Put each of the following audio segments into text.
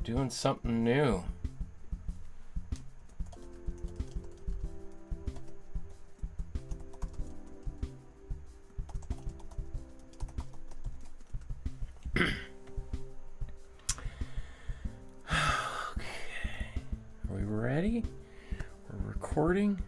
doing something new. Okay. Are we ready? We're recording.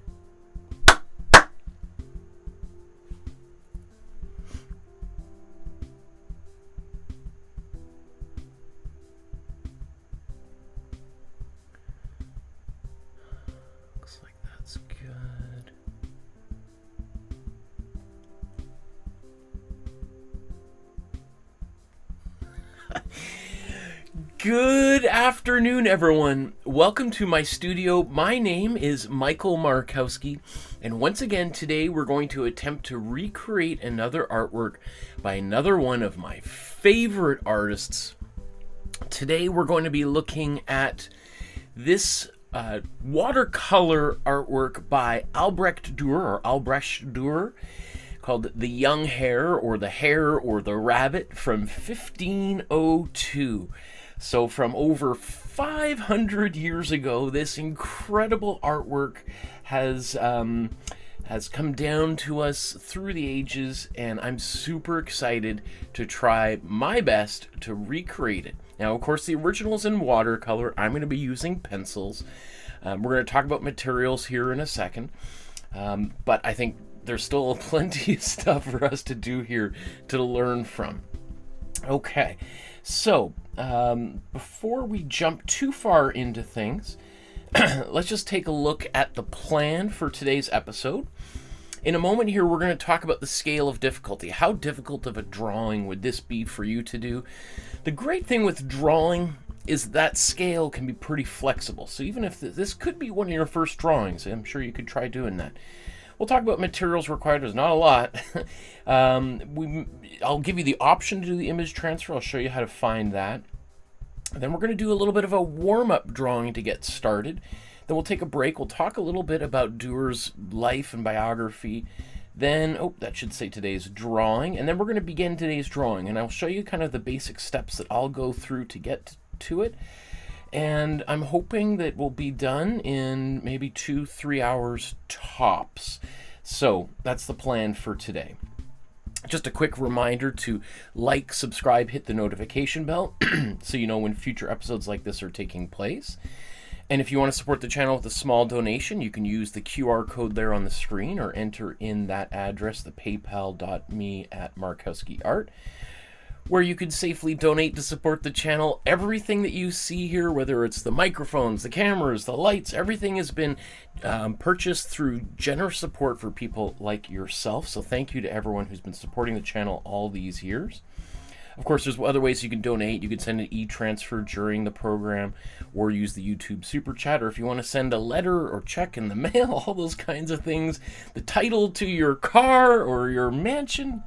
Good afternoon, everyone. Welcome to my studio. My name is Michael Markowsky, and once again today we're going to attempt to recreate another artwork by another one of my favorite artists. Today we're going to be looking at this watercolor artwork by Albrecht Dürer, called The Young Hare, or The Hare or the Rabbit, from 1502. So from over 500 years ago, this incredible artwork has come down to us through the ages, and I'm super excited to try my best to recreate it. Now, of course, the original is in watercolor. I'm going to be using pencils. We're going to talk about materials here in a second, but I think there's still plenty of stuff for us to do here to learn from. Okay, so before we jump too far into things, let's just take a look at the plan for today's episode. In a moment here, we're going to talk about the scale of difficulty. How difficult of a drawing would this be for you to do? The great thing with drawing is that scale can be pretty flexible. So even if this could be one of your first drawings, I'm sure you could try doing that. We'll talk about materials required. There's not a lot. I'll give you the option to do the image transfer. I'll show you how to find that. Then we're going to do a little bit of a warm-up drawing to get started. Then we'll take a break. We'll talk a little bit about Dürer's life and biography. Then, that should say today's drawing. And then we're going to begin today's drawing. And I'll show you kind of the basic steps that I'll go through to get to it. And I'm hoping that we'll be done in maybe 2-3 hours tops. So that's the plan for today. Just a quick reminder to like, subscribe, hit the notification bell so you know when future episodes like this are taking place. And if you want to support the channel with a small donation, you can use the QR code there on the screen or enter in that address, the paypal.me@markowskyart, where you can safely donate to support the channel. Everything that you see here, whether it's the microphones, the cameras, the lights, everything has been purchased through generous support for people like yourself. So thank you to everyone who's been supporting the channel all these years. Of course, there's other ways you can donate. You can send an e-transfer during the program or use the YouTube Super Chat. Or if you want to send a letter or check in the mail, all those kinds of things, the title to your car or your mansion,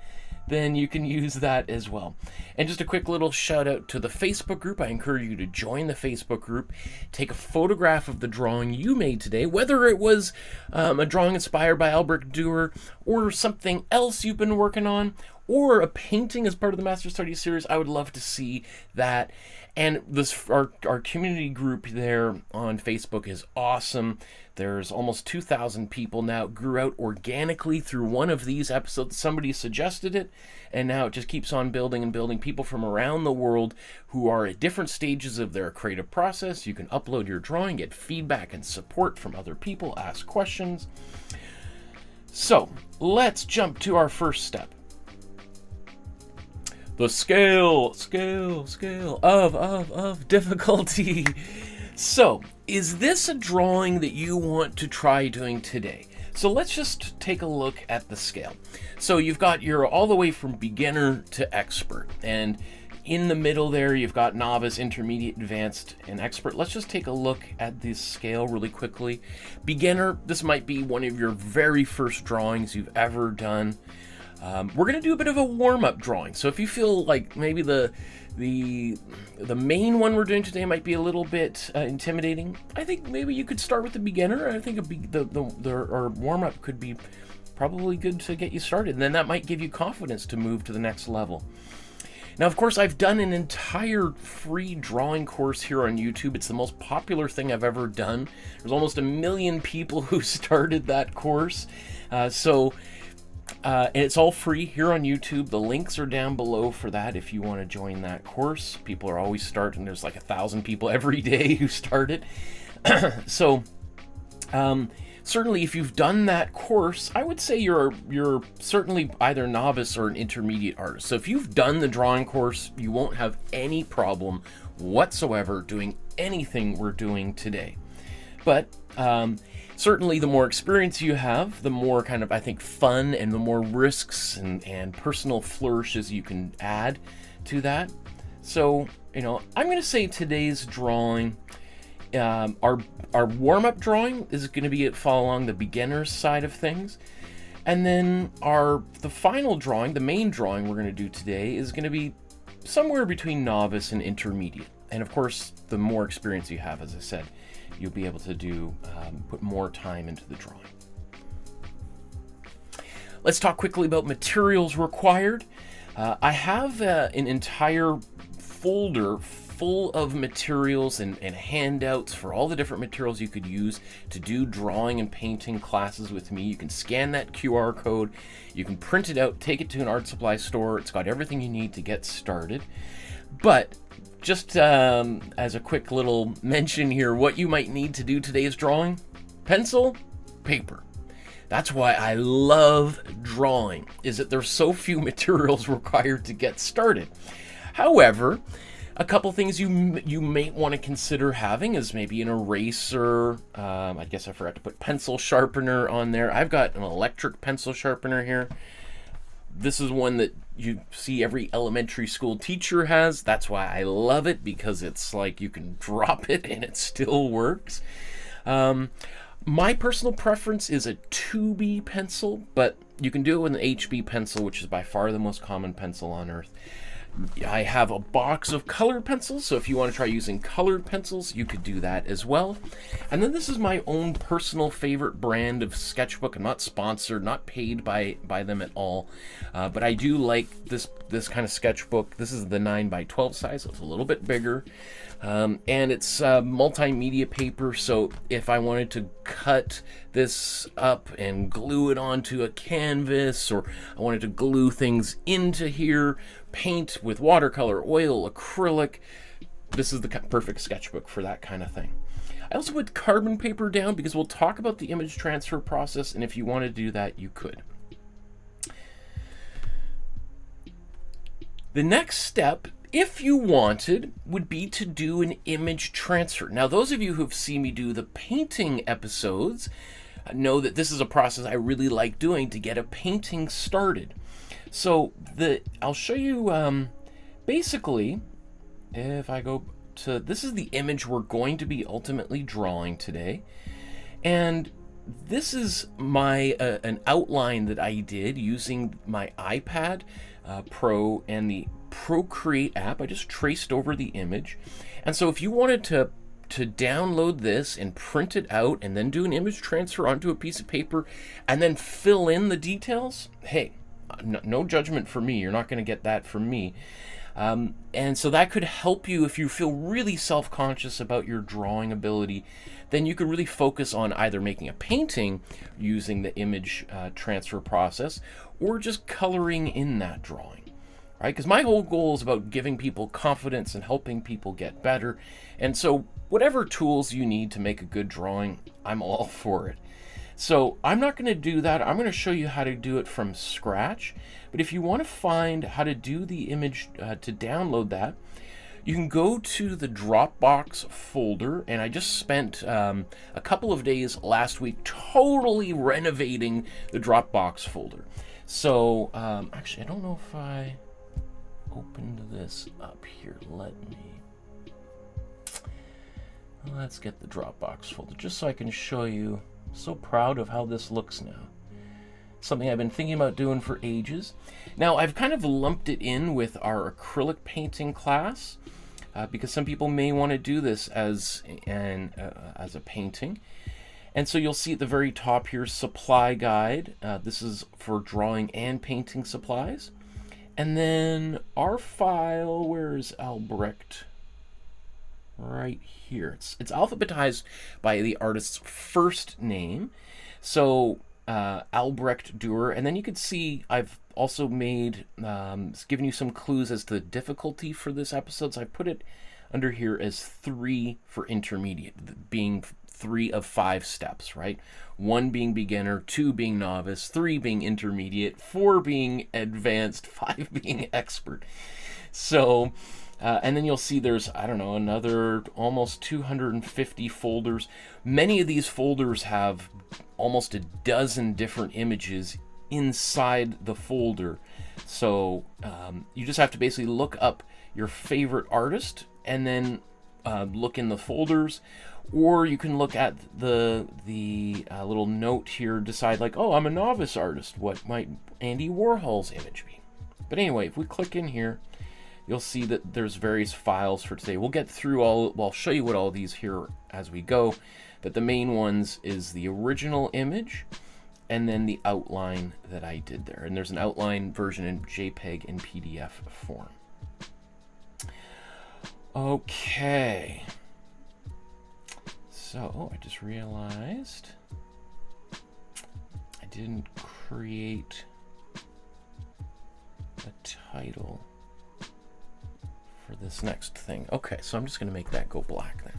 then you can use that as well. And just a quick little shout out to the Facebook group. I encourage you to join the Facebook group. Take a photograph of the drawing you made today, whether it was a drawing inspired by Albrecht Dürer or something else you've been working on, or a painting as part of the Master Study series. I would love to see that. And our community group there on Facebook is awesome. There's almost 2,000 people now. It grew out organically through one of these episodes. Somebody suggested it, and now it just keeps on building and building. People from around the world who are at different stages of their creative process. You can upload your drawing, get feedback and support from other people, ask questions. So let's jump to our first step. The scale of difficulty. So, is this a drawing that you want to try doing today? So let's just take a look at the scale. So you've got your all the way from beginner to expert, and in the middle there you've got novice, intermediate, advanced, and expert. Let's just take a look at this scale really quickly. Beginner, this might be one of your very first drawings you've ever done. We're going to do a bit of a warm-up drawing. So if you feel like maybe the main one we're doing today might be a little bit intimidating, I think maybe you could start with the beginner. I think our warm-up could be probably good to get you started, and then that might give you confidence to move to the next level. Now, of course, I've done an entire free drawing course here on YouTube. It's the most popular thing I've ever done. There's almost 1 million people who started that course. And it's all free here on YouTube. The links are down below for that if you want to join that course. People are always starting. There's like 1,000 people every day who start it. So, certainly, if you've done that course, I would say you're certainly either novice or an intermediate artist. So if you've done the drawing course, you won't have any problem whatsoever doing anything we're doing today. But certainly the more experience you have, the more kind of, I think, fun and the more risks and personal flourishes you can add to that. So, you know, I'm going to say today's drawing, our warm-up drawing is going to be follow along the beginner's side of things. And then the final drawing, the main drawing we're going to do today, is going to be somewhere between novice and intermediate. And of course, the more experience you have, as I said, you'll be able to put more time into the drawing. Let's talk quickly about materials required. I have an entire folder full of materials and handouts for all the different materials you could use to do drawing and painting classes with me. You can scan that QR code, you can print it out, take it to an art supply store. It's got everything you need to get started. But just as a quick little mention here, what you might need to do today's drawing: pencil, paper. That's why I love drawing, is that there's so few materials required to get started. However, a couple things you may want to consider having is maybe an eraser. I guess I forgot to put pencil sharpener on there. I've got an electric pencil sharpener here. This is one that you see every elementary school teacher has. That's why I love it, because it's like you can drop it and it still works. My personal preference is a 2B pencil, but you can do it with an HB pencil, which is by far the most common pencil on earth. I have a box of colored pencils, so if you want to try using colored pencils, you could do that as well. And then this is my own personal favorite brand of sketchbook. I'm not sponsored, not paid by them at all, but I do like this kind of sketchbook. This is the 9x12 size, so it's a little bit bigger. And it's multimedia paper, so if I wanted to cut this up and glue it onto a canvas, or I wanted to glue things into here, paint with watercolor, oil, acrylic, this is the perfect sketchbook for that kind of thing. I also put carbon paper down because we'll talk about the image transfer process, and if you want to do that, you could. The next step, if you wanted, would be to do an image transfer. Now, those of you who've seen me do the painting episodes know that this is a process I really like doing to get a painting started. So I'll show you, basically, if I go to, this is the image we're going to be ultimately drawing today. And this is my an outline that I did using my iPad Pro and the Procreate app. I just traced over the image. And so if you wanted to download this and print it out and then do an image transfer onto a piece of paper and then fill in the details, hey, no judgment for me. You're not going to get that from me. And so that could help you if you feel really self-conscious about your drawing ability. Then you could really focus on either making a painting using the image transfer process, or just coloring in that drawing. Right? Because my whole goal is about giving people confidence and helping people get better. And so whatever tools you need to make a good drawing, I'm all for it. So I'm not going to do that. I'm going to show you how to do it from scratch. But if you want to find how to do the image to download that, you can go to the Dropbox folder. And I just spent a couple of days last week totally renovating the Dropbox folder. So actually, I don't know if I opened this up here. Let's get the Dropbox folder just so I can show you. I'm so proud of how this looks now. Something I've been thinking about doing for ages. Now, I've kind of lumped it in with our acrylic painting class because some people may want to do this as a painting. And so you'll see at the very top here, supply guide. This is for drawing and painting supplies. And then our file, where is Albrecht? Right here. It's alphabetized by the artist's first name. So Albrecht Dürer. And then you can see I've also made, given you some clues as to the difficulty for this episode. So I put it under here as 3 for intermediate, being 3 of 5 steps, right? 1 being beginner, 2 being novice, 3 being intermediate, 4 being advanced, 5 being expert. So, and then you'll see there's, I don't know, another almost 250 folders. Many of these folders have almost a dozen different images inside the folder. So you just have to basically look up your favorite artist and then look in the folders, or you can look at the little note here, decide like, oh, I'm a novice artist, what might Andy Warhol's image be? But anyway, if we click in here, you'll see that there's various files for today. We'll get through all, well, I'll show you what all these here as we go, but the main ones is the original image and then the outline that I did there. And there's an outline version in JPEG and PDF form. Okay. So I just realized I didn't create a title for this next thing. Okay, so I'm just going to make that go black then.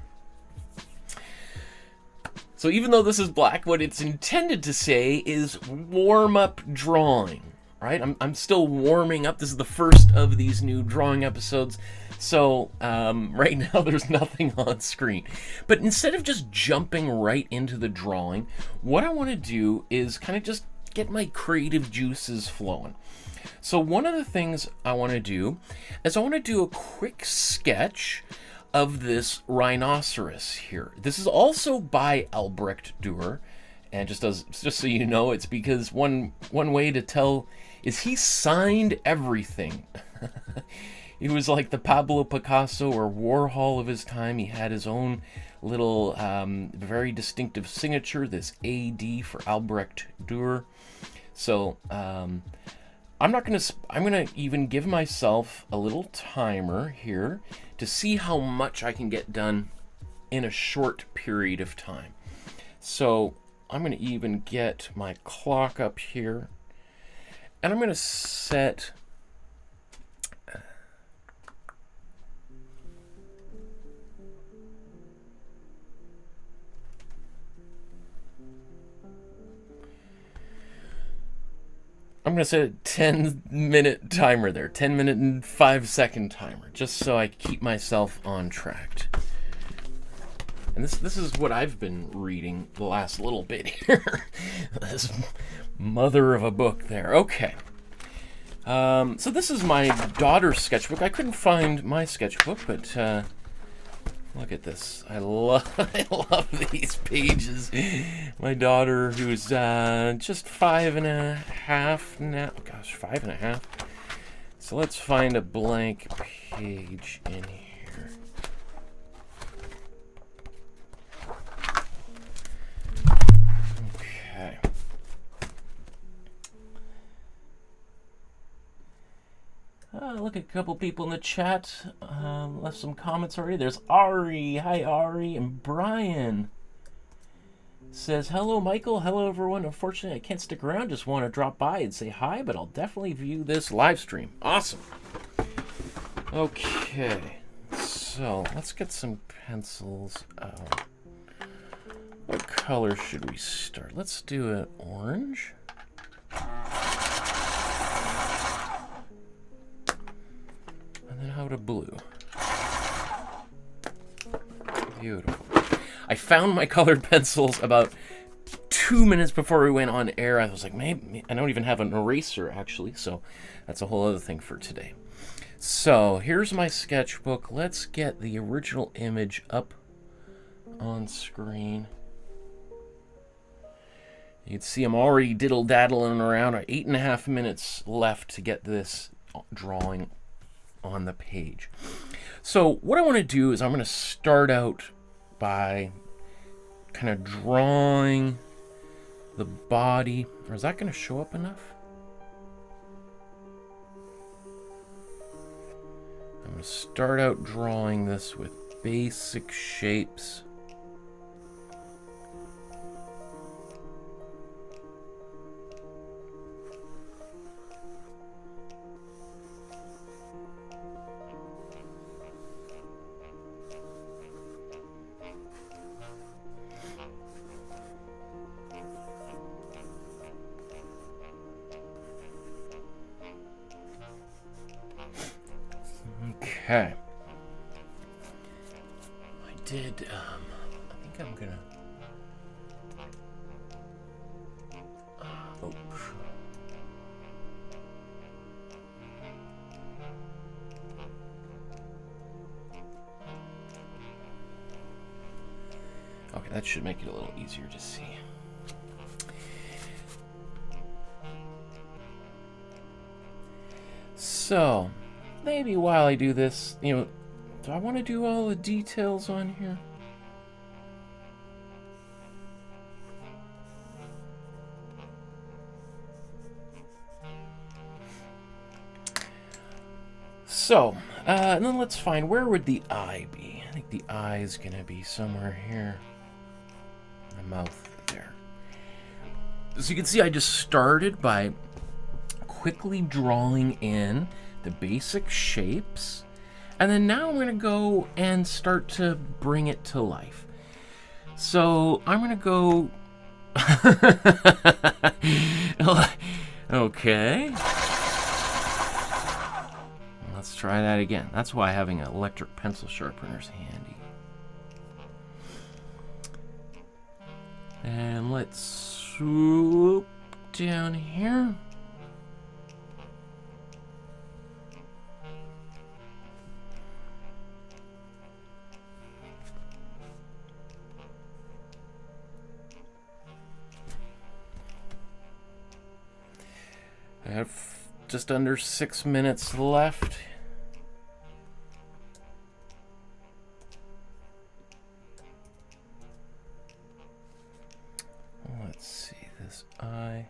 So even though this is black, what it's intended to say is warm up drawing, right? I'm still warming up. This is the first of these new drawing episodes. So right now there's nothing on screen. But instead of just jumping right into the drawing, what I want to do is kind of just get my creative juices flowing. So one of the things I want to do is I want to do a quick sketch of this rhinoceros here. This is also by Albrecht Dürer, and just so you know, it's because one way to tell is he signed everything. He was like the Pablo Picasso or Warhol of his time. He had his own little very distinctive signature, this AD for Albrecht Dürer. So I'm gonna even give myself a little timer here to see how much I can get done in a short period of time. So I'm gonna even get my clock up here, and I'm gonna set I'm going to set a 10-minute timer there, 10-minute and 5-second timer, just so I keep myself on track. And this is what I've been reading the last little bit here. This mother of a book there. Okay. So this is my daughter's sketchbook. I couldn't find my sketchbook, but look at this. I love these pages. My daughter, who's just 5.5 now. Gosh, 5.5. So let's find a blank page in here. Okay. Look at a couple people in the chat left some comments already. There's Ari. Hi, Ari. And Brian says, hello, Michael. Hello, everyone. Unfortunately, I can't stick around. Just want to drop by and say hi, but I'll definitely view this live stream. Awesome. Okay. So let's get some pencils out. What color should we start? Let's do an orange. And then how to blue. Beautiful. I found my colored pencils about 2 minutes before we went on air. I was like, maybe I don't even have an eraser actually, so that's a whole other thing for today. So here's my sketchbook. Let's get the original image up on screen. You can see I'm already diddle-daddling around. 8.5 minutes left to get this drawing on the page. So what I want to do is I'm going to start out by kind of drawing the body. Or is that going to show up enough? to start out drawing this with basic shapes. Okay. I did, I think I'm gonna... oh. Okay, that should make it a little easier to see. So, maybe while I do this, you know, do I want to do all the details on here? So, and then let's find, where would the eye be? I think the eye is going to be somewhere here. The mouth there. So you can see I just started by quickly drawing in the basic shapes, and then now I'm going to go and start to bring it to life. So I'm going to go... Okay. Let's try that again. That's why having an electric pencil sharpener is handy. And let's swoop down here. I have just under 6 minutes left. Let's see this eye.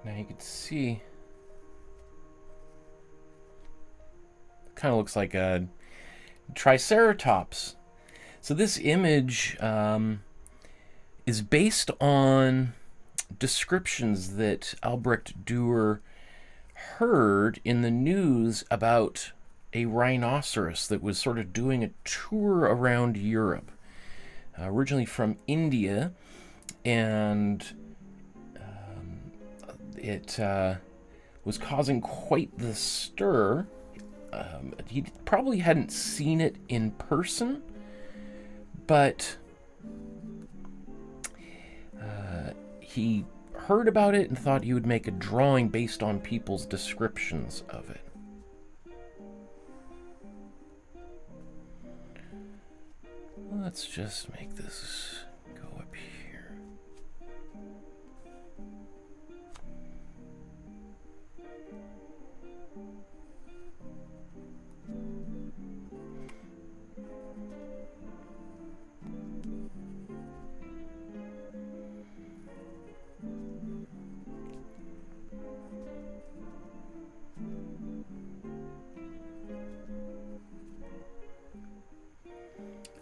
Now you can see, kind of looks like a triceratops. So this image is based on descriptions that Albrecht Dürer heard in the news about a rhinoceros that was sort of doing a tour around Europe, originally from India, and it was causing quite the stir. He probably hadn't seen it in person, but he heard about it and thought he would make a drawing based on people's descriptions of it. Let's just make this go up here.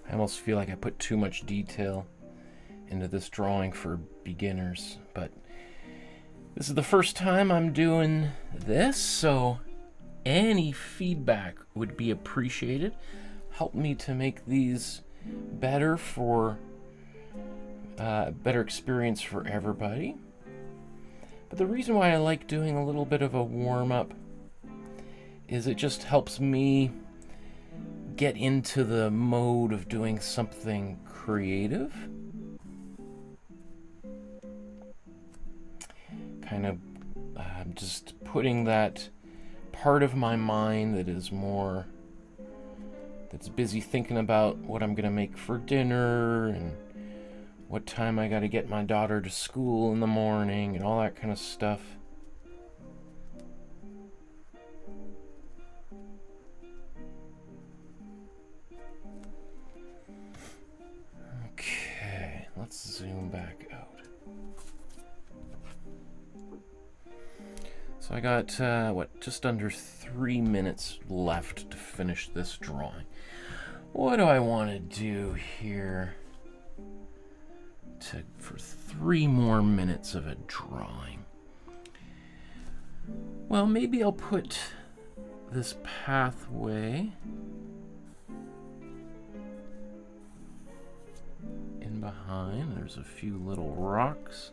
I almost feel like I put too much detail into this drawing for beginners, but this is the first time I'm doing this, so any feedback would be appreciated. Help me to make these better for better experience for everybody. But the reason why I like doing a little bit of a warm-up is it just helps me get into the mode of doing something creative. Kind of just putting that part of my mind that is more, that's busy thinking about what I'm gonna make for dinner and what time I got to get my daughter to school in the morning and all that kind of stuff. Okay, let's zoom back out. So I got, just under 3 minutes left to finish this drawing. What do I want to do here for 3 more minutes of a drawing? Well, maybe I'll put this pathway in behind. There's a few little rocks.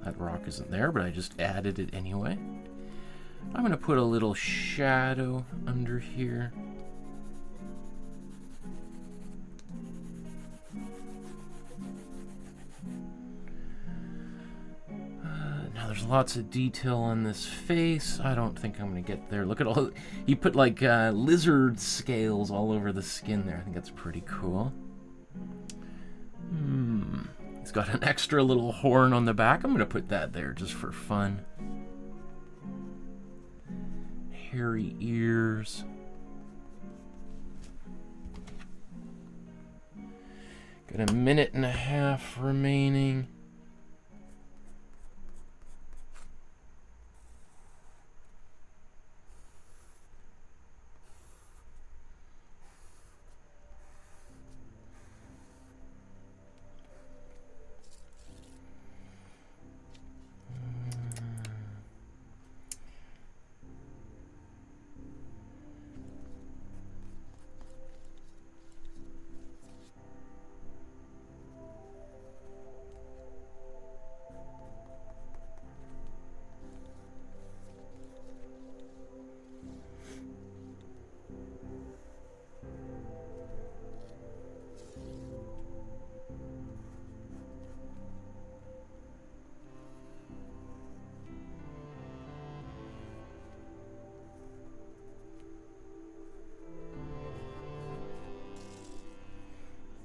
That rock isn't there, but I just added it anyway. I'm going to put a little shadow under here. Now there's lots of detail on this face. I don't think I'm going to get there. Look at all... He put like lizard scales all over the skin there. I think that's pretty cool. He's got an extra little horn on the back. I'm going to put that there just for fun. Hairy ears. Got a minute and a half remaining.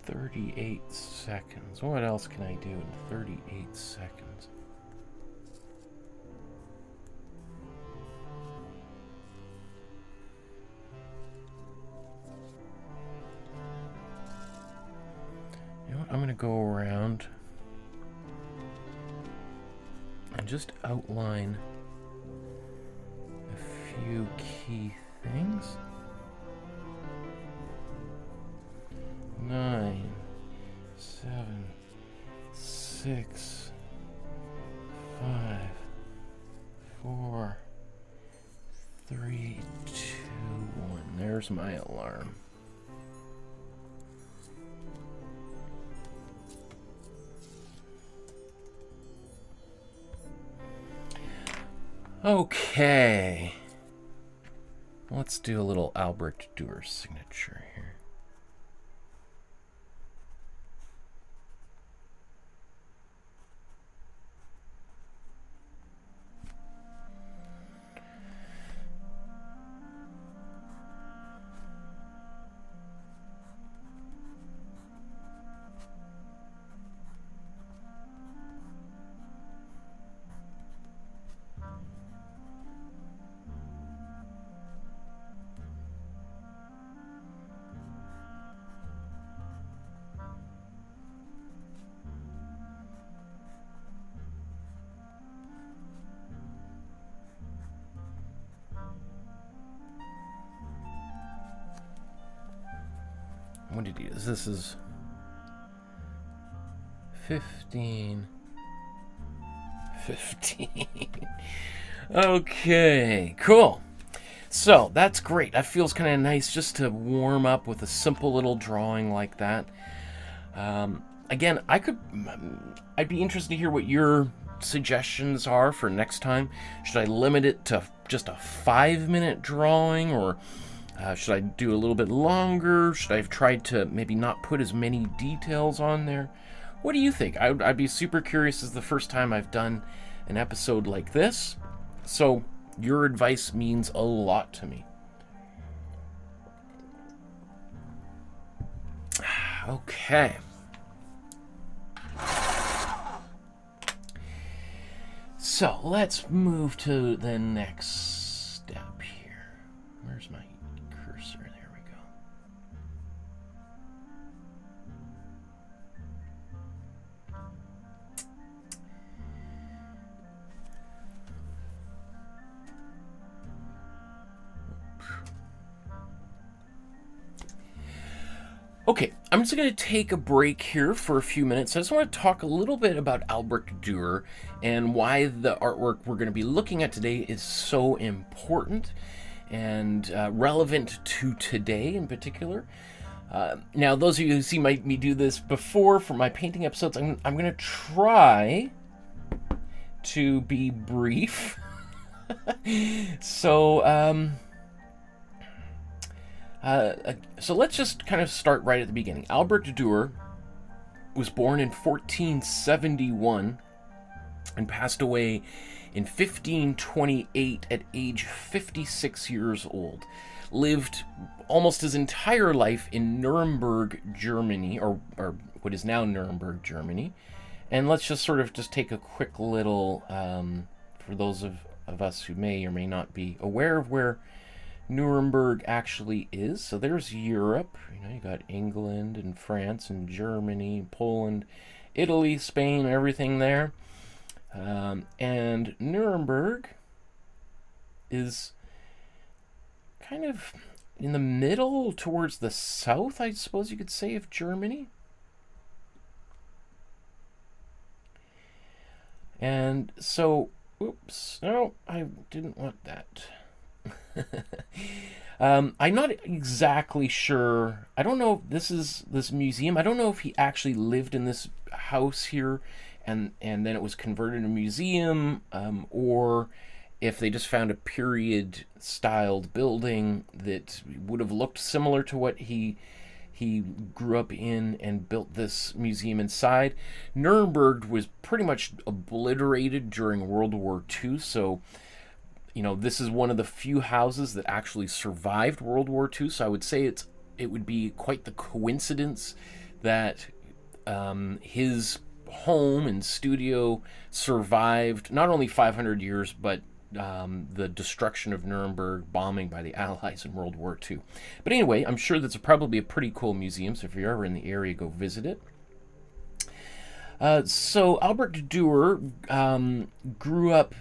"38 seconds. What else can I do in 38 seconds? You know what? I'm going to go around and just outline a few key things. 9, 7, 6, 5, 4, 3, 2, 1. There's my alarm. Okay. Let's do a little Albrecht Dürer signature here. What did he use? This is 15. Okay, cool. So that's great. That feels kind of nice just to warm up with a simple little drawing like that. Again, I'd be interested to hear what your suggestions are for next time. Should I limit it to just a 5-minute drawing, or should I do a little bit longer? Should I have tried to maybe not put as many details on there? What do you think? I'd be super curious. This is the first time I've done an episode like this, so your advice means a lot to me. Okay. So let's move to the next step here. Where's my cursor? There we go. Okay, I'm just going to take a break here for a few minutes. I just want to talk a little bit about Albrecht Dürer and why the artwork we're going to be looking at today is so important and relevant to today in particular. Now, those of you who see me do this before for my painting episodes, I'm going to try to be brief. So let's just kind of start right at the beginning. Albrecht Dürer was born in 1471 and passed away in 1528 at age 56 years old. Lived almost his entire life in Nuremberg, Germany, or what is now Nuremberg, Germany. And let's just sort of just take a quick little, for those of us who may or may not be aware of where Nuremberg actually is. So there's Europe. You know, you got England and France and Germany, Poland, Italy, Spain, everything there. And Nuremberg is kind of in the middle towards the south, I suppose you could say, of Germany. And so, oops, no, I didn't want that. I'm not exactly sure. I don't know if this museum. I don't know if he actually lived in this house here and then it was converted to a museum, or if they just found a period styled building that would have looked similar to what he grew up in and built this museum inside. Nuremberg was pretty much obliterated during World War II, so you know, this is one of the few houses that actually survived World War II, so I would say it would be quite the coincidence that his home and studio survived not only 500 years, but the destruction of Nuremberg, bombing by the Allies in World War II. But anyway, I'm sure that's probably a pretty cool museum, so if you're ever in the area, go visit it. So Albrecht Dürer grew up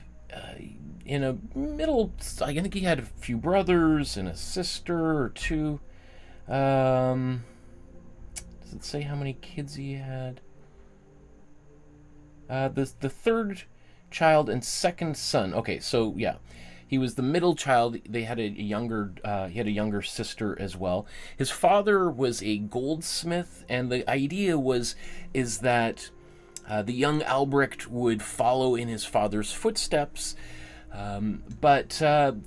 in a middle, I think he had a few brothers and a sister or two. Does it say how many kids he had? The third child and second son. Okay, so yeah, he was the middle child. They had he had a younger sister as well. His father was a goldsmith, and the idea is that the young Albrecht would follow in his father's footsteps. But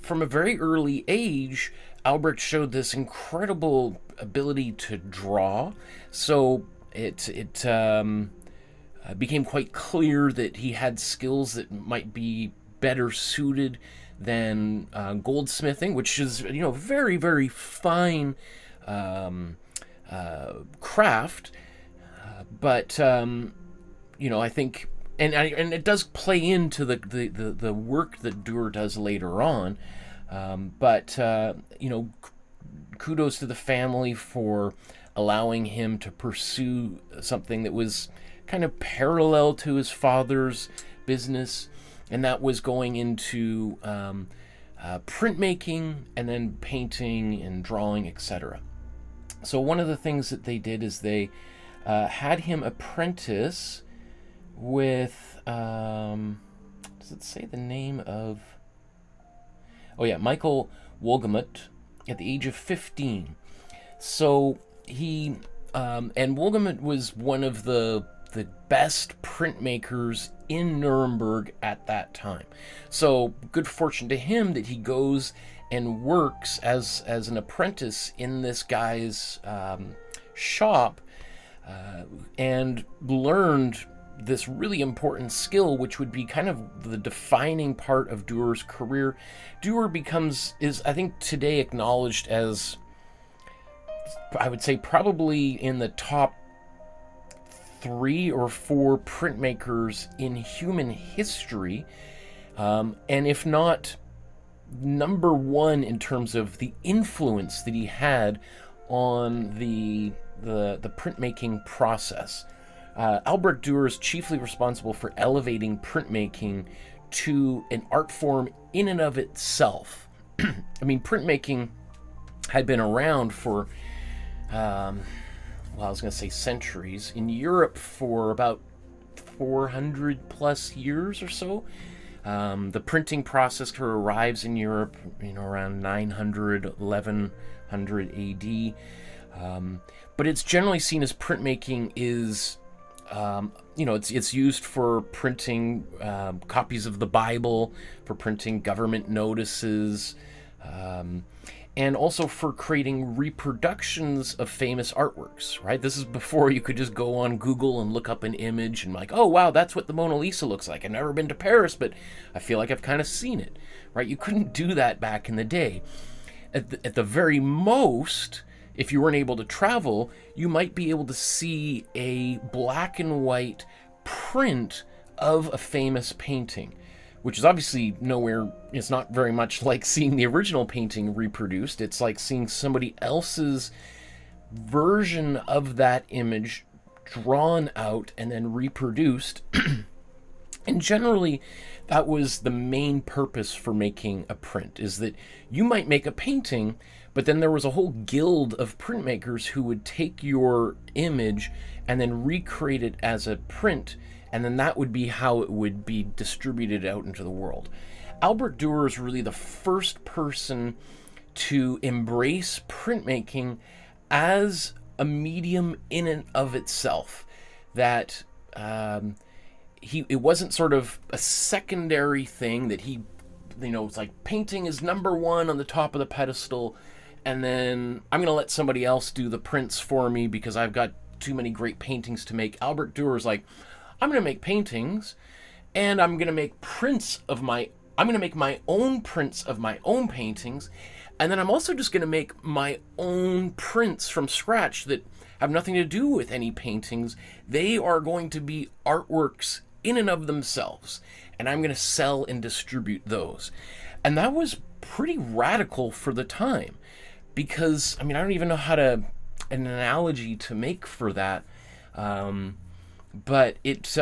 from a very early age, Albrecht showed this incredible ability to draw. So it became quite clear that he had skills that might be better suited than goldsmithing, which is, you know, very, very fine craft. But you know, I think. And it does play into the work that Dürer does later on, but you know, kudos to the family for allowing him to pursue something that was kind of parallel to his father's business, and that was going into printmaking and then painting and drawing, etc. So one of the things that they did is they had him apprentice with, does it say the name of, oh yeah, Michael Wolgemut at the age of 15. So he, and Wolgemut was one of the best printmakers in Nuremberg at that time. So good fortune to him that he goes and works as an apprentice in this guy's shop, and learned this really important skill, which would be kind of the defining part of Dürer's career. Dürer is I think today acknowledged as I would say probably in the top 3 or 4 printmakers in human history, and if not number 1 in terms of the influence that he had on the printmaking process. Albrecht Dürer is chiefly responsible for elevating printmaking to an art form in and of itself. I mean, printmaking had been around for, well, I was going to say centuries. In Europe for about 400 plus years or so. The printing process sort of arrives in Europe, around 900, 1100 AD. But it's generally seen as printmaking is, it's used for printing copies of the Bible, for printing government notices, and also for creating reproductions of famous artworks, right? This is before you could just go on Google and look up an image and like, oh, wow, that's what the Mona Lisa looks like. I've never been to Paris, but I feel like I've kind of seen it, right? You couldn't do that back in the day. At the very most, if you weren't able to travel, you might be able to see a black and white print of a famous painting, which is obviously nowhere, it's not very much like seeing the original painting reproduced. It's like seeing somebody else's version of that image drawn out and then reproduced. And generally, that was the main purpose for making a print, is that you might make a painting, but then there was a whole guild of printmakers who would take your image and then recreate it as a print, and then that would be how it would be distributed out into the world. Albrecht Dürer is really the first person to embrace printmaking as a medium in and of itself. That it wasn't sort of a secondary thing that he, it's like painting is number 1 on the top of the pedestal, and then I'm going to let somebody else do the prints for me because I've got too many great paintings to make. Albrecht Dürer is like, I'm going to make paintings, and I'm going to make I'm going to make my own prints of my own paintings, and then I'm also just going to make my own prints from scratch that have nothing to do with any paintings. They are going to be artworks in and of themselves, and I'm going to sell and distribute those. And that was pretty radical for the time, because, I don't even know an analogy to make for that. But it's,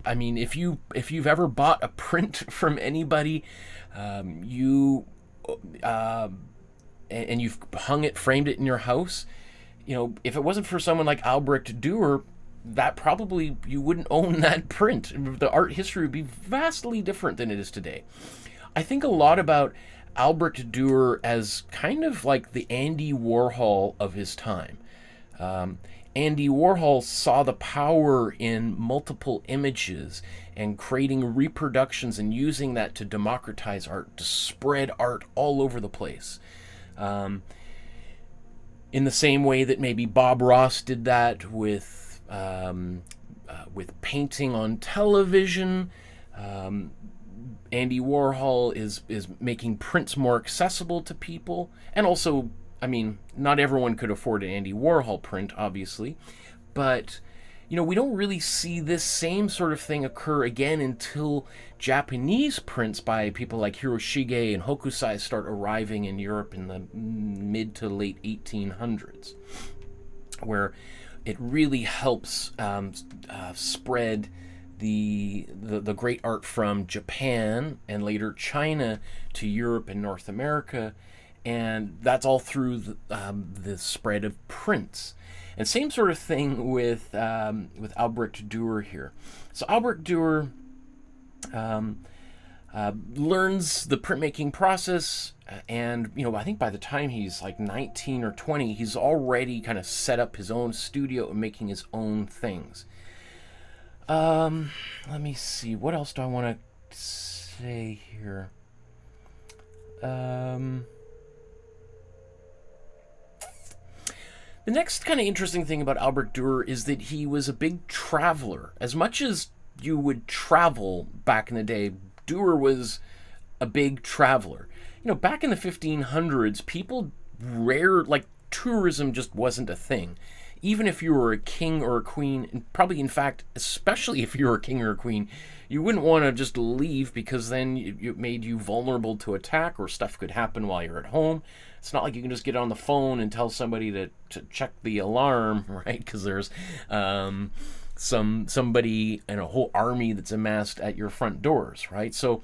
if you've ever bought a print from anybody, and you've hung it, framed it in your house, if it wasn't for someone like Albrecht Dürer, that probably you wouldn't own that print. The art history would be vastly different than it is today. I think a lot about Albrecht Dürer as kind of like the Andy Warhol of his time. Andy Warhol saw the power in multiple images and creating reproductions and using that to democratize art, to spread art all over the place. In the same way that maybe Bob Ross did that with painting on television, Andy Warhol is making prints more accessible to people, and also, not everyone could afford an Andy Warhol print, obviously, but, we don't really see this same sort of thing occur again until Japanese prints by people like Hiroshige and Hokusai start arriving in Europe in the mid to late 1800s, where it really helps spread the great art from Japan and later China to Europe and North America. And that's all through the spread of prints. And same sort of thing with Albrecht Dürer here. So Albrecht Dürer learns the printmaking process, and I think by the time he's like 19 or 20, he's already kind of set up his own studio and making his own things. Let me see, what else do I want to say here? The next kind of interesting thing about Albrecht Dürer is that he was a big traveler. As much as you would travel back in the day, Dürer was a big traveler. Back in the 1500s, people tourism just wasn't a thing. Even if you were a king or a queen, and probably in fact, especially if you were a king or a queen, you wouldn't want to just leave, because then it made you vulnerable to attack, or stuff could happen while you're at home. It's not like you can just get on the phone and tell somebody to check the alarm, right? Because there's somebody and a whole army that's amassed at your front doors, right? So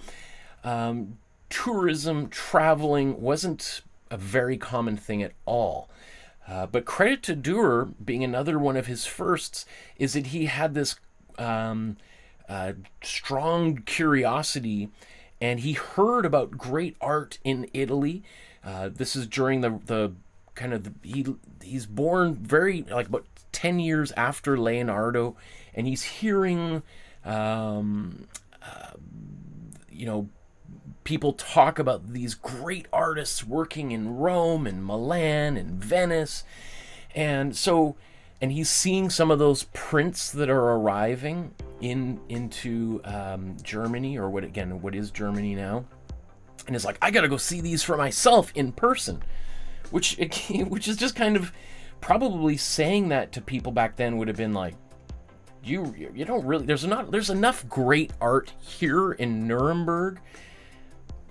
tourism, traveling wasn't a very common thing at all. But credit to Dürer, being another one of his firsts, is that he had this strong curiosity, and he heard about great art in Italy. This is during the kind of he's born very, like, about 10 years after Leonardo, and he's hearing people talk about these great artists working in Rome and Milan and Venice. And he's seeing some of those prints that are arriving into Germany, or what is Germany now. And it's like, I gotta go see these for myself in person, which is just kind of, probably saying that to people back then would have been like, you don't really, there's enough great art here in Nuremberg.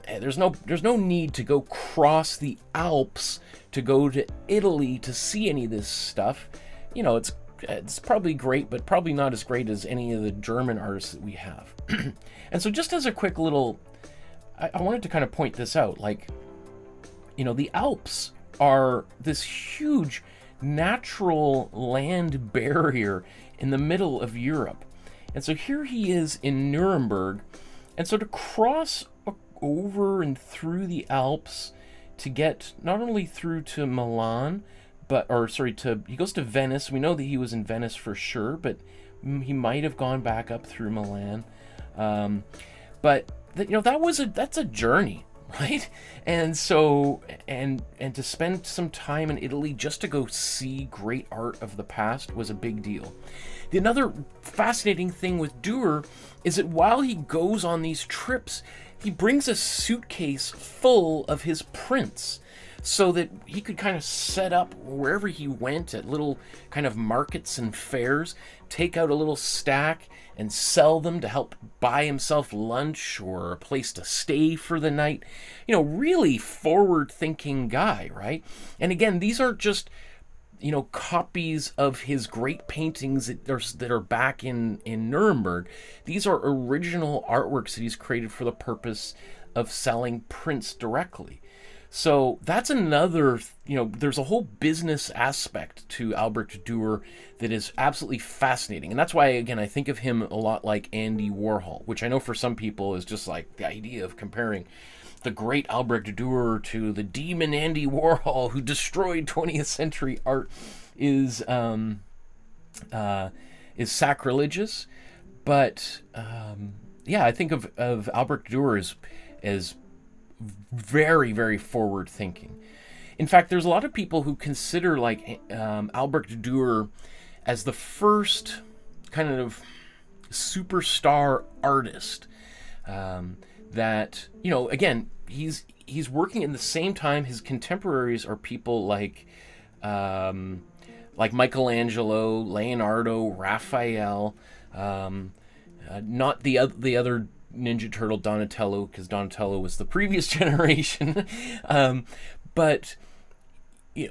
There's no need to go cross the Alps to go to Italy to see any of this stuff. It's probably great, but probably not as great as any of the German artists that we have. And so, just as a quick little, I wanted to kind of point this out. Like, the Alps are this huge natural land barrier in the middle of Europe. And so here he is in Nuremberg. And so to cross over and through the Alps to get not only through to Milan, he goes to Venice. We know that he was in Venice for sure, but he might have gone back up through Milan. But that's a journey, right? And so, and to spend some time in Italy just to go see great art of the past was a big deal. Another fascinating thing with Dürer is that while he goes on these trips, he brings a suitcase full of his prints, so that he could kind of set up wherever he went at little kind of markets and fairs, take out a little stack and sell them to help buy himself lunch or a place to stay for the night. Really forward-thinking guy, right? And again, these aren't just, copies of his great paintings that are back in Nuremberg. These are original artworks that he's created for the purpose of selling prints directly. So that's another, there's a whole business aspect to Albrecht Dürer that is absolutely fascinating. And that's why, again, I think of him a lot like Andy Warhol, which I know for some people is just like the idea of comparing the great Albrecht Dürer to the demon Andy Warhol who destroyed 20th century art is sacrilegious. But I think of Albrecht Dürer as very, very forward thinking. In fact, there's a lot of people who consider Albrecht Dürer as the first kind of superstar artist. That, again, he's working in the same time his contemporaries are people like Michelangelo, Leonardo, Raphael, not the other Ninja Turtle Donatello, because Donatello was the previous generation. But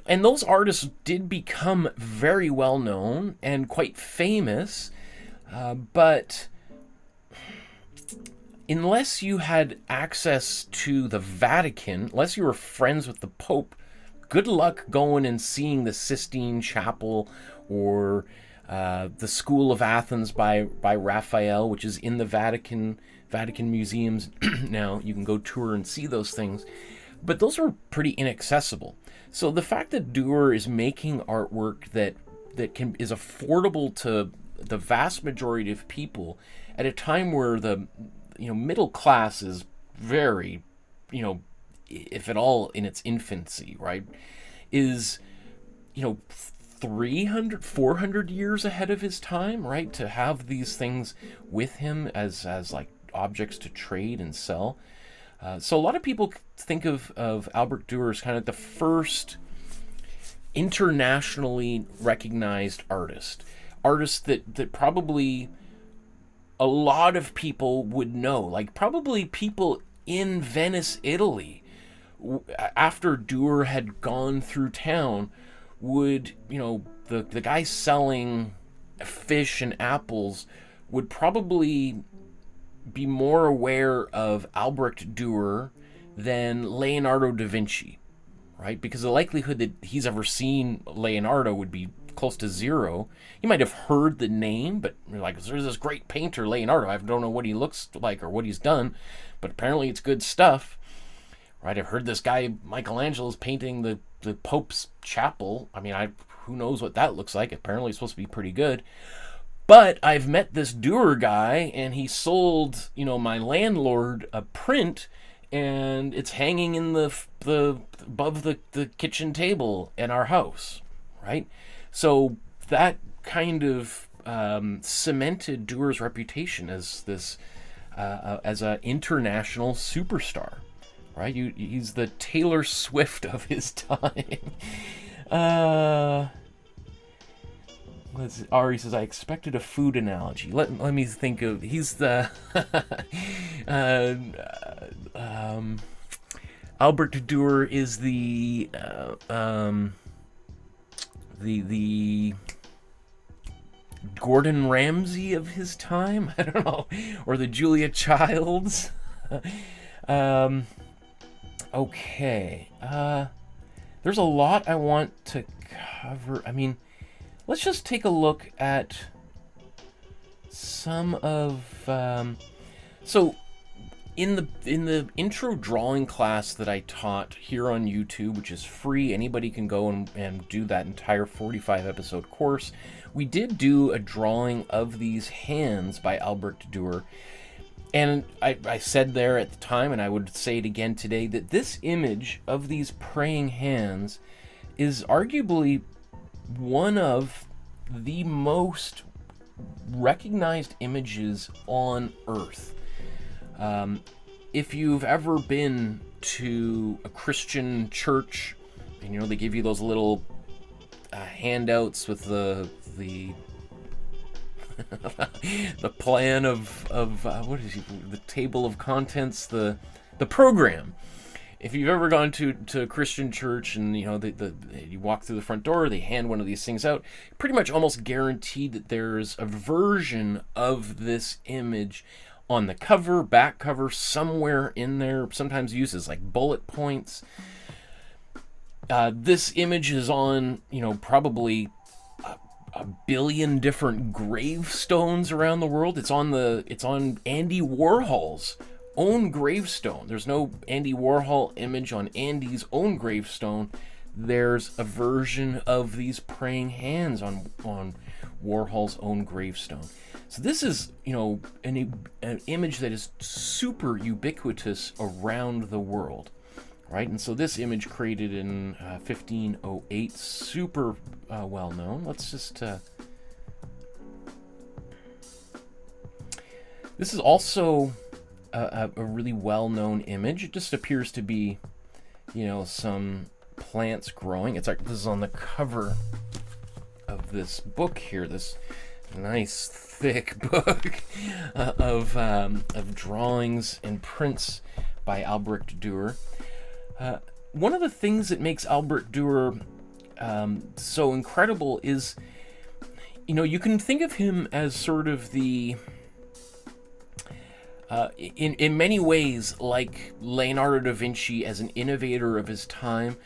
and those artists did become very well known and quite famous, but unless you had access to the Vatican, unless you were friends with the Pope, good luck going and seeing the Sistine Chapel or the School of Athens by Raphael, which is in the Vatican museums. Now you can go tour and see those things, but those are pretty inaccessible. So the fact that Dürer is making artwork that is affordable to the vast majority of people at a time where the middle class is very, if at all in its infancy, right, is 300, 400 years ahead of his time, right, to have these things with him as like objects to trade and sell. So a lot of people think of Albrecht Dürer as kind of the first internationally recognized artist. Artist that probably a lot of people would know. Like, probably people in Venice, Italy, after Dürer had gone through town, would, you know, the guy selling fish and apples would probably be more aware of Albrecht Dürer than Leonardo da Vinci, right? Because the likelihood that he's ever seen Leonardo would be close to zero. He might have heard the name, but like, there's this great painter, Leonardo. I don't know what he looks like or what he's done, but apparently it's good stuff, right? I've heard this guy, Michelangelo's painting the Pope's chapel. I mean, who knows what that looks like? Apparently it's supposed to be pretty good. But I've met this Dürer guy, and he sold, you know, my landlord a print, and it's hanging in the above the kitchen table in our house, right? So that kind of cemented Dürer's reputation as this as an international superstar, right? He's the Taylor Swift of his time. Ari says, I expected a food analogy. Let me think of... He's the... Albrecht Dürer is the Gordon Ramsay of his time? I don't know. Or the Julia Childs? Okay. There's a lot I want to cover. I mean... Let's just take a look at some of... so, in the intro drawing class that I taught here on YouTube, which is free, anybody can go and do that entire 45-episode course, we did do a drawing of these hands by Albrecht Dürer. And I said there at the time, and I would say it again today, that this image of these praying hands is arguably one of the most recognized images on Earth. If you've ever been to a Christian church, and you know they give you those little handouts with the the plan of what is it, the table of contents, the program. If you've ever gone to a Christian church and, you know, you walk through the front door, they hand one of these things out, pretty much almost guaranteed that there's a version of this image on the cover, back cover, somewhere in there, sometimes used as like bullet points. This image is on, you know, probably a billion different gravestones around the world. It's on Andy Warhol's own gravestone. There's no Andy Warhol image on Andy's own gravestone. There's a version of these praying hands on Warhol's own gravestone. So this is, you know, an image that is super ubiquitous around the world, right? And so this image, created in 1508, super well known. Let's just this is also a really well-known image. It just appears to be, you know, some plants growing. It's like, this is on the cover of this book here, this nice thick book of drawings and prints by Albrecht Dürer. One of the things that makes Albrecht Dürer so incredible is, you know, you can think of him as sort of the in many ways, like Leonardo da Vinci, as an innovator of his time.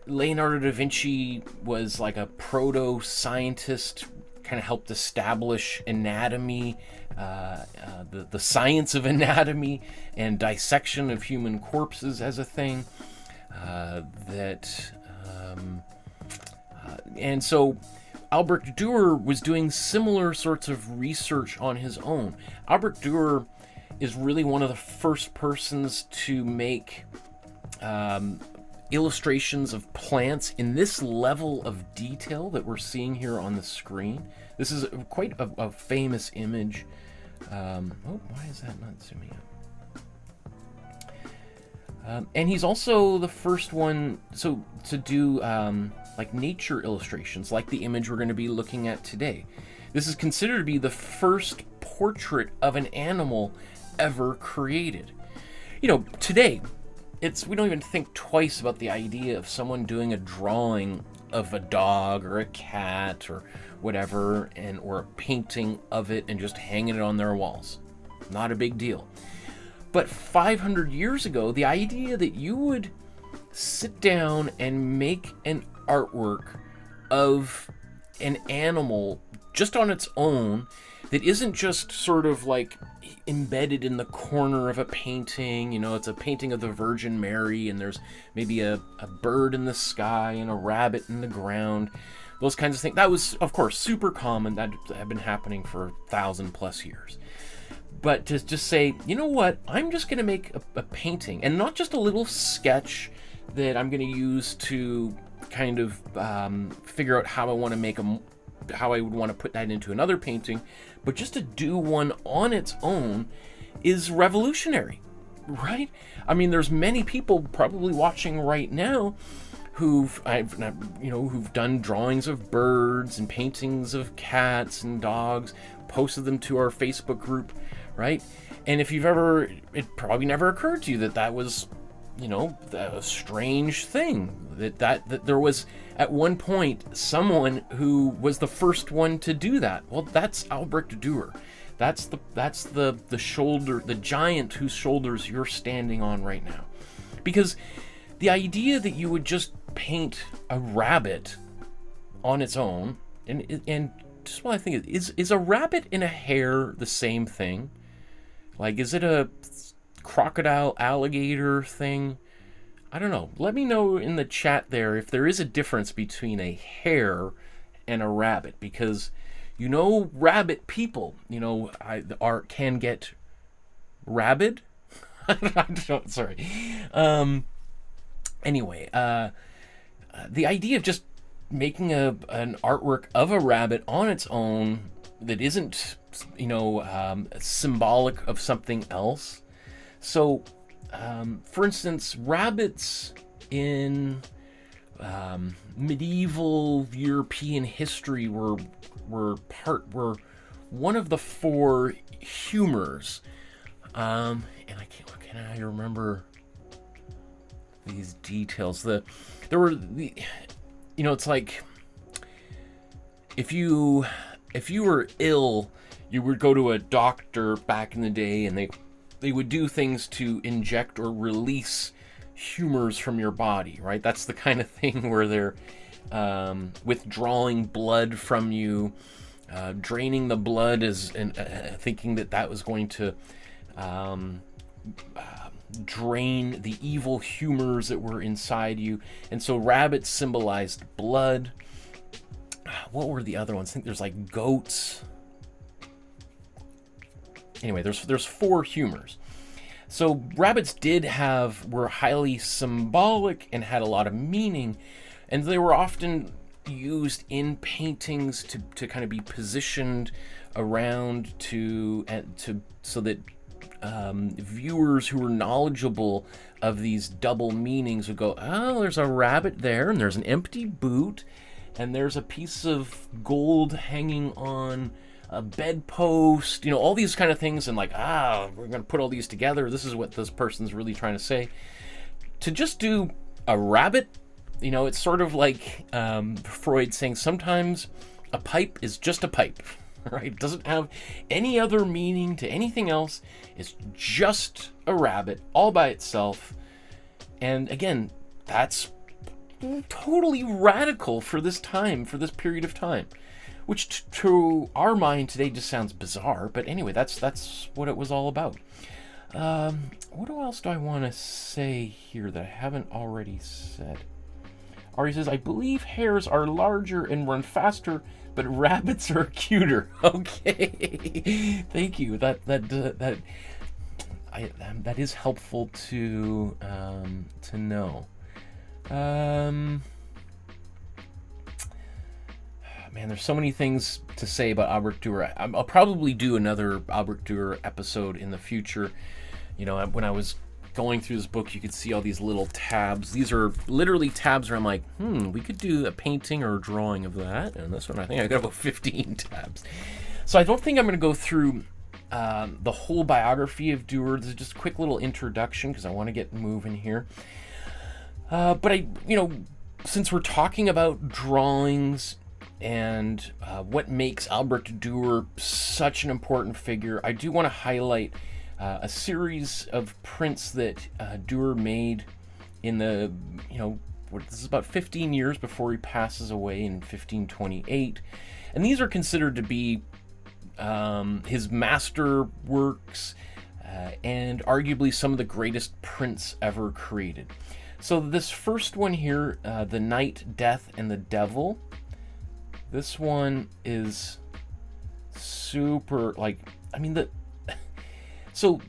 Leonardo da Vinci was like a proto-scientist, kind of helped establish anatomy, the science of anatomy and dissection of human corpses as a thing. And so Albrecht Dürer was doing similar sorts of research on his own. Albrecht Dürer is really one of the first persons to make illustrations of plants in this level of detail that we're seeing here on the screen. This is quite a famous image. Oh, why is that not zooming And he's also the first one to do like nature illustrations, like the image we're going to be looking at today. This is considered to be the first portrait of an animal ever created. You know, today, we don't even think twice about the idea of someone doing a drawing of a dog or a cat or whatever, or a painting of it and just hanging it on their walls. Not a big deal. But 500 years ago, the idea that you would sit down and make an artwork of an animal just on its own, that isn't just sort of like embedded in the corner of a painting. You know, it's a painting of the Virgin Mary, and there's maybe a bird in the sky and a rabbit in the ground. Those kinds of things. That was, of course, super common. That had been happening for 1,000+ years. But to just say, you know what, I'm just going to make a painting, and not just a little sketch that I'm going to use to kind of figure out how I want to make how I would want to put that into another painting, but just to do one on its own is revolutionary, right? I mean, there's many people probably watching right now who've done drawings of birds and paintings of cats and dogs, posted them to our Facebook group, right? And if you've ever, it probably never occurred to you that was, you know, a strange thing, that there was at one point someone who was the first one to do that. Well, that's Albrecht Dürer. That's the shoulder, the giant whose shoulders you're standing on right now. Because the idea that you would just paint a rabbit on its own, and just what I think is a rabbit and a hare the same thing? Like, is it a crocodile alligator thing? I don't know. Let me know in the chat there if there is a difference between a hare and a rabbit, because you know, rabbit people, you know, can get rabid. I don't, sorry. Anyway, the idea of just making an artwork of a rabbit on its own that isn't, you know, symbolic of something else. So, for instance, rabbits in medieval European history were one of the 4 humors. And can I remember these details? You know, it's like if you were ill, you would go to a doctor back in the day, and they would do things to inject or release humors from your body, right? That's the kind of thing where they're withdrawing blood from you, draining the blood, and thinking that was going to drain the evil humors that were inside you. And so rabbits symbolized blood. What were the other ones? I think there's like goats. Anyway, there's 4 humors. So rabbits were highly symbolic and had a lot of meaning, and they were often used in paintings to kind of be positioned around so that viewers who were knowledgeable of these double meanings would go, oh, there's a rabbit there, and there's an empty boot, and there's a piece of gold hanging on a bedpost, you know, all these kind of things, and like, we're going to put all these together. This is what this person's really trying to say. To just do a rabbit, you know, it's sort of like Freud saying sometimes a pipe is just a pipe, right? It doesn't have any other meaning to anything else. It's just a rabbit all by itself. And again, that's totally radical for this time, for this period of time, which to our mind today just sounds bizarre. But anyway, that's what it was all about. What else do I want to say here that I haven't already said? Ari says, I believe hares are larger and run faster, but rabbits are cuter. Okay, thank you. That is helpful to know. Man, there's so many things to say about Albrecht Dürer. I'll probably do another Albrecht Dürer episode in the future. You know, when I was going through this book, you could see all these little tabs. These are literally tabs where I'm like, we could do a painting or a drawing of that. And this one, I think I got about 15 tabs. So I don't think I'm going to go through the whole biography of Dürer. This is just a quick little introduction because I want to get moving here. But since we're talking about drawings and what makes Albrecht Dürer such an important figure, I do want to highlight a series of prints that Dürer made in the, this is about 15 years before he passes away in 1528. And these are considered to be his master works and arguably some of the greatest prints ever created. So this first one here, The Night, Death, and the Devil, this one is super, so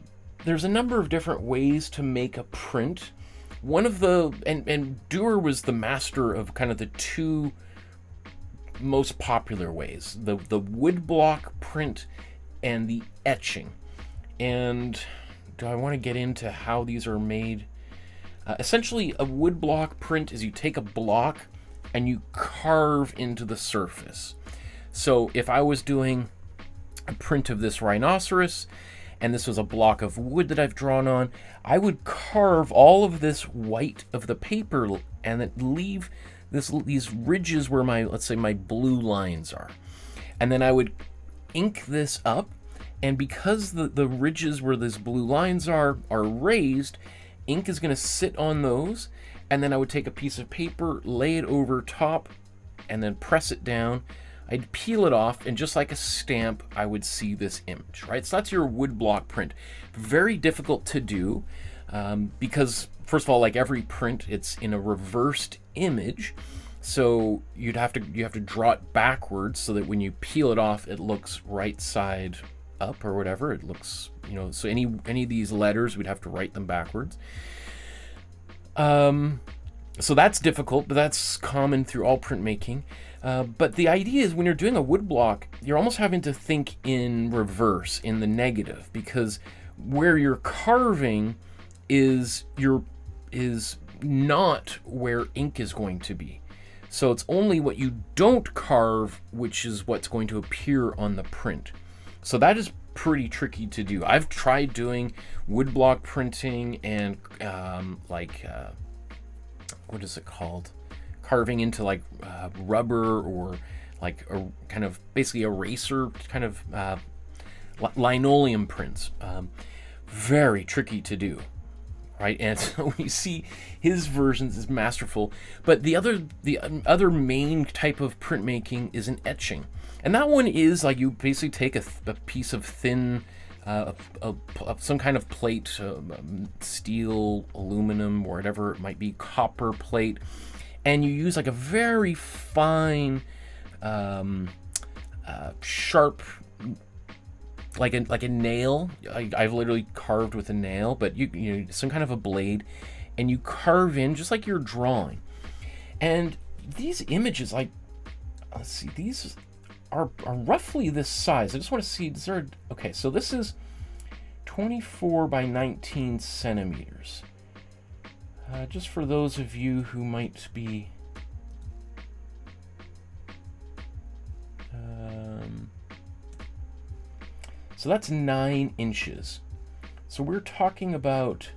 there's a number of different ways to make a print. One of the, and Dürer was the master of kind of the two most popular ways, the woodblock print and the etching. And do I want to get into how these are made? Essentially, a woodblock print is you take a block and you carve into the surface. So if I was doing a print of this rhinoceros, and this was a block of wood that I've drawn on, I would carve all of this white of the paper and then leave these ridges where let's say my blue lines are. And then I would ink this up, and because the ridges where these blue lines are raised, ink is going to sit on those, and then I would take a piece of paper, lay it over top, and then press it down. I'd peel it off, and just like a stamp, I would see this image, right? So that's your woodblock print. Very difficult to do because, first of all, like every print, it's in a reversed image. So you have to draw it backwards so that when you peel it off, it looks right side up or whatever. It looks, so any of these letters, we'd have to write them backwards. So that's difficult, but that's common through all printmaking. But the idea is when you're doing a woodblock, you're almost having to think in reverse, in the negative, because where you're carving is not where ink is going to be. So it's only what you don't carve, which is what's going to appear on the print. So that is pretty tricky to do. I've tried doing woodblock printing and what is it called? Carving into rubber or like a kind of basically eraser kind of linoleum prints. Very tricky to do, right? And so we see his versions is masterful. But the other main type of printmaking is an etching, and that one is like you basically take a piece of thin some kind of plate, steel, aluminum, or whatever it might be, copper plate, and you use like a very fine, sharp, like a nail. I've literally carved with a nail, but you some kind of a blade, and you carve in just like you're drawing. And these images, let's see, these are roughly this size. I just want to see, okay, so this is 24 by 19 centimeters. Just for those of you who might be so that's 9 inches. So we're talking about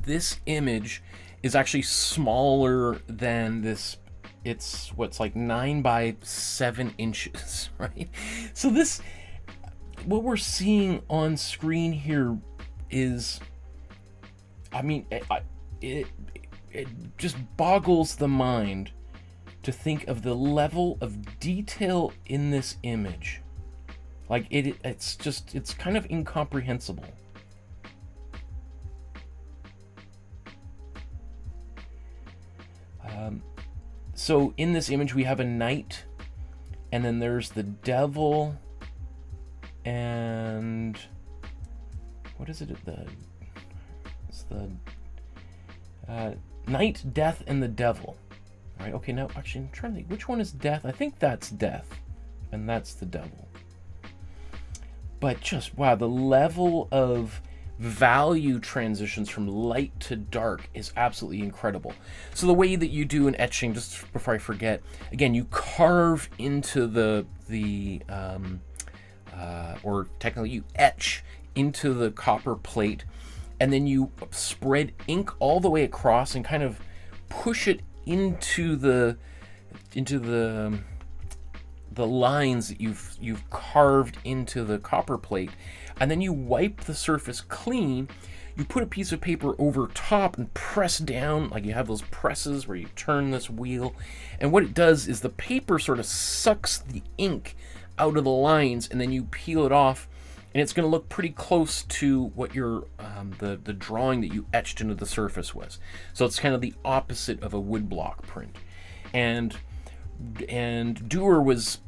this image is actually smaller than this. It's what's like 9 by 7 inches, right? So this, what we're seeing on screen here is, I mean, it just boggles the mind to think of the level of detail in this image. Like it's kind of incomprehensible. So in this image we have a knight, and then there's the devil, and what is it? It's the Knight, Death, and the Devil. All right. Okay. Now, actually, I'm trying to think which one is Death. I think that's Death, and that's the Devil. But just, wow, the level of value transitions from light to dark is absolutely incredible. So the way that you do an etching, just before I forget, again, you carve into or technically you etch into the copper plate, and then you spread ink all the way across and kind of push it into the lines that you've carved into the copper plate, and then you wipe the surface clean. You put a piece of paper over top and press down, like you have those presses where you turn this wheel, and what it does is the paper sort of sucks the ink out of the lines, and then you peel it off, and it's going to look pretty close to what your the drawing that you etched into the surface was. So it's kind of the opposite of a woodblock print. And Dürer was,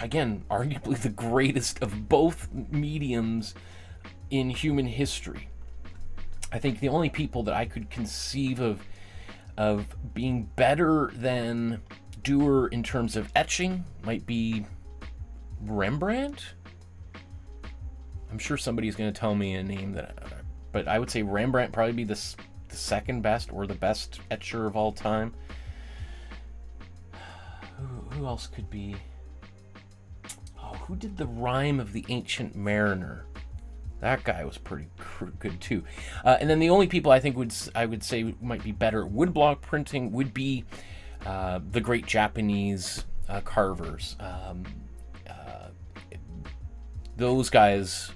again, arguably the greatest of both mediums in human history. I think the only people that I could conceive of being better than Dürer in terms of etching might be Rembrandt. I'm sure somebody's going to tell me a name but I would say Rembrandt probably be the second best or the best etcher of all time. Who else could be? Oh, who did the Rime of the Ancient Mariner? That guy was pretty good too. And then the only people I think I would say might be better at woodblock printing would be the great Japanese carvers. Those guys,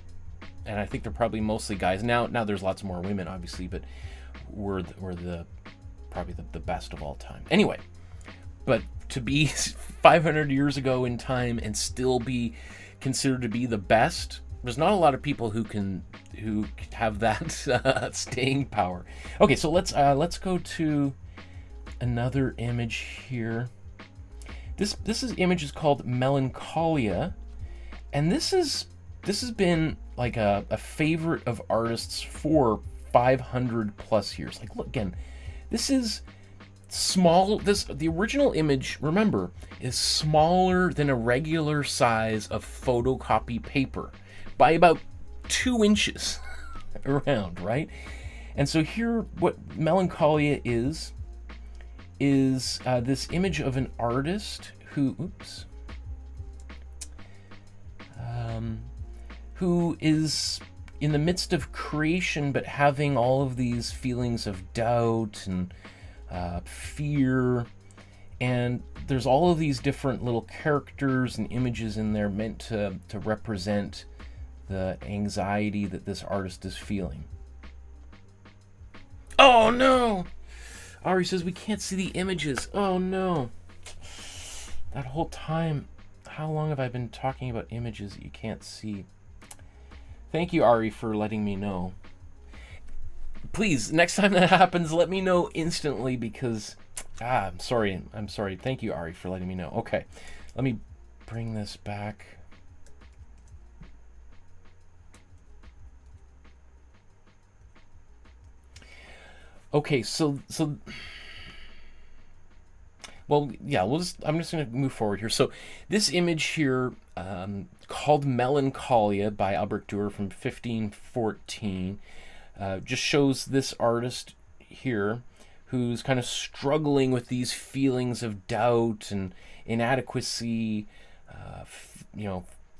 and I think they're probably mostly guys. Now there's lots more women, obviously, but were probably the best of all time. Anyway, but to be 500 years ago in time and still be considered to be the best, there's not a lot of people who have that staying power. Okay, so let's go to another image here. This image is called Melancholia, and this has been like a favorite of artists for 500 plus years. Like, look again, this is small. The original image, remember, is smaller than a regular size of photocopy paper by about 2 inches around, right? And so here, what Melancholia is this image of an artist who is in the midst of creation, but having all of these feelings of doubt and fear, and there's all of these different little characters and images in there meant to represent the anxiety that this artist is feeling. Oh no! Ari says we can't see the images. Oh no. That whole time, how long have I been talking about images that you can't see? Thank you, Ari, for letting me know. Please, next time that happens, let me know instantly, because I'm sorry. Thank you, Ari, for letting me know. Okay, let me bring this back. Okay, so well, yeah, I'm just going to move forward here. So this image here, called Melancholia by Albrecht Dürer from 1514, just shows this artist here who's kind of struggling with these feelings of doubt and inadequacy,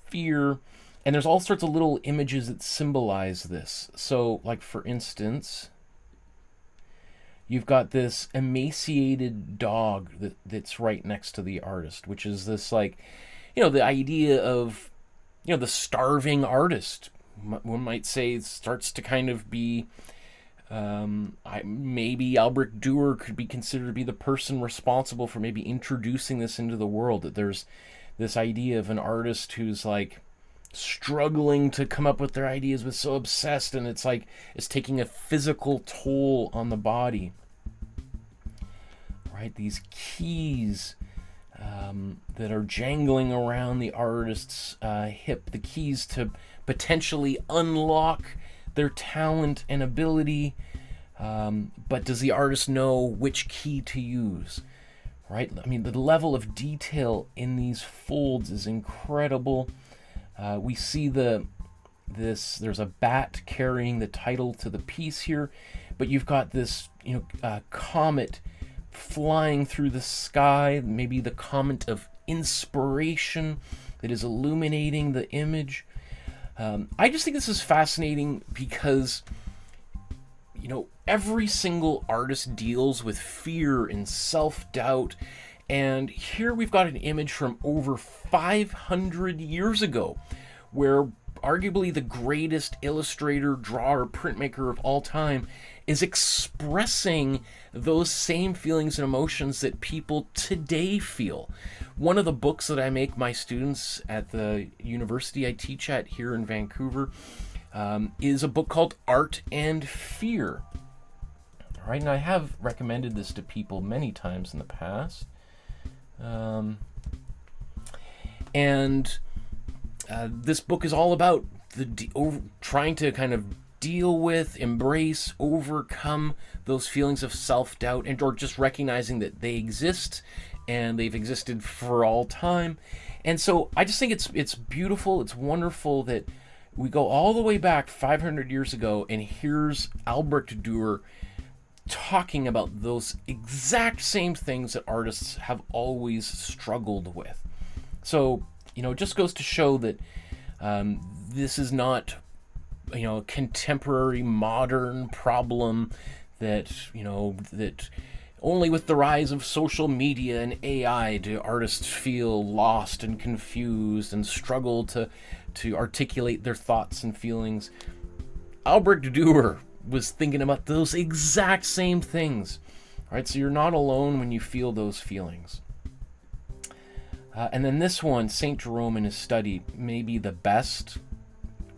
fear. And there's all sorts of little images that symbolize this. So, like, for instance, you've got this emaciated dog that's right next to the artist, which is this, like, the idea of, the starving artist. One might say starts to kind of be, maybe Albrecht Dürer could be considered to be the person responsible for maybe introducing this into the world, that there's this idea of an artist who's, like, struggling to come up with their ideas, but so obsessed, and it's like it's taking a physical toll on the body, right? These keys that are jangling around the artist's hip, the keys to potentially unlock their talent and ability, but does the artist know which key to use, right? I mean, the level of detail in these folds is incredible. We see there's a bat carrying the title to the piece here, but you've got this comet flying through the sky, maybe the comet of inspiration that is illuminating the image. I just think this is fascinating because every single artist deals with fear and self-doubt, and here we've got an image from over 500 years ago where arguably the greatest illustrator, drawer, printmaker of all time is expressing those same feelings and emotions that people today feel. One of the books that I make my students at the university I teach at here in Vancouver is a book called Art and Fear. All right, and I have recommended this to people many times in the past. This book is all about trying to kind of deal with, embrace, overcome those feelings of self-doubt, or just recognizing that they exist and they've existed for all time. And so I just think it's beautiful, it's wonderful that we go all the way back 500 years ago, and here's Albrecht Dürer talking about those exact same things that artists have always struggled with. So, it just goes to show that this is not, a contemporary modern problem that, that only with the rise of social media and AI do artists feel lost and confused and struggle to articulate their thoughts and feelings. Albrecht Dürer was thinking about those exact same things. All right, so you're not alone when you feel those feelings. And then this one, St. Jerome in his study, may be the best.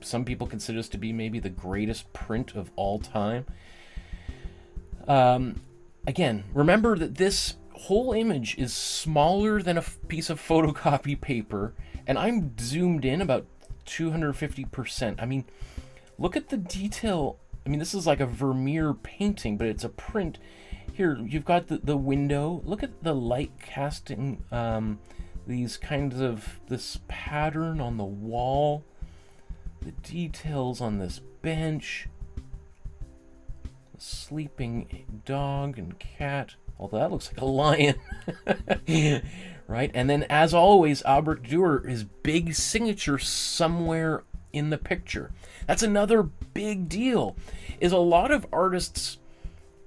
Some people consider this to be maybe the greatest print of all time. Again, remember that this whole image is smaller than a piece of photocopy paper, and I'm zoomed in about 250%. I mean, look at the detail. I mean, this is like a Vermeer painting, but it's a print. Here, you've got the window. Look at the light casting, these kinds of, this pattern on the wall, the details on this bench, the sleeping dog and cat, although that looks like a lion, right? And then, as always, Albrecht Dürer, his big signature somewhere in the picture. That's another big deal, is a lot of artists,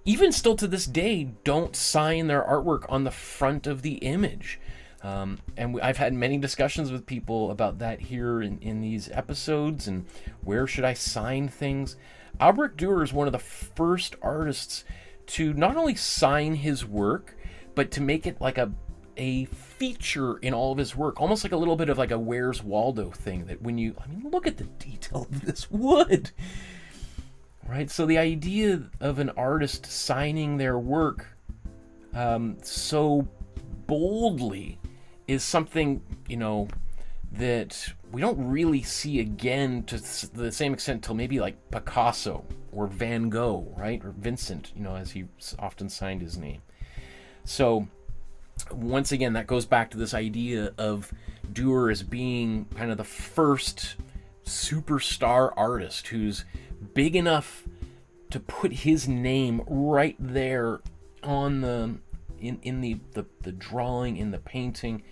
even still to this day, don't sign their artwork on the front of the image. And I've had many discussions with people about that here in these episodes, and where should I sign things. Albrecht Dürer is one of the first artists to not only sign his work, but to make it like a feature in all of his work, almost like a little bit of like a Where's Waldo thing, that when you, I mean, look at the detail of this wood, right? So the idea of an artist signing their work so boldly is something, that we don't really see again to the same extent till maybe like Picasso or Van Gogh, right? Or Vincent, as he often signed his name. So once again, that goes back to this idea of Dürer as being kind of the first superstar artist who's big enough to put his name right there on the in the drawing, in the painting,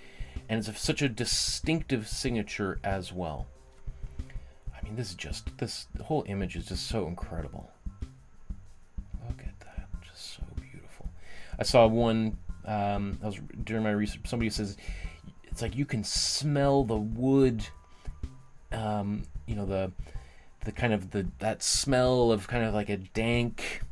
and it's such a distinctive signature as well. I mean, this whole image is just so incredible. Look at that, just so beautiful. I saw one, I was during my research, somebody says it's like you can smell the wood, the kind of that smell of kind of like a dank,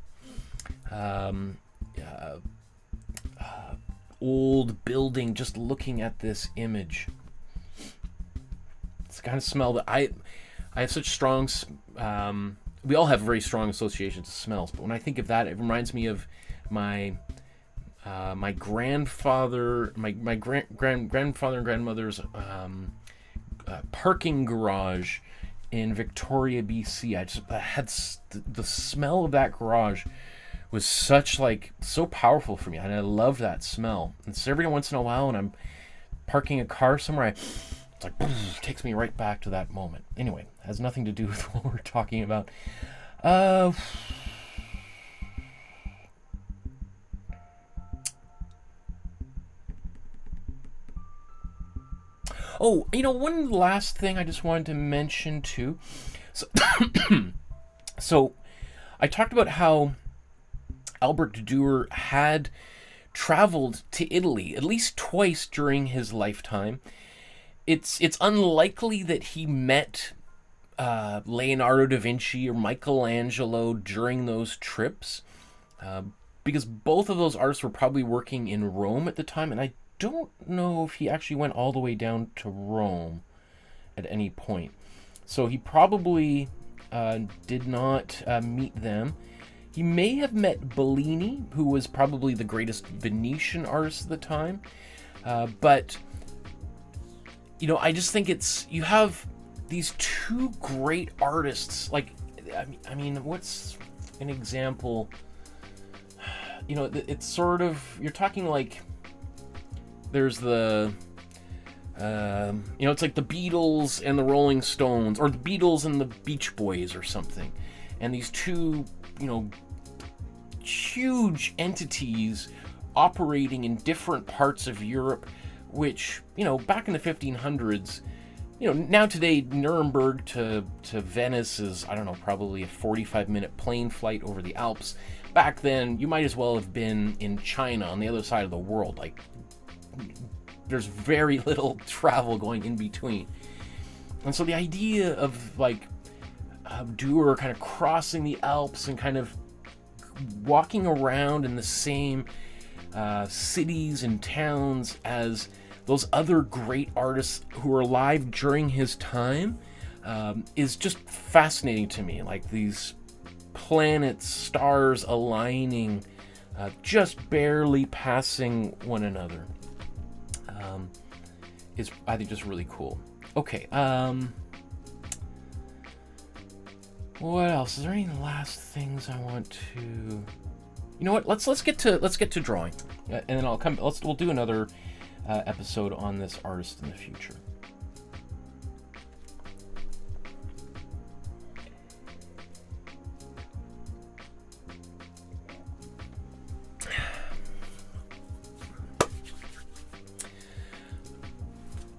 old building, just looking at this image. It's the kind of smell that I have such strong, we all have very strong associations to smells, but when I think of that, it reminds me of my grandfather, my grandfather and grandmother's parking garage in Victoria, BC. I had the smell of that garage was so powerful for me, and I loved that smell. And so every once in a while when I'm parking a car somewhere, It's like, takes me right back to that moment. Anyway, has nothing to do with what we're talking about. Oh, you know, one last thing I just wanted to mention too. So, so I talked about how Albrecht Dürer had traveled to Italy at least twice during his lifetime. It's unlikely that he met Leonardo da Vinci or Michelangelo during those trips, because both of those artists were probably working in Rome at the time, and I don't know if he actually went all the way down to Rome at any point. So he probably did not meet them. He may have met Bellini, who was probably the greatest Venetian artist of the time. But, you know, I just think you have these two great artists. Like, I mean, what's an example? You know, it's sort of, you're talking like, there's the, you know, it's like the Beatles and the Rolling Stones, or the Beatles and the Beach Boys or something. And these two, you know, huge entities operating in different parts of Europe, which, you know, back in the 1500s, you know, now today, Nuremberg to Venice is, I don't know, probably a 45-minute plane flight over the Alps. Back then, you might as well have been in China on the other side of the world. Like, there's very little travel going in between. And so the idea of, like, Dürer kind of crossing the Alps and kind of walking around in the same cities and towns as those other great artists who were alive during his time is just fascinating to me. Like, these planets, stars aligning, just barely passing one another. Is, I think, just really cool. Okay, what else? Is there any last things I want to? You know what? Let's get to drawing, and then I'll come. We'll do another episode on this artist in the future.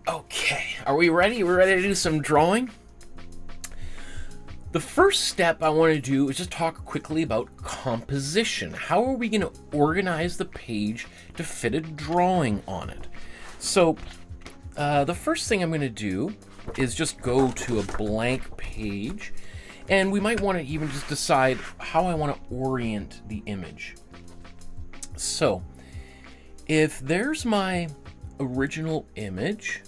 Okay, are we ready? We're ready to do some drawing? The first step I want to do is just talk quickly about composition. How are we going to organize the page to fit a drawing on it? So the first thing I'm going to do is just go to a blank page, and we might want to even just decide how I want to orient the image. So if there's my original image,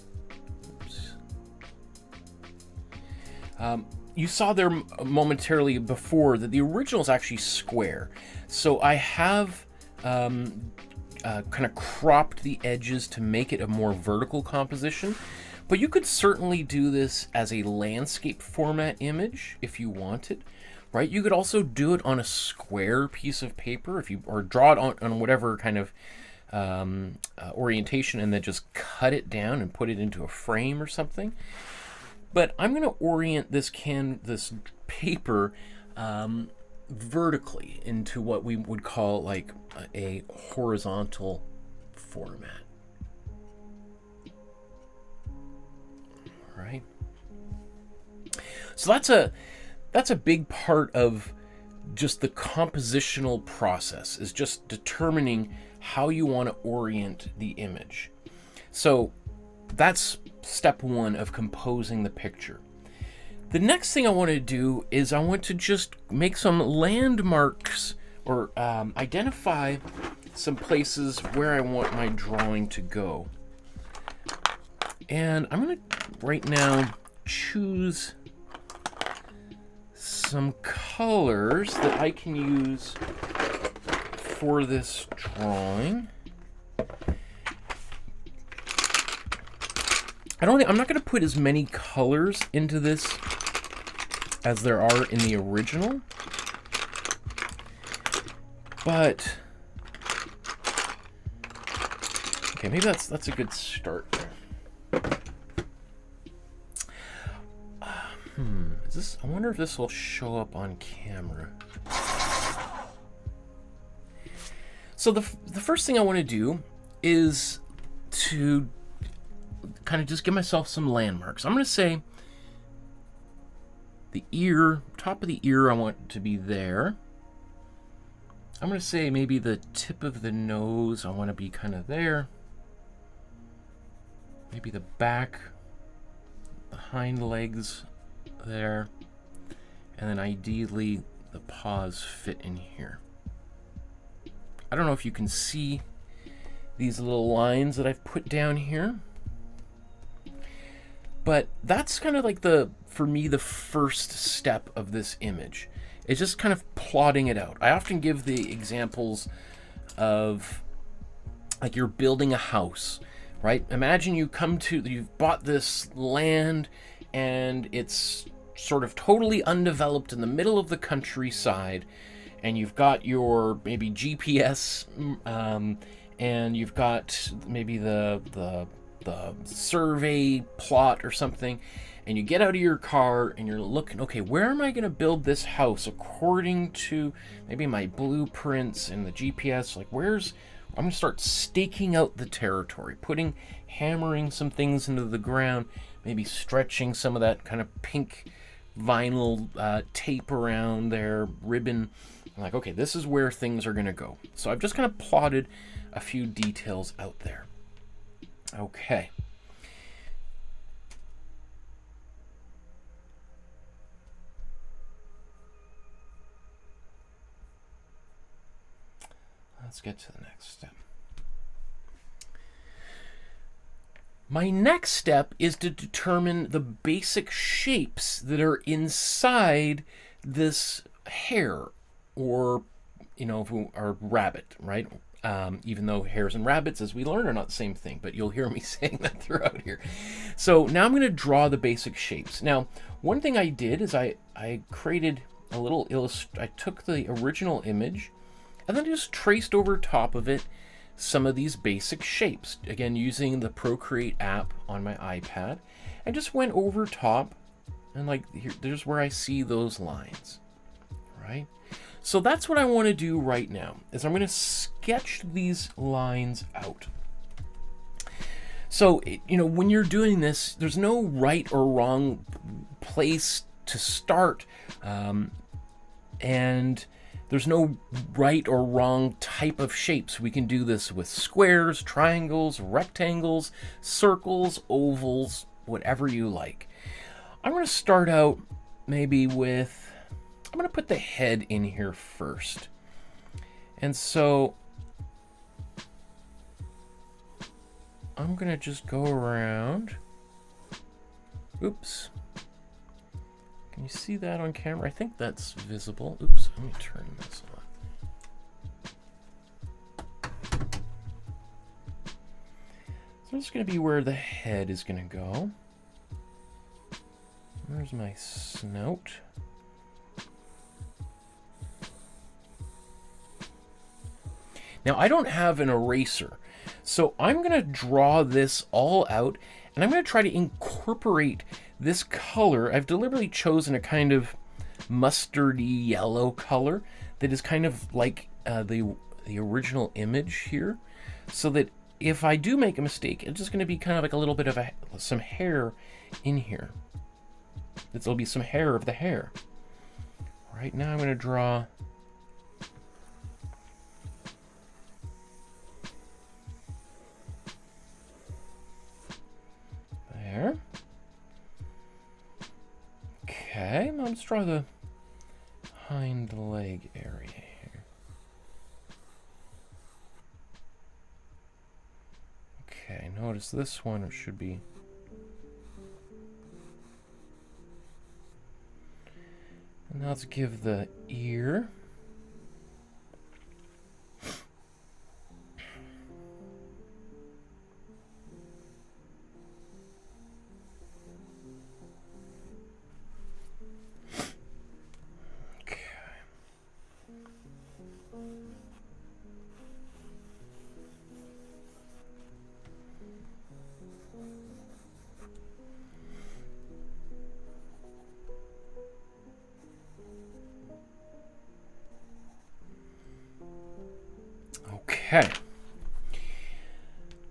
you saw there momentarily before that the original is actually square. So I have kind of cropped the edges to make it a more vertical composition. But you could certainly do this as a landscape format image if you wanted, right? You could also do it on a square piece of paper, or draw it on whatever kind of orientation, and then just cut it down and put it into a frame or something. But I'm going to orient this paper vertically into what we would call like a horizontal format. All right. So that's a big part of just the compositional process, is just determining how you want to orient the image. So that's step one of composing the picture. The next thing I want to do is I want to just make some landmarks, or identify some places where I want my drawing to go. And I'm going to right now choose some colors that I can use for this drawing. I'm not going to put as many colors into this as there are in the original, but okay, maybe that's a good start. Is this, I wonder if this will show up on camera. So the first thing I want to do is to kind of just give myself some landmarks. I'm going to say the ear, top of the ear, I want to be there. I'm going to say maybe the tip of the nose, I want to be kind of there. Maybe the back, the hind legs there. And then ideally the paws fit in here. I don't know if you can see these little lines that I've put down here. But that's kind of like for me, the first step of this image. It's just kind of plotting it out. I often give the examples of like you're building a house, right? Imagine you've bought this land and it's sort of totally undeveloped in the middle of the countryside, and you've got your maybe GPS, and you've got maybe the survey plot or something, and you get out of your car and you're looking, okay, where am I going to build this house according to maybe my blueprints and the GPS? Like, I'm going to start staking out the territory, hammering some things into the ground, maybe stretching some of that kind of pink vinyl tape around there, ribbon. I'm like, okay, this is where things are going to go. So I've just kind of plotted a few details out there. Okay. Let's get to the next step. My next step is to determine the basic shapes that are inside this hare, or, or rabbit, right? Even though hares and rabbits, as we learn, are not the same thing, but you'll hear me saying that throughout here. So now I'm going to draw the basic shapes. Now, one thing I did is I created a little I took the original image and then just traced over top of it some of these basic shapes. Again, using the Procreate app on my iPad. I just went over top, and like there's where I see those lines, right? So that's what I want to do right now, is I'm going to sketch these lines out. So, when you're doing this, there's no right or wrong place to start, and there's no right or wrong type of shapes. We can do this with squares, triangles, rectangles, circles, ovals, whatever you like. I'm going to start out maybe with, I'm going to put the head in here first. And so I'm going to just go around. Oops. Can you see that on camera? I think that's visible. Oops, let me turn this on. So this is going to be where the head is going to go. Where's my snout? Now, I don't have an eraser, so I'm going to draw this all out, and I'm going to try to incorporate this color. I've deliberately chosen a kind of mustardy yellow color that is kind of like the original image here, so that if I do make a mistake, it's just going to be kind of like a little bit of some hair in here. There'll be some hair of the hare. Right now I'm going to draw there. Okay, now let's draw the hind leg area here. Okay, notice this one, it should be. And now let's give the ear. Okay.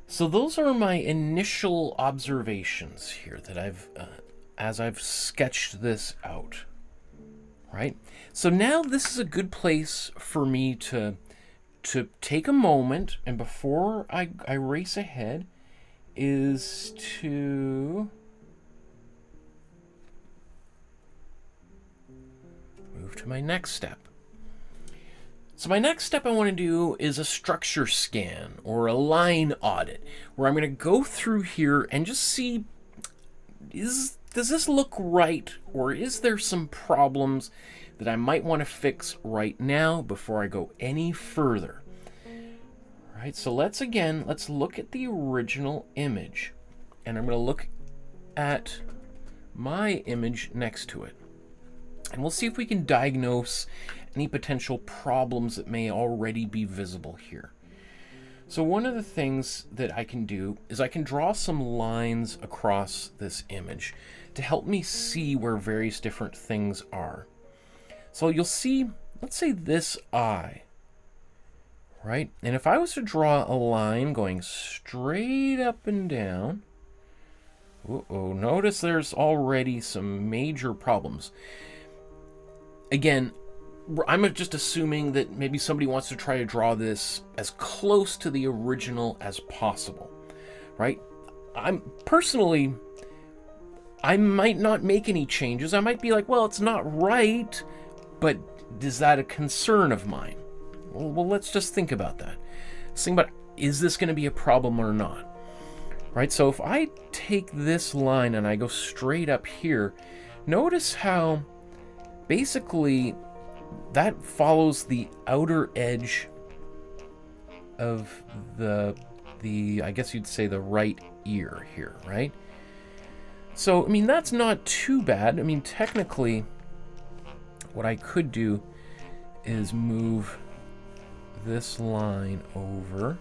So those are my initial observations here that I've, as I've sketched this out, right? So now this is a good place for me to take a moment, and before I race ahead, is to move to my next step. So my next step I want to do is a structure scan or a line audit, where I'm going to go through here and just see, does this look right, or is there some problems that I might want to fix right now before I go any further. All right, so let's look at the original image, and I'm going to look at my image next to it, and we'll see if we can diagnose any potential problems that may already be visible here. So one of the things that I can do is I can draw some lines across this image to help me see where various different things are. So you'll see, let's say this eye, right? And if I was to draw a line going straight up and down, uh-oh, notice there's already some major problems. Again, I'm just assuming that maybe somebody wants to try to draw this as close to the original as possible, right? Personally, I might not make any changes. I might be like, well, it's not right, but is that a concern of mine? Well, let's just think about that. Let's think about, is this going to be a problem or not? Right, so if I take this line and I go straight up here, notice how basically that follows the outer edge of the I guess you'd say the right ear here, right? So, I mean, that's not too bad. I mean, technically, what I could do is move this line over.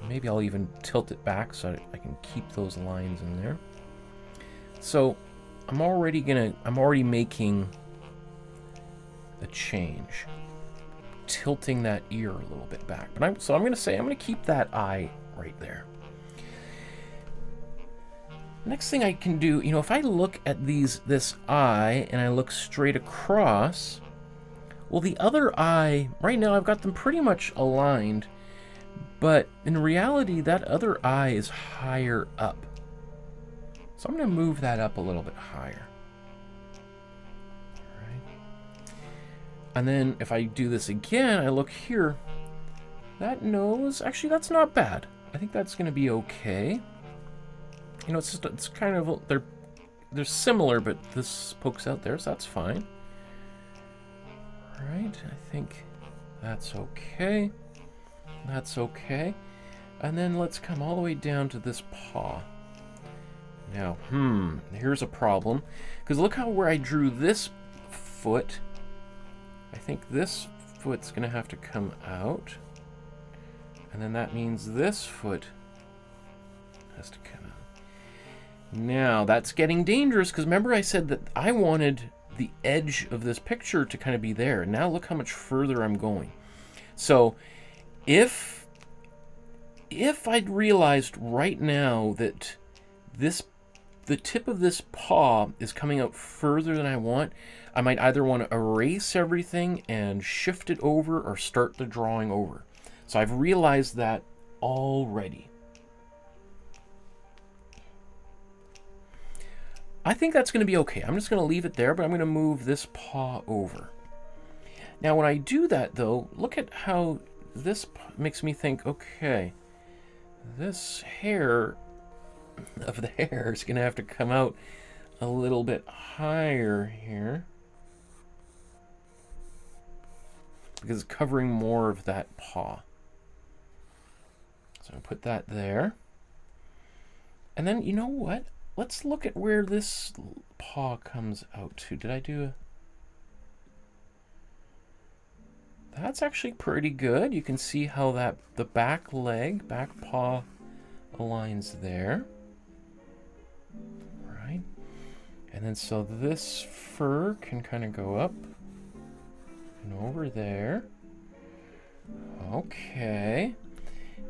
Maybe I'll even tilt it back so I can keep those lines in there. So, I'm already making a change, tilting that ear a little bit back. But I'm going to keep that eye right there. Next thing I can do, you know, if I look at this eye and I look straight across, well, the other eye, right now I've got them pretty much aligned, but in reality, that other eye is higher up. So I'm going to move that up a little bit higher. And then if I do this again, I look here, that nose, actually that's not bad. I think that's going to be okay. You know, it's kind of, they're similar, but this pokes out there, so that's fine. All right, I think that's okay. That's okay. And then let's come all the way down to this paw. Now, here's a problem, because look how where I drew this foot, I think this foot's going to have to come out, and then that means this foot has to come out. Now, that's getting dangerous, because remember I said that I wanted the edge of this picture to kind of be there. Now look how much further I'm going. So, if I'd realized right now that the tip of this paw is coming out further than I want, I might either want to erase everything and shift it over or start the drawing over. So I've realized that already. I think that's going to be okay. I'm just going to leave it there, but I'm going to move this paw over. Now when I do that though, look at how this makes me think, okay, this hair of the hair is going to have to come out a little bit higher here, because it's covering more of that paw. So I'll put that there. And then, you know what? Let's look at where this paw comes out to. Did I do a... That's actually pretty good. You can see how the back paw aligns there. Right? And then so this fur can kind of go up and over there. Okay.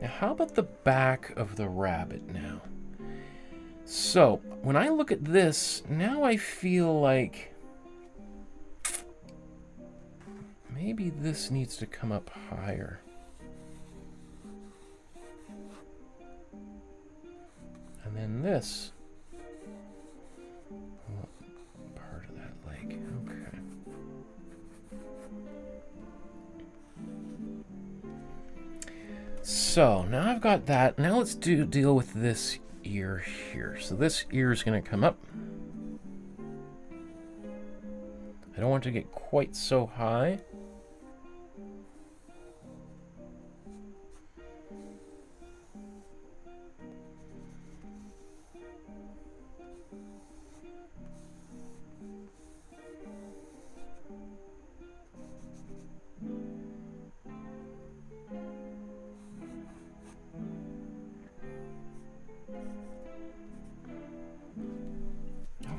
Now, how about the back of the rabbit now? So, when I look at this, now I feel like maybe this needs to come up higher. And then this. Well, part of that leg. Okay. So, now I've got that. Now let's deal with this ear here. So this ear is going to come up. I don't want to get quite so high.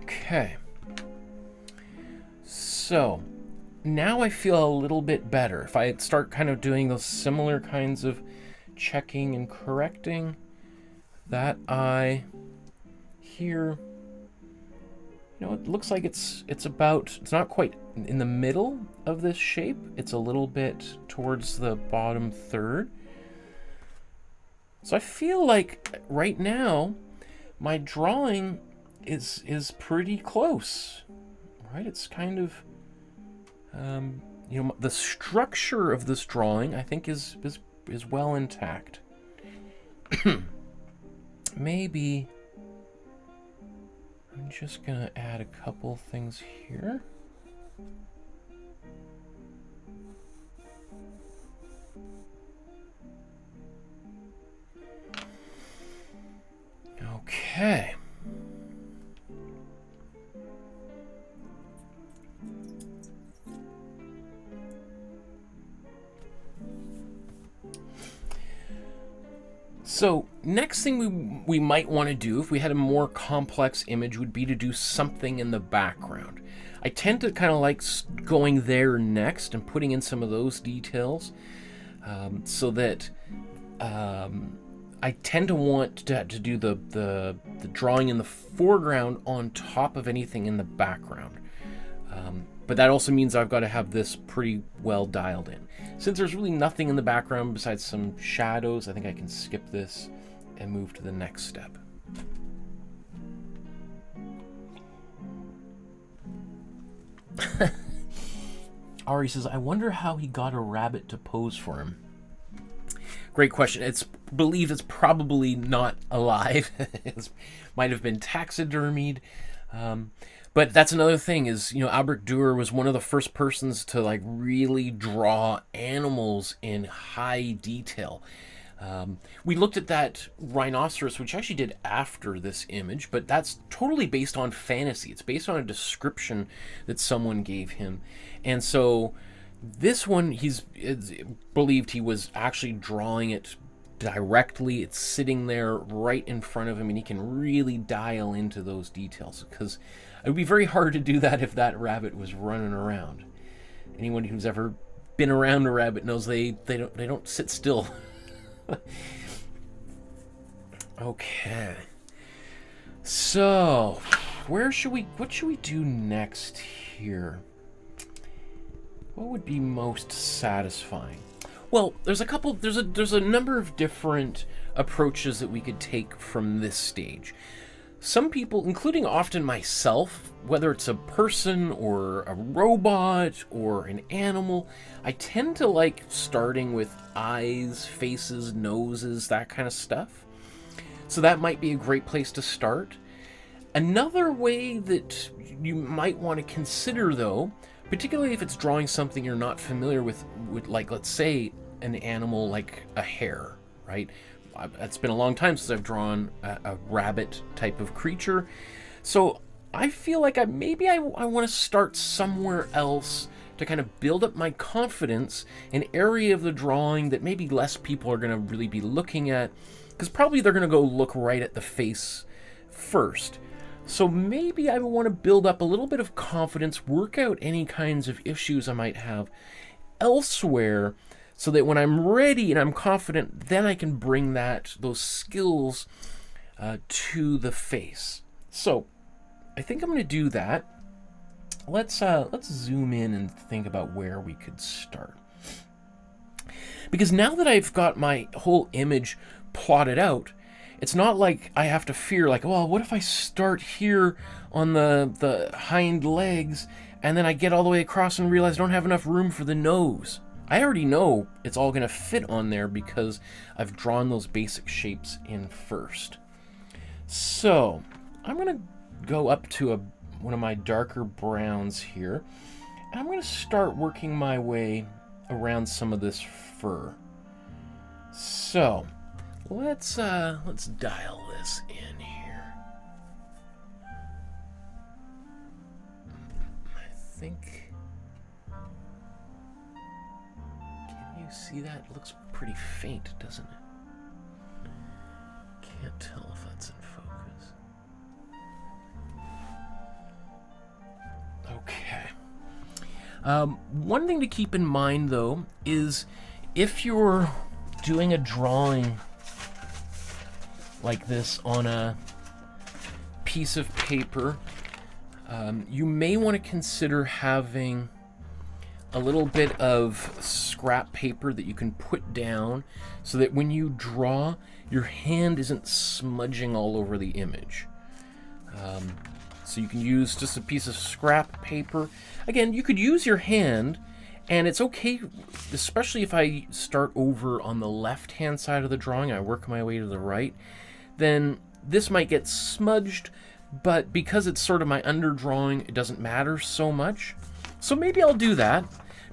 Okay, so now I feel a little bit better. If I start kind of doing those similar kinds of checking and correcting, that eye here, you know, it looks like it's not quite in the middle of this shape. It's a little bit towards the bottom third. So I feel like right now my drawing is pretty close, right? It's kind of, you know, the structure of this drawing I think is well intact. Maybe I'm just gonna add a couple things here. Okay. So next thing we might want to do, if we had a more complex image, would be to do something in the background. I tend to kind of like going there next and putting in some of those details, so that I tend to want to do the drawing in the foreground on top of anything in the background. But that also means I've got to have this pretty well dialed in. Since there's really nothing in the background besides some shadows, I think I can skip this and move to the next step. Ari says, I wonder how he got a rabbit to pose for him. Great question. It's believed it's probably not alive. It might have been taxidermied. But that's another thing is, you know, Albrecht Dürer was one of the first persons to like really draw animals in high detail. We looked at that rhinoceros, which I actually did after this image, but that's totally based on fantasy. It's based on a description that someone gave him. And so this one, it's believed he was actually drawing it directly. It's sitting there right in front of him, and he can really dial into those details, because it would be very hard to do that if that rabbit was running around. Anyone who's ever been around a rabbit knows they don't sit still. Okay. So, what should we do next here? What would be most satisfying? Well, there's a number of different approaches that we could take from this stage. Some people, including often myself, whether it's a person or a robot or an animal, I tend to like starting with eyes, faces, noses, that kind of stuff. So that might be a great place to start. Another way that you might want to consider, though, particularly if it's drawing something you're not familiar with like, let's say, an animal like a hare, right? It's been a long time since I've drawn a rabbit type of creature. So I feel like maybe I want to start somewhere else to kind of build up my confidence, an area of the drawing that maybe less people are going to really be looking at, because probably they're going to go look right at the face first. So maybe I want to build up a little bit of confidence, work out any kinds of issues I might have elsewhere, so that when I'm ready and I'm confident, then I can bring those skills to the face. So I think I'm going to do that. Let's zoom in and think about where we could start. Because now that I've got my whole image plotted out, it's not like I have to fear, like, well, what if I start here on the hind legs and then I get all the way across and realize I don't have enough room for the nose. I already know it's all going to fit on there because I've drawn those basic shapes in first. So I'm going to go up to one of my darker browns here, and I'm going to start working my way around some of this fur. So let's dial this in here. I think, can you see that? It looks pretty faint, doesn't it? Can't tell if that's in focus. Okay. One thing to keep in mind, though, is if you're doing a drawing like this on a piece of paper, you may want to consider having a little bit of scrap paper that you can put down so that when you draw, your hand isn't smudging all over the image. So you can use just a piece of scrap paper. Again, you could use your hand, and it's okay, especially if I start over on the left-hand side of the drawing, I work my way to the right, then this might get smudged, but because it's sort of my underdrawing, it doesn't matter so much. So maybe I'll do that,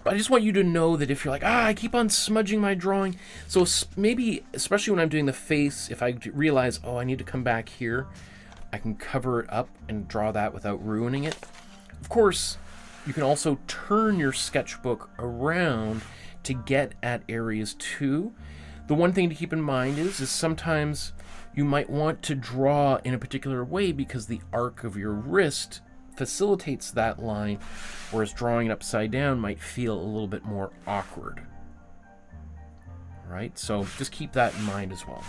but I just want you to know that if you're like, I keep on smudging my drawing, so maybe, especially when I'm doing the face, if I realize, I need to come back here, I can cover it up and draw that without ruining it. Of course, you can also turn your sketchbook around to get at areas too. The one thing to keep in mind is sometimes you might want to draw in a particular way because the arc of your wrist facilitates that line, whereas drawing it upside down might feel a little bit more awkward. All right, so just keep that in mind as well.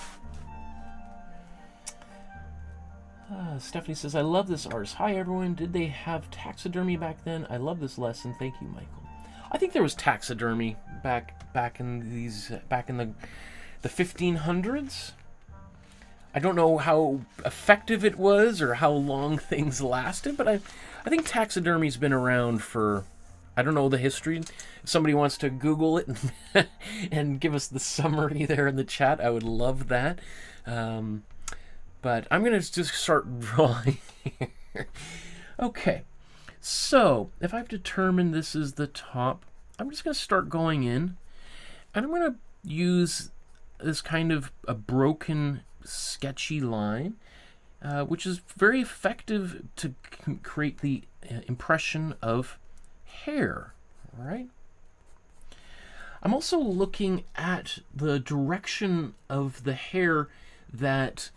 Stephanie says, I love this artist. Hi, everyone. Did they have taxidermy back then? I love this lesson. Thank you, Michael. I think there was taxidermy back in the 1500s. I don't know how effective it was or how long things lasted, but I think taxidermy's been around for, I don't know the history. If somebody wants to Google it and give us the summary there in the chat, I would love that. But I'm going to just start drawing here. Okay, so if I've determined this is the top, I'm just going to start going in, and I'm going to use this kind of a broken, sketchy line, which is very effective to create the impression of hair, right? I'm also looking at the direction of the hair that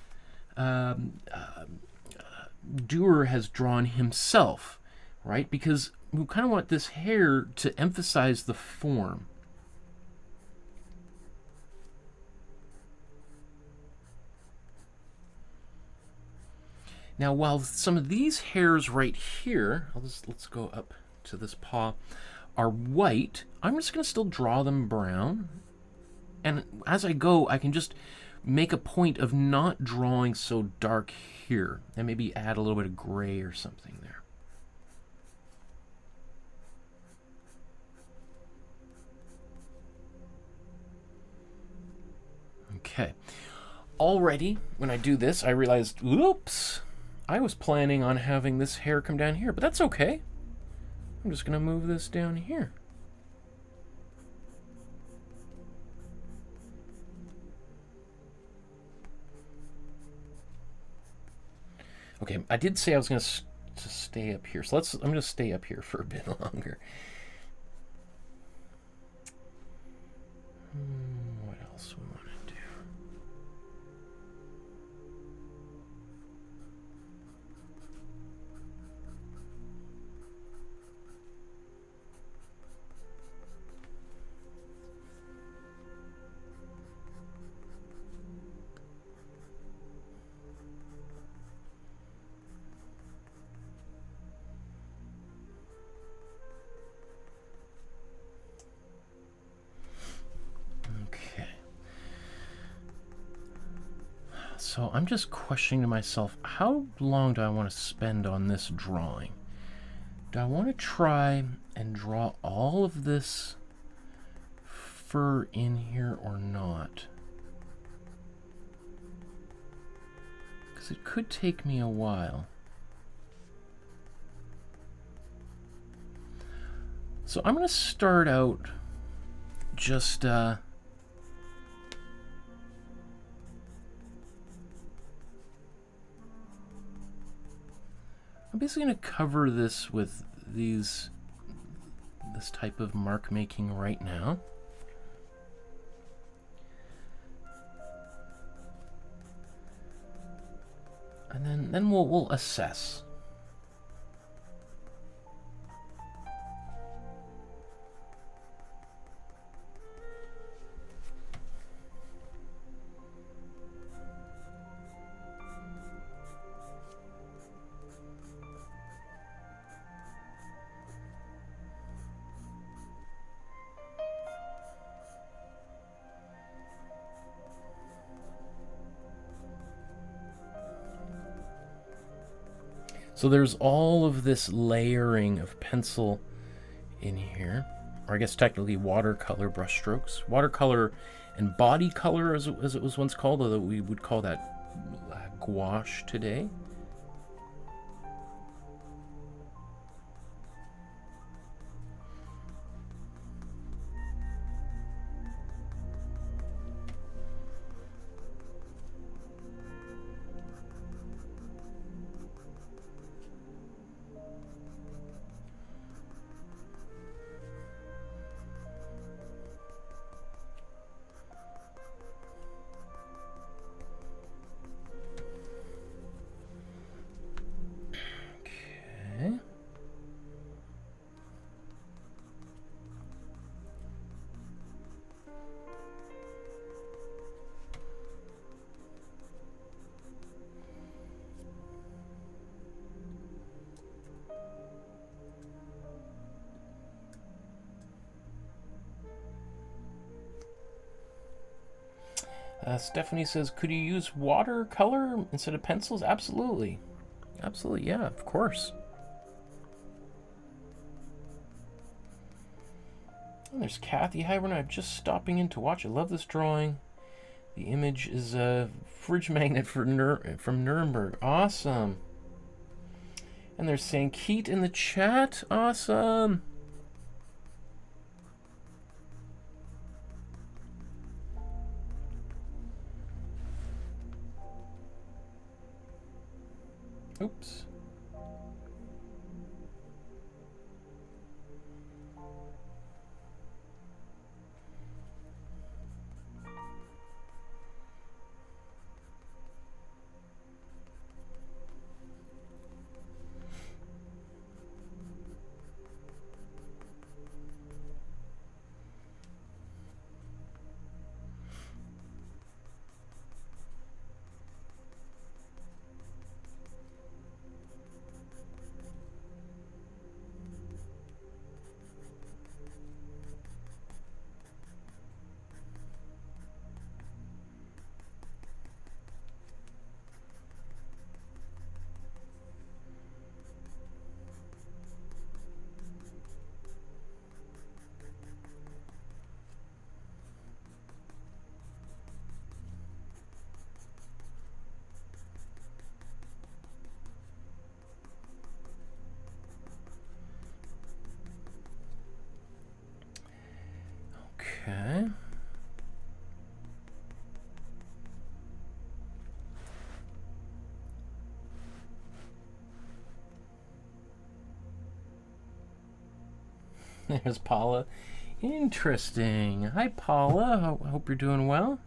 Dürer has drawn himself, right? Because we kind of want this hair to emphasize the form. Now, while some of these hairs right here, let's go up to this paw, are white, I'm just going to still draw them brown. And as I go, I can just make a point of not drawing so dark here, and maybe add a little bit of gray or something there. Okay. Already, when I do this, I realized, oops, I was planning on having this hair come down here, but that's okay. I'm just going to move this down here. Okay, I did say I was going to stay up here, so I'm going to stay up here for a bit longer. What else we want to do? So I'm just questioning to myself, how long do I want to spend on this drawing? Do I want to try and draw all of this fur in here or not? Because it could take me a while. So I'm going to start out just I'm basically going to cover this with this type of mark making right now. And then we'll assess. So there's all of this layering of pencil in here, or I guess technically watercolor brushstrokes. Watercolor and body color, as it was once called, although we would call that gouache today. Stephanie says, could you use watercolor instead of pencils? Absolutely. Absolutely, yeah, of course. And there's Kathy. Hi, Renee. I'm just stopping in to watch. I love this drawing. The image is a fridge magnet from Nuremberg. Awesome. And there's Sankeet in the chat. Awesome. Oops. Okay. There's Paula. Interesting. Hi, Paula. I hope you're doing well.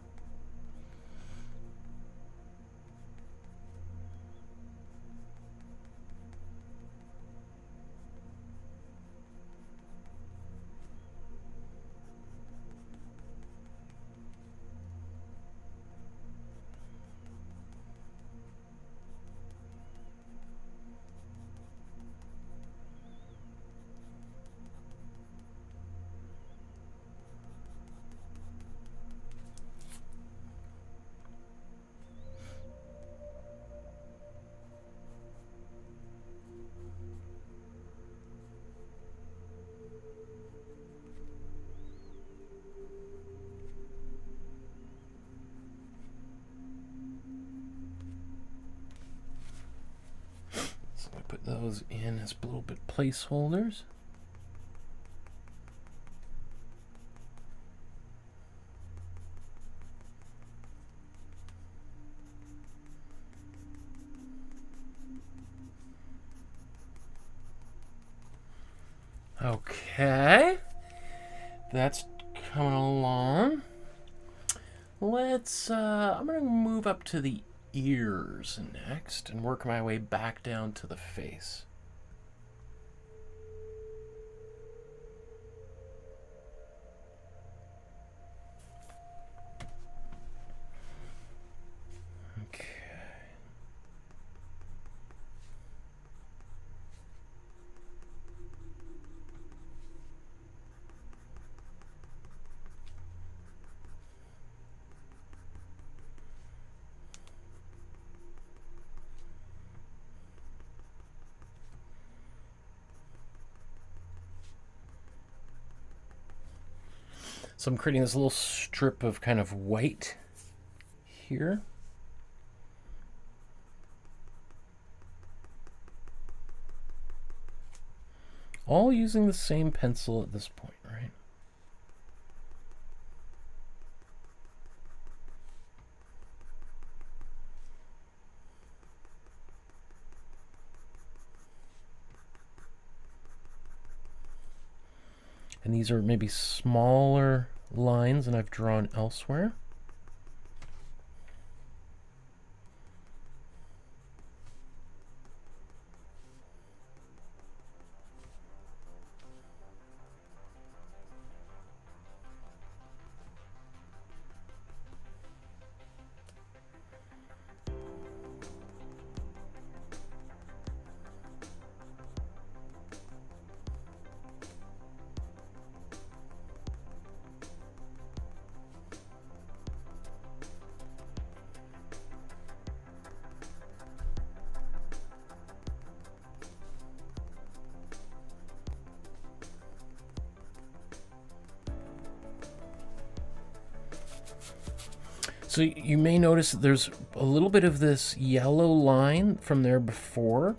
put those in as a little bit placeholders. Okay, that's coming along. Let's, I'm going to move up to the ears next and work my way back down to the face. Okay. So I'm creating this little strip of kind of white here. All using the same pencil at this point, right? And these are maybe smaller lines than I've drawn elsewhere. So you may notice that there's a little bit of this yellow line from there before.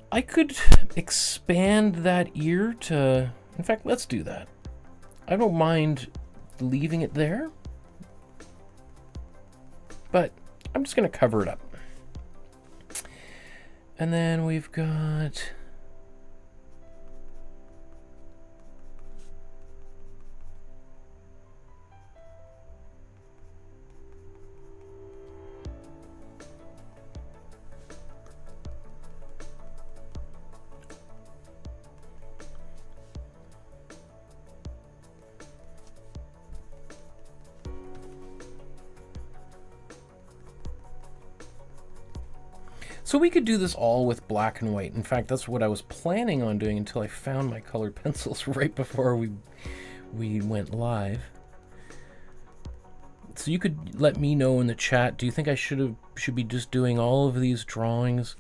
I could expand that ear to, in fact, let's do that. I don't mind leaving it there, but I'm just going to cover it up. And then we've got so we could do this all with black and white. In fact, that's what I was planning on doing until I found my colored pencils right before we went live. So you could let me know in the chat, do you think I should be just doing all of these drawings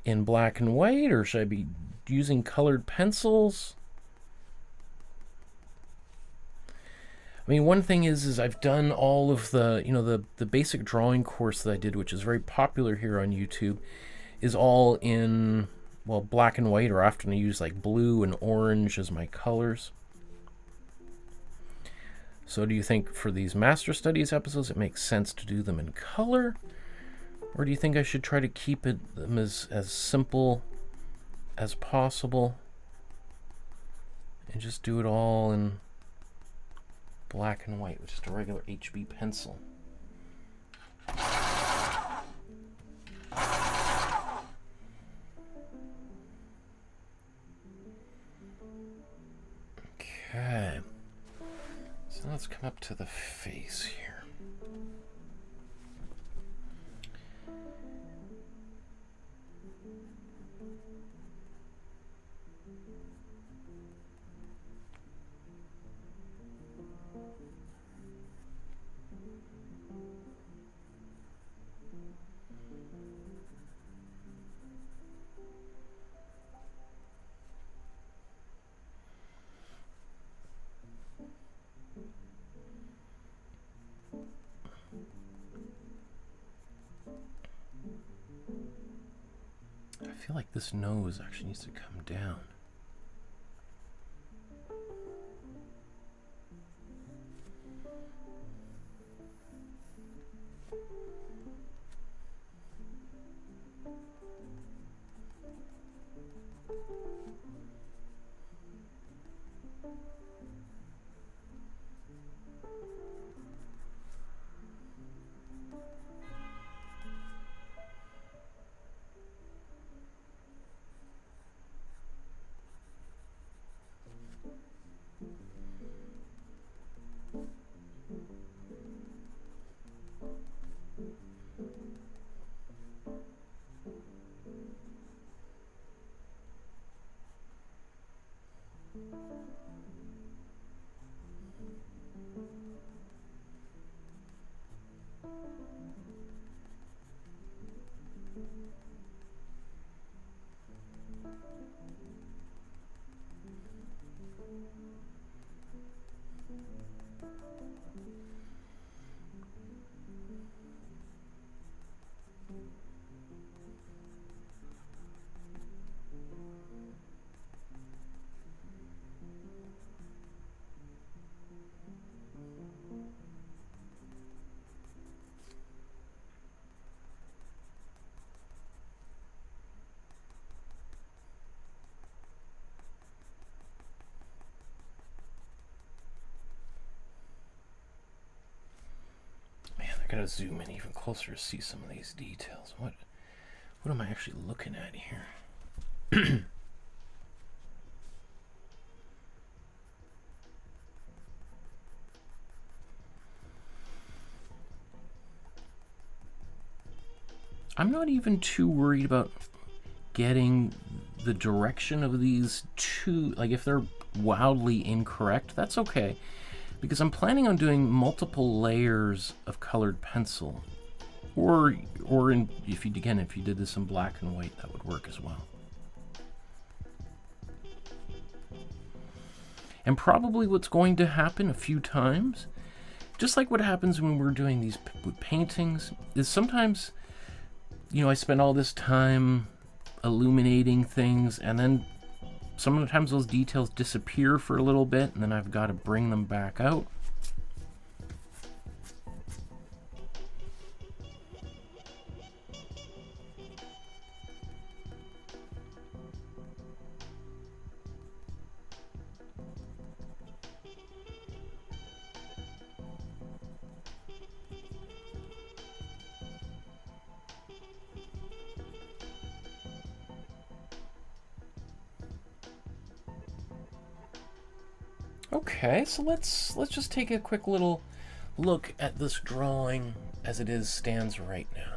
in black and white, or should I be using colored pencils? I mean, one thing is I've done all of the, you know, the basic drawing course that I did, which is very popular here on YouTube, is all in, well, black and white, or often I use like blue and orange as my colors. So do you think for these Master Studies episodes it makes sense to do them in color? Or do you think I should try to keep them as simple as possible and just do it all in black and white with just a regular HB pencil? Okay, so let's come up to the face here. feel like this nose actually needs to come down. I gotta zoom in even closer to see some of these details. What am I actually looking at here? I'm not even too worried about getting the direction of these two, like if they're wildly incorrect, that's okay. Because I'm planning on doing multiple layers of colored pencil, or if you did this in black and white, that would work as well. And probably what's going to happen a few times, just like what happens when we're doing these paintings, is sometimes, you know, I spend all this time illuminating things, and then sometimes those details disappear for a little bit, and then I've got to bring them back out. Okay, so let's just take a quick little look at this drawing as it stands right now.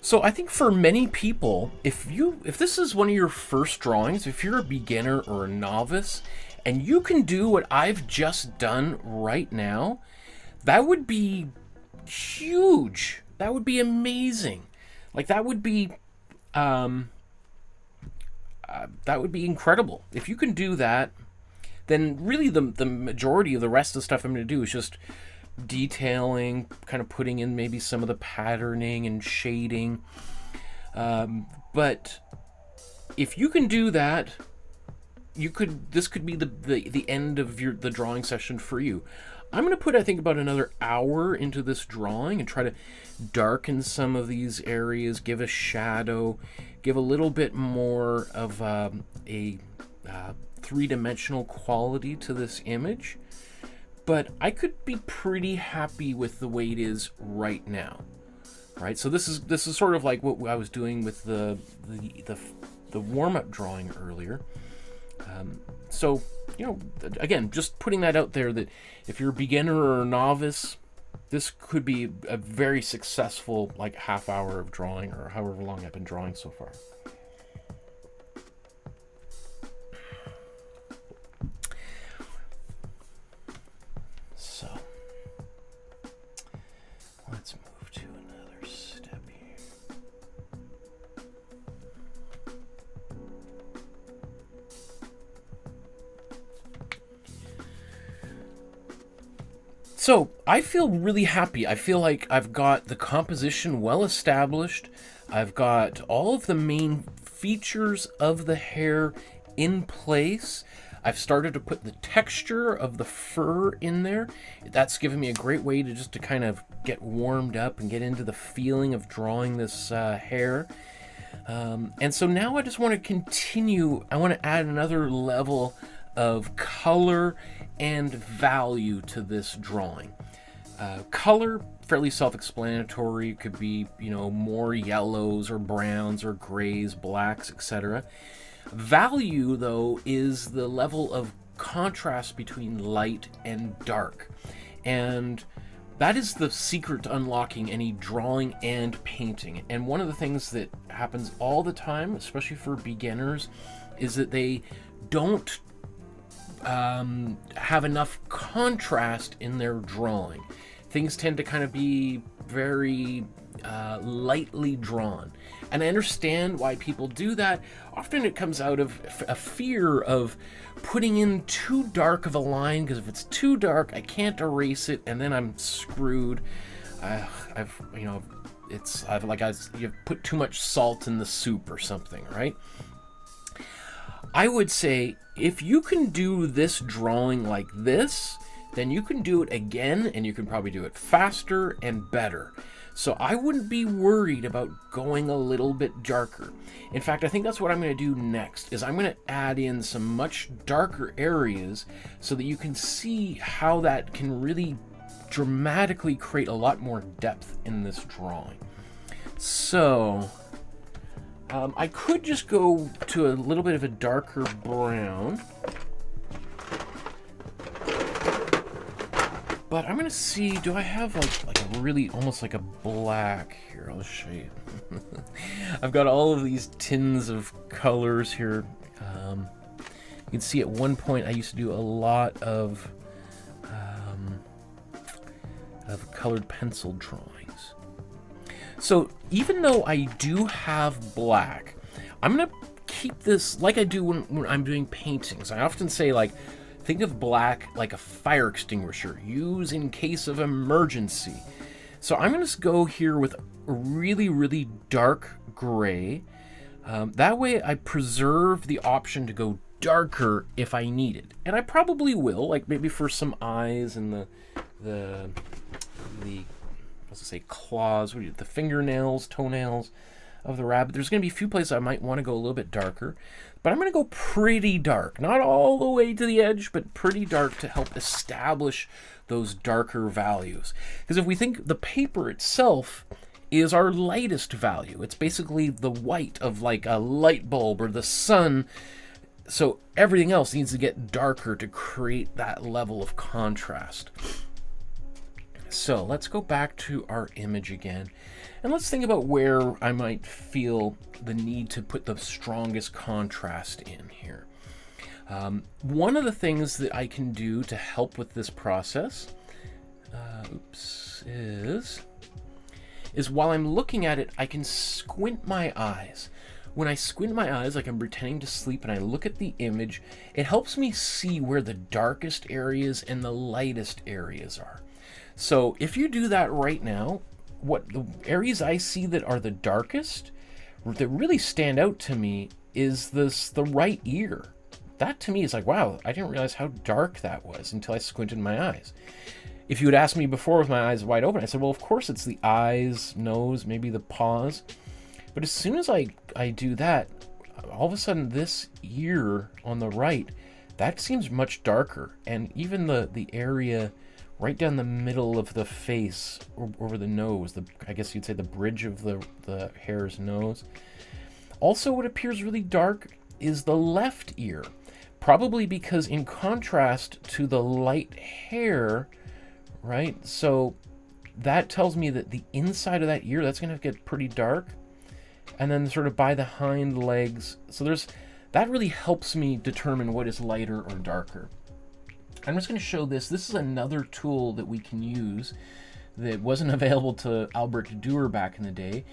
So I think for many people, if this is one of your first drawings, if you're a beginner or a novice, and you can do what I've just done right now, that would be huge. That would be amazing. Like that would be incredible. If you can do that, then really the majority of the rest of the stuff I'm going to do is just detailing, kind of putting in maybe some of the patterning and shading. But if you can do that, this could be the end of the drawing session for you. I'm going to put, I think, about another hour into this drawing and try to darken some of these areas, give a shadow, give a little bit more of a three-dimensional quality to this image. But I could be pretty happy with the way it is right now. Right? So this is sort of like what I was doing with the warm-up drawing earlier. So, you know, again, just putting that out there that if you're a beginner or a novice, this could be a very successful, like, half hour of drawing, or however long I've been drawing so far. So, let's move to another step here. So I feel really happy. I feel like I've got the composition well established. I've got all of the main features of the hair in place. I've started to put the texture of the fur in there. That's given me a great way to just to kind of get warmed up and get into the feeling of drawing this hair. And so now I just want to continue. I want to add another level of color and value to this drawing. Color, fairly self-explanatory. Could be, you know, more yellows or browns or grays, blacks, etc. Value, though, is the level of contrast between light and dark. And that is the secret to unlocking any drawing and painting. And one of the things that happens all the time, especially for beginners, is that they don't have enough contrast in their drawing. Things tend to kind of be very lightly drawn. And I understand why people do that. Often it comes out of a fear of putting in too dark of a line, because if it's too dark, I can't erase it, and then I'm screwed. You've put too much salt in the soup or something, right? I would say if you can do this drawing like this, then you can do it again, and you can probably do it faster and better. So I wouldn't be worried about going a little bit darker. In fact, I think that's what I'm going to do next, is I'm going to add in some much darker areas so that you can see how that can really dramatically create a lot more depth in this drawing. So I could just go to a little bit of a darker brown. But I'm gonna see, do I have like a really, almost like a black here? I'll show you. I've got all of these tins of colors here. You can see at one point I used to do a lot of colored pencil drawings. So even though I do have black, I'm gonna keep this like I do when I'm doing paintings. I often say, like, think of black like a fire extinguisher, use in case of emergency. So I'm going to go here with a really, really dark gray. That way I preserve the option to go darker if I need it. And I probably will, like maybe for some eyes and the what's it say, claws, the fingernails, toenails of the rabbit. There's going to be a few places I might want to go a little bit darker. But I'm going to go pretty dark. Not all the way to the edge, but pretty dark to help establish those darker values. Because if we think the paper itself is our lightest value, it's basically the white of like a light bulb or the sun. So everything else needs to get darker to create that level of contrast. So let's go back to our image again. And let's think about where I might feel the need to put the strongest contrast in here. One of the things that I can do to help with this process is while I'm looking at it, I can squint my eyes. When I squint my eyes, like I'm pretending to sleep, and I look at the image, it helps me see where the darkest areas and the lightest areas are. So if you do that right now, what the areas I see that are the darkest, that really stand out to me, is the right ear. That to me is like, wow, I didn't realize how dark that was until I squinted my eyes. If you had asked me before with my eyes wide open, I said, well, of course it's the eyes, nose, maybe the paws. But as soon as I do that, all of a sudden this ear on the right, that seems much darker. And even the area right down the middle of the face, or over the nose, I guess you'd say the bridge of the hare's nose. Also, what appears really dark is the left ear, probably because in contrast to the light hair, right? So that tells me that the inside of that ear, that's going to get pretty dark. And then sort of by the hind legs, so that really helps me determine what is lighter or darker. I'm just going to show this. This is another tool that we can use that wasn't available to Albrecht Dürer back in the day,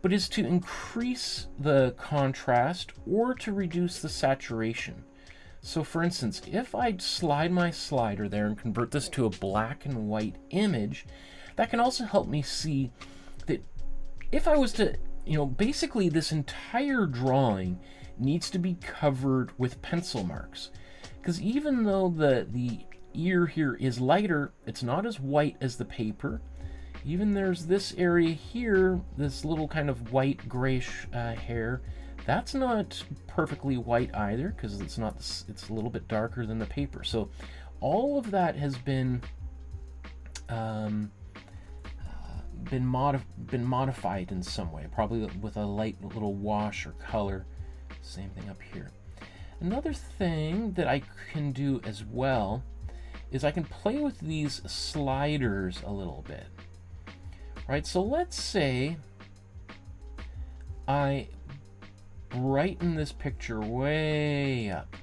but is to increase the contrast or to reduce the saturation. So for instance, if I slide my slider there and convert this to a black and white image, that can also help me see that if I was to, you know, basically this entire drawing needs to be covered with pencil marks. Because even though the ear here is lighter, it's not as white as the paper. Even there's this area here, this little kind of white grayish hair. That's not perfectly white either, because it's not. It's a little bit darker than the paper. So all of that has been modified in some way, probably with a light little wash or color. Same thing up here. Another thing that I can do as well is I can play with these sliders a little bit. Right, so let's say I brighten this picture way up,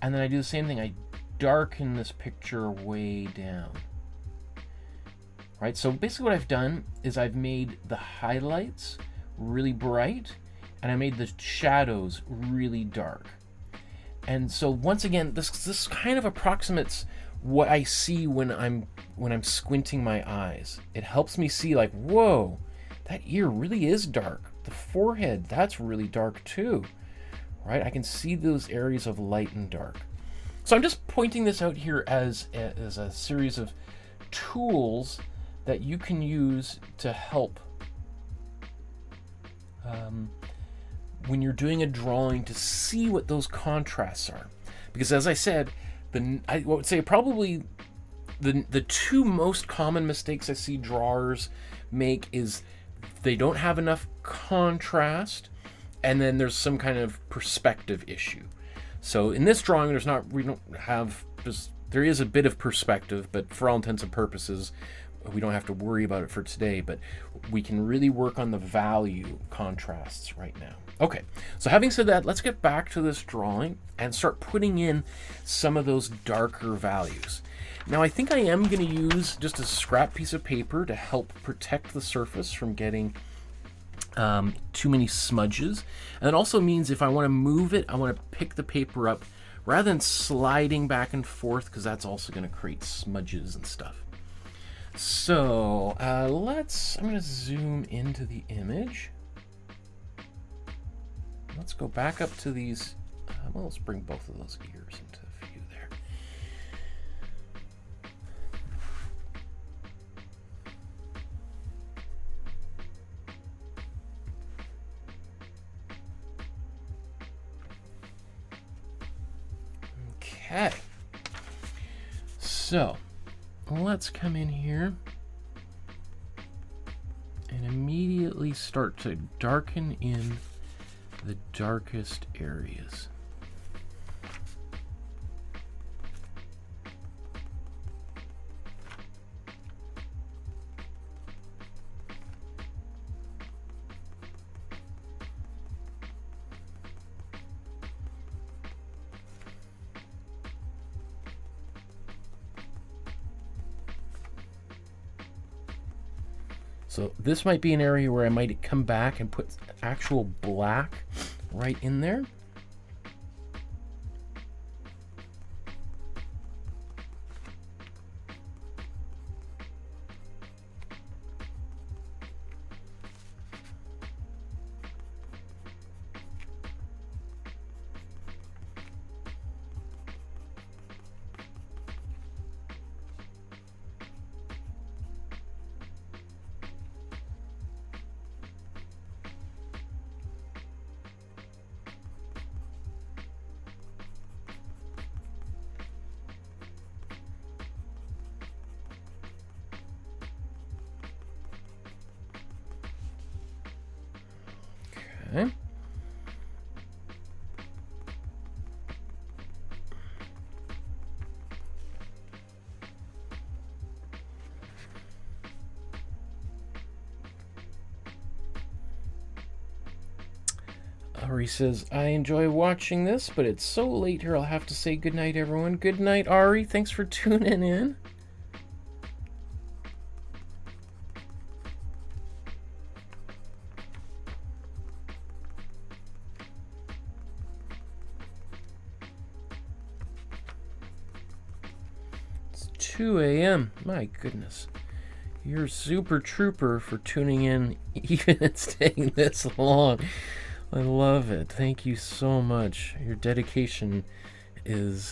and then I do the same thing, I darken this picture way down. Right, so basically what I've done is I've made the highlights really bright, and I made the shadows really dark. And so once again, this kind of approximates what I see when I'm squinting my eyes. It helps me see, like, whoa, that ear really is dark. The forehead, that's really dark too, right? I can see those areas of light and dark. So I'm just pointing this out here as a series of tools that you can use to help when you're doing a drawing, to see what those contrasts are. Because as I said, I would say probably the two most common mistakes I see drawers make is they don't have enough contrast, and then there's some kind of perspective issue. So in this drawing, there is a bit of perspective, but for all intents and purposes, we don't have to worry about it for today, but we can really work on the value contrasts right now. Okay, so having said that, let's get back to this drawing and start putting in some of those darker values. Now I think I am going to use just a scrap piece of paper to help protect the surface from getting too many smudges. And it also means if I want to move it, I want to pick the paper up rather than sliding back and forth, because that's also going to create smudges and stuff. So I'm going to zoom into the image. Let's go back up to these. Well, let's bring both of those ears into view there. Okay. So let's come in here and immediately start to darken in the darkest areas. So this might be an area where I might come back and put actual black right in there. Okay. Ari says, I enjoy watching this, but it's so late here, I'll have to say goodnight, everyone. Good night, Ari. Thanks for tuning in. 2 a.m. My goodness. You're a super trooper for tuning in, even and staying this long. I love it. Thank you so much. Your dedication is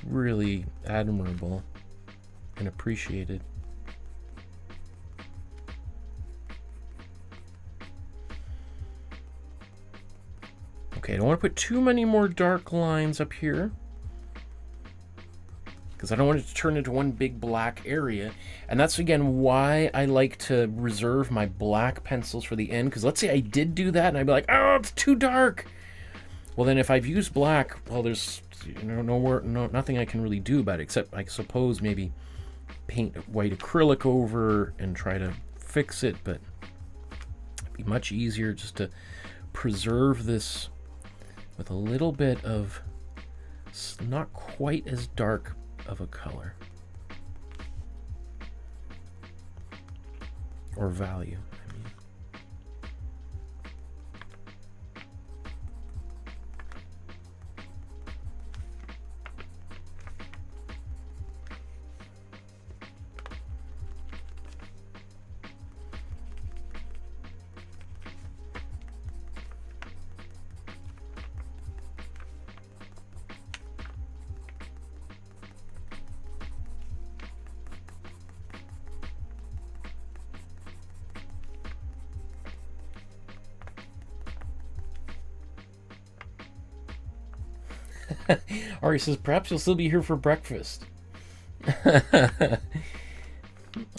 really admirable and appreciated. Okay, I don't want to put too many more dark lines up here, because I don't want it to turn into one big black area. And that's, again, why I like to reserve my black pencils for the end. Because let's say I did do that, and I'd be like, oh, it's too dark. Well, then if I've used black, well, there's nothing I can really do about it, except I suppose maybe paint white acrylic over and try to fix it. But it'd be much easier just to preserve this with a little bit of not quite as dark of a color or value, I mean. Ari says, perhaps you'll still be here for breakfast.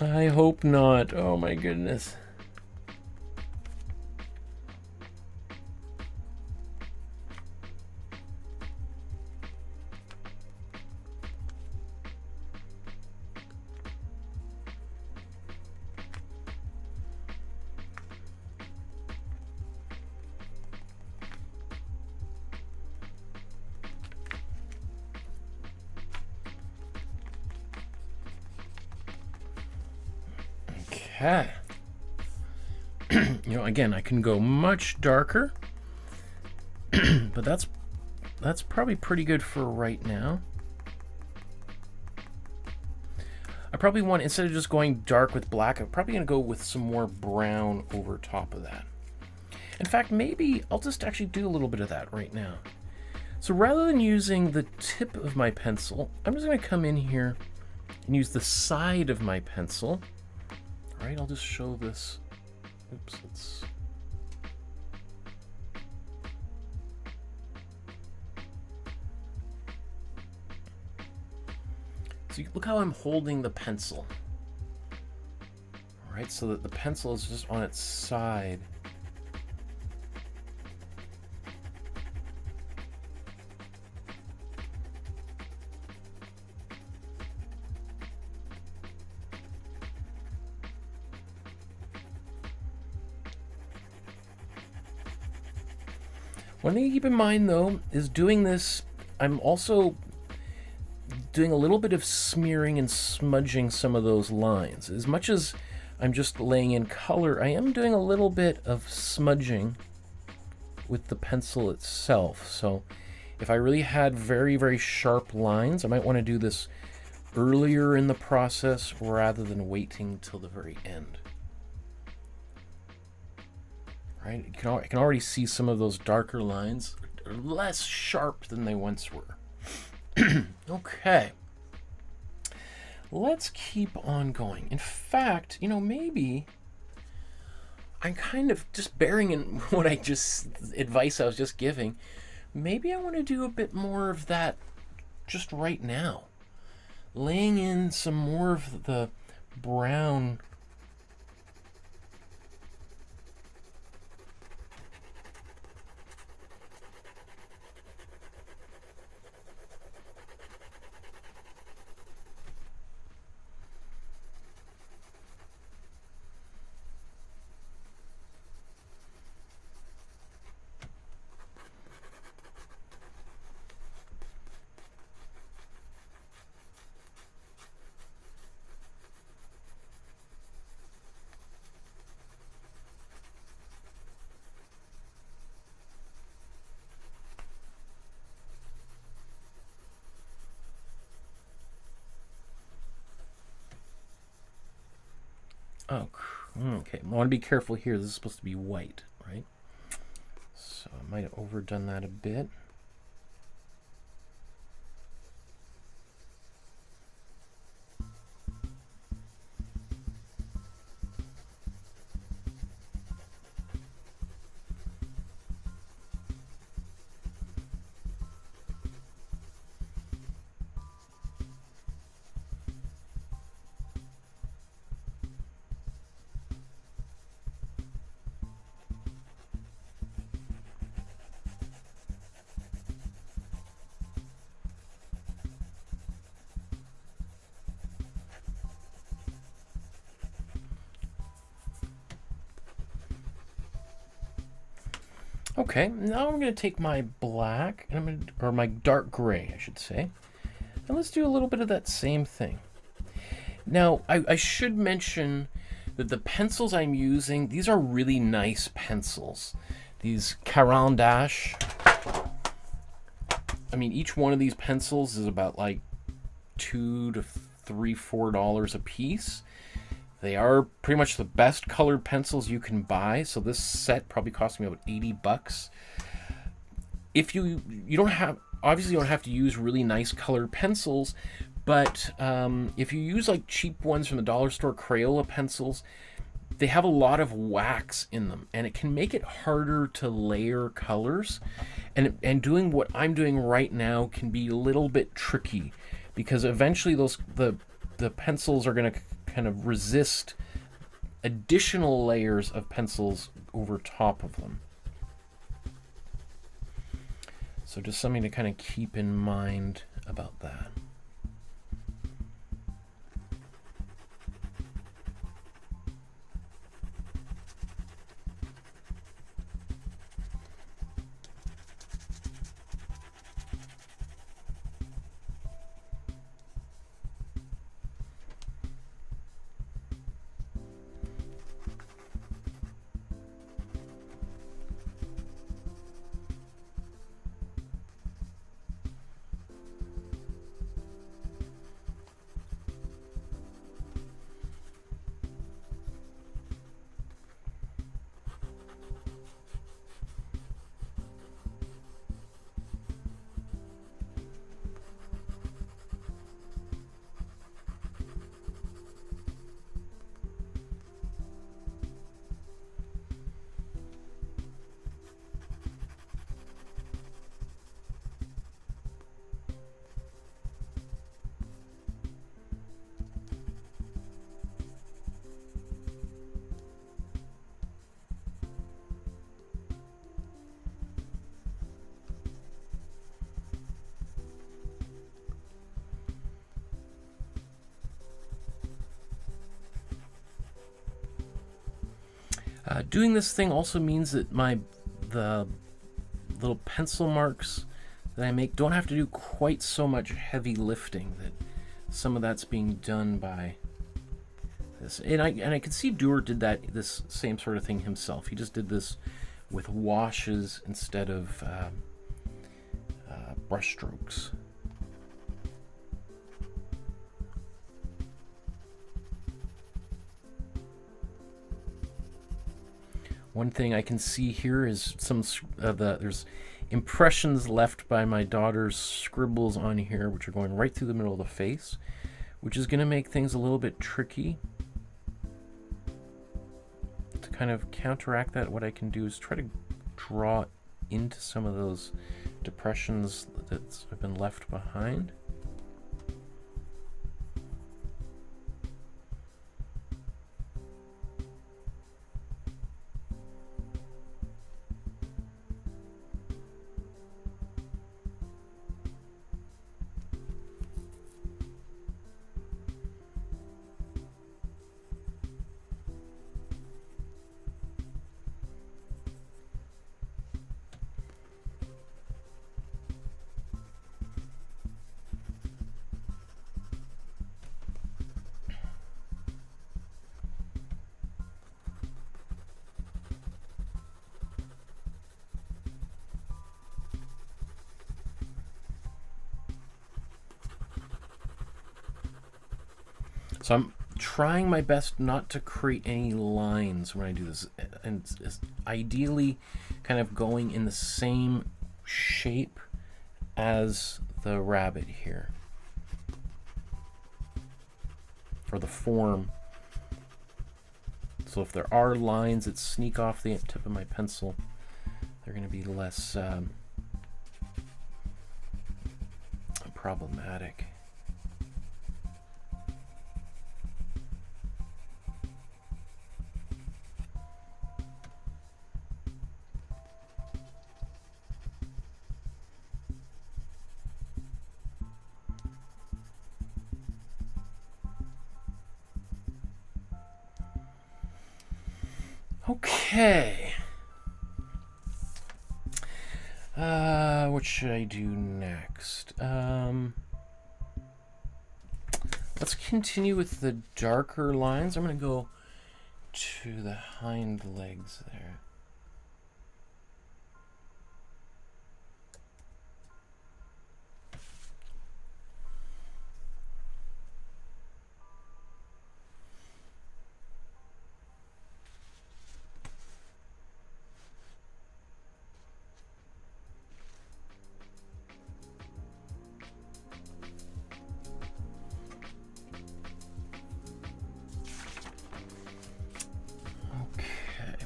I hope not. Oh my goodness. Okay. You know, again, I can go much darker, but that's probably pretty good for right now. I probably want, instead of just going dark with black, I'm probably going to go with some more brown over top of that. In fact, maybe I'll just actually do a little bit of that right now. So rather than using the tip of my pencil, I'm just going to come in here and use the side of my pencil. All right, I'll just show this. Oops, let's... So look how I'm holding the pencil. All right, so that the pencil is just on its side. One thing to keep in mind, though, is doing this, I'm also doing a little bit of smearing and smudging some of those lines. As much as I'm just laying in color, I am doing a little bit of smudging with the pencil itself. So if I really had very, very sharp lines, I might want to do this earlier in the process rather than waiting till the very end. Right? I can already see some of those darker lines are less sharp than they once were. Okay. Let's keep on going. In fact, you know, maybe I'm kind of just bearing in what advice I was just giving. Maybe I want to do a bit more of that just right now. Laying in some more of the brown. Oh, okay. I want to be careful here. This is supposed to be white, right? So I might have overdone that a bit. Okay, now I'm going to take my black, and I'm going to, or my dark gray, I should say, and let's do a little bit of that same thing. Now, I should mention that the pencils I'm using, these are really nice pencils. These Caran d'Ache. I mean, each one of these pencils is about like $2 to $4 a piece. They are pretty much the best colored pencils you can buy. So this set probably cost me about $80. If you don't have, obviously you don't have to use really nice colored pencils, but if you use like cheap ones from the dollar store, Crayola pencils, they have a lot of wax in them, and it can make it harder to layer colors. And doing what I'm doing right now can be a little bit tricky, because eventually the pencils are going to kind of resist additional layers of pencils over top of them. So just something to kind of keep in mind about that. Doing this thing also means that the little pencil marks that I make don't have to do quite so much heavy lifting. That some of that's being done by this, and I can see Dürer did this same sort of thing himself. He just did this with washes instead of brush strokes. One thing I can see here is some there's impressions left by my daughter's scribbles on here, which are going right through the middle of the face, which is going to make things a little bit tricky. To kind of counteract that, what I can do is try to draw into some of those depressions that have been left behind. So I'm trying my best not to create any lines when I do this, and ideally kind of going in the same shape as the rabbit here, or the form. So if there are lines that sneak off the tip of my pencil, they're going to be less problematic. Okay. What should I do next? Let's continue with the darker lines. I'm going to go to the hind legs there.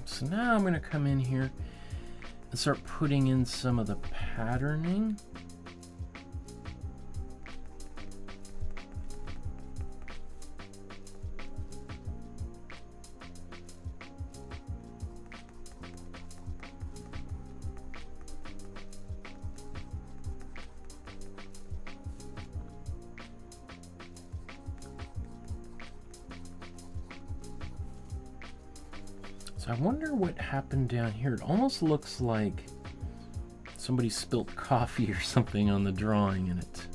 So now I'm going to come in here and start putting in some of the patterning. So I wonder what happened down here. It almost looks like somebody spilt coffee or something on the drawing and it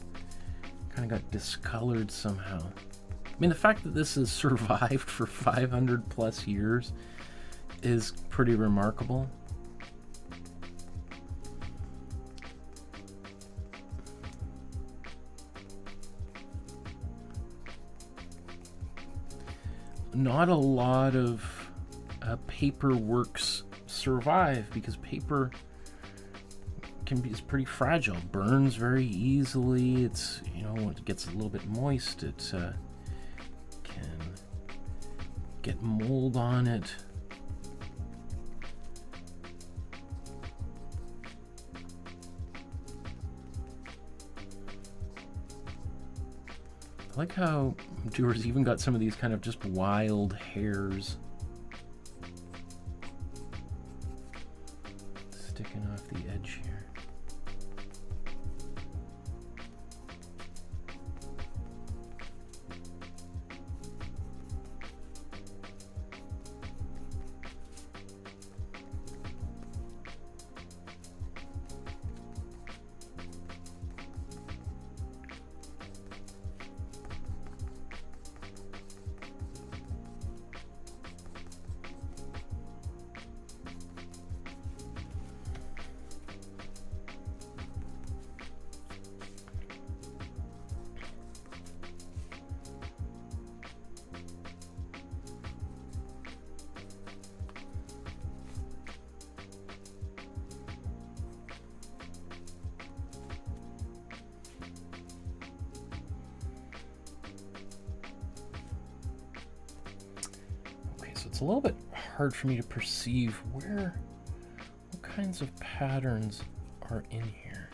kind of got discolored somehow. I mean, the fact that this has survived for 500 plus years is pretty remarkable. Not a lot of paper works survive because paper is pretty fragile, burns very easily. It's, you know, when it gets a little bit moist, it can get mold on it. I like how Düer's even got some of these kind of just wild hairs sticking off the edge here. It's a little bit hard for me to perceive what kinds of patterns are in here.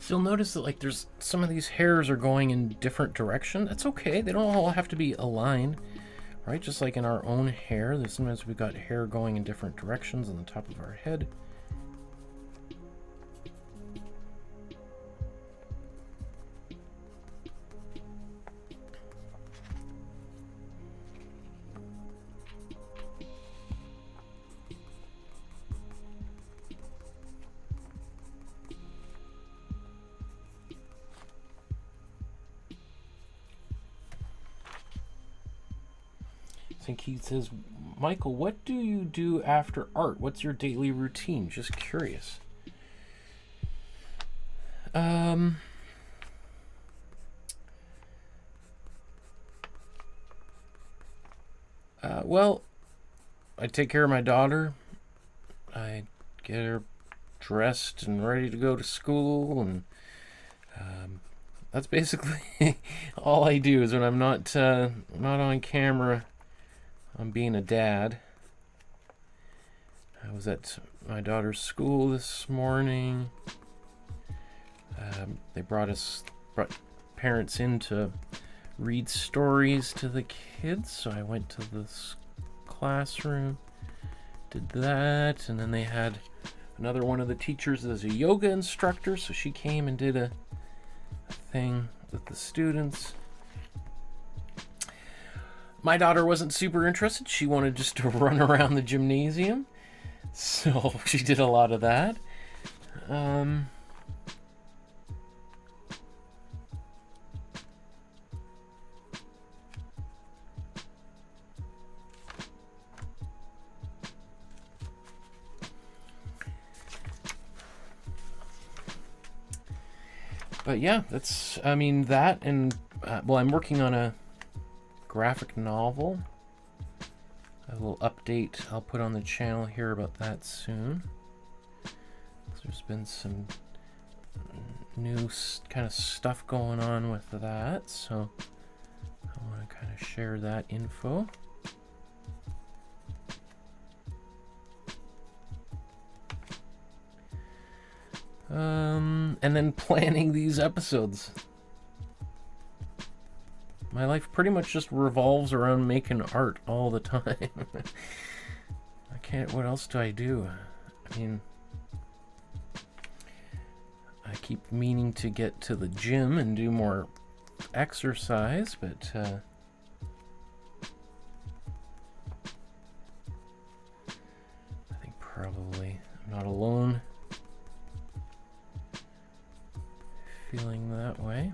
So you'll notice that like there's some of these hairs are going in different directions. That's okay. They don't all have to be aligned, right? Just like in our own hair, there's sometimes we've got hair going in different directions on the top of our head. And Keith says, Michael, what do you do after art? What's your daily routine? Just curious. Well, I take care of my daughter. I get her dressed and ready to go to school, and that's basically all I do. Is when I'm not on camera, I'm being a dad. I was at my daughter's school this morning. They brought parents in to read stories to the kids, so I went to this classroom, did that, and then they had another one of the teachers as a yoga instructor, so she came and did a thing with the students. My daughter wasn't super interested. She wanted just to run around the gymnasium. So she did a lot of that. But yeah, that's, I mean, that and, well, I'm working on a graphic novel. A little update I'll put on the channel here about that soon. There's been some new kind of stuff going on with that, so I want to kind of share that info. And then planning these episodes. My life pretty much just revolves around making art all the time. I can't, what else do I do? I mean, I keep meaning to get to the gym and do more exercise, but I think probably I'm not alone feeling that way.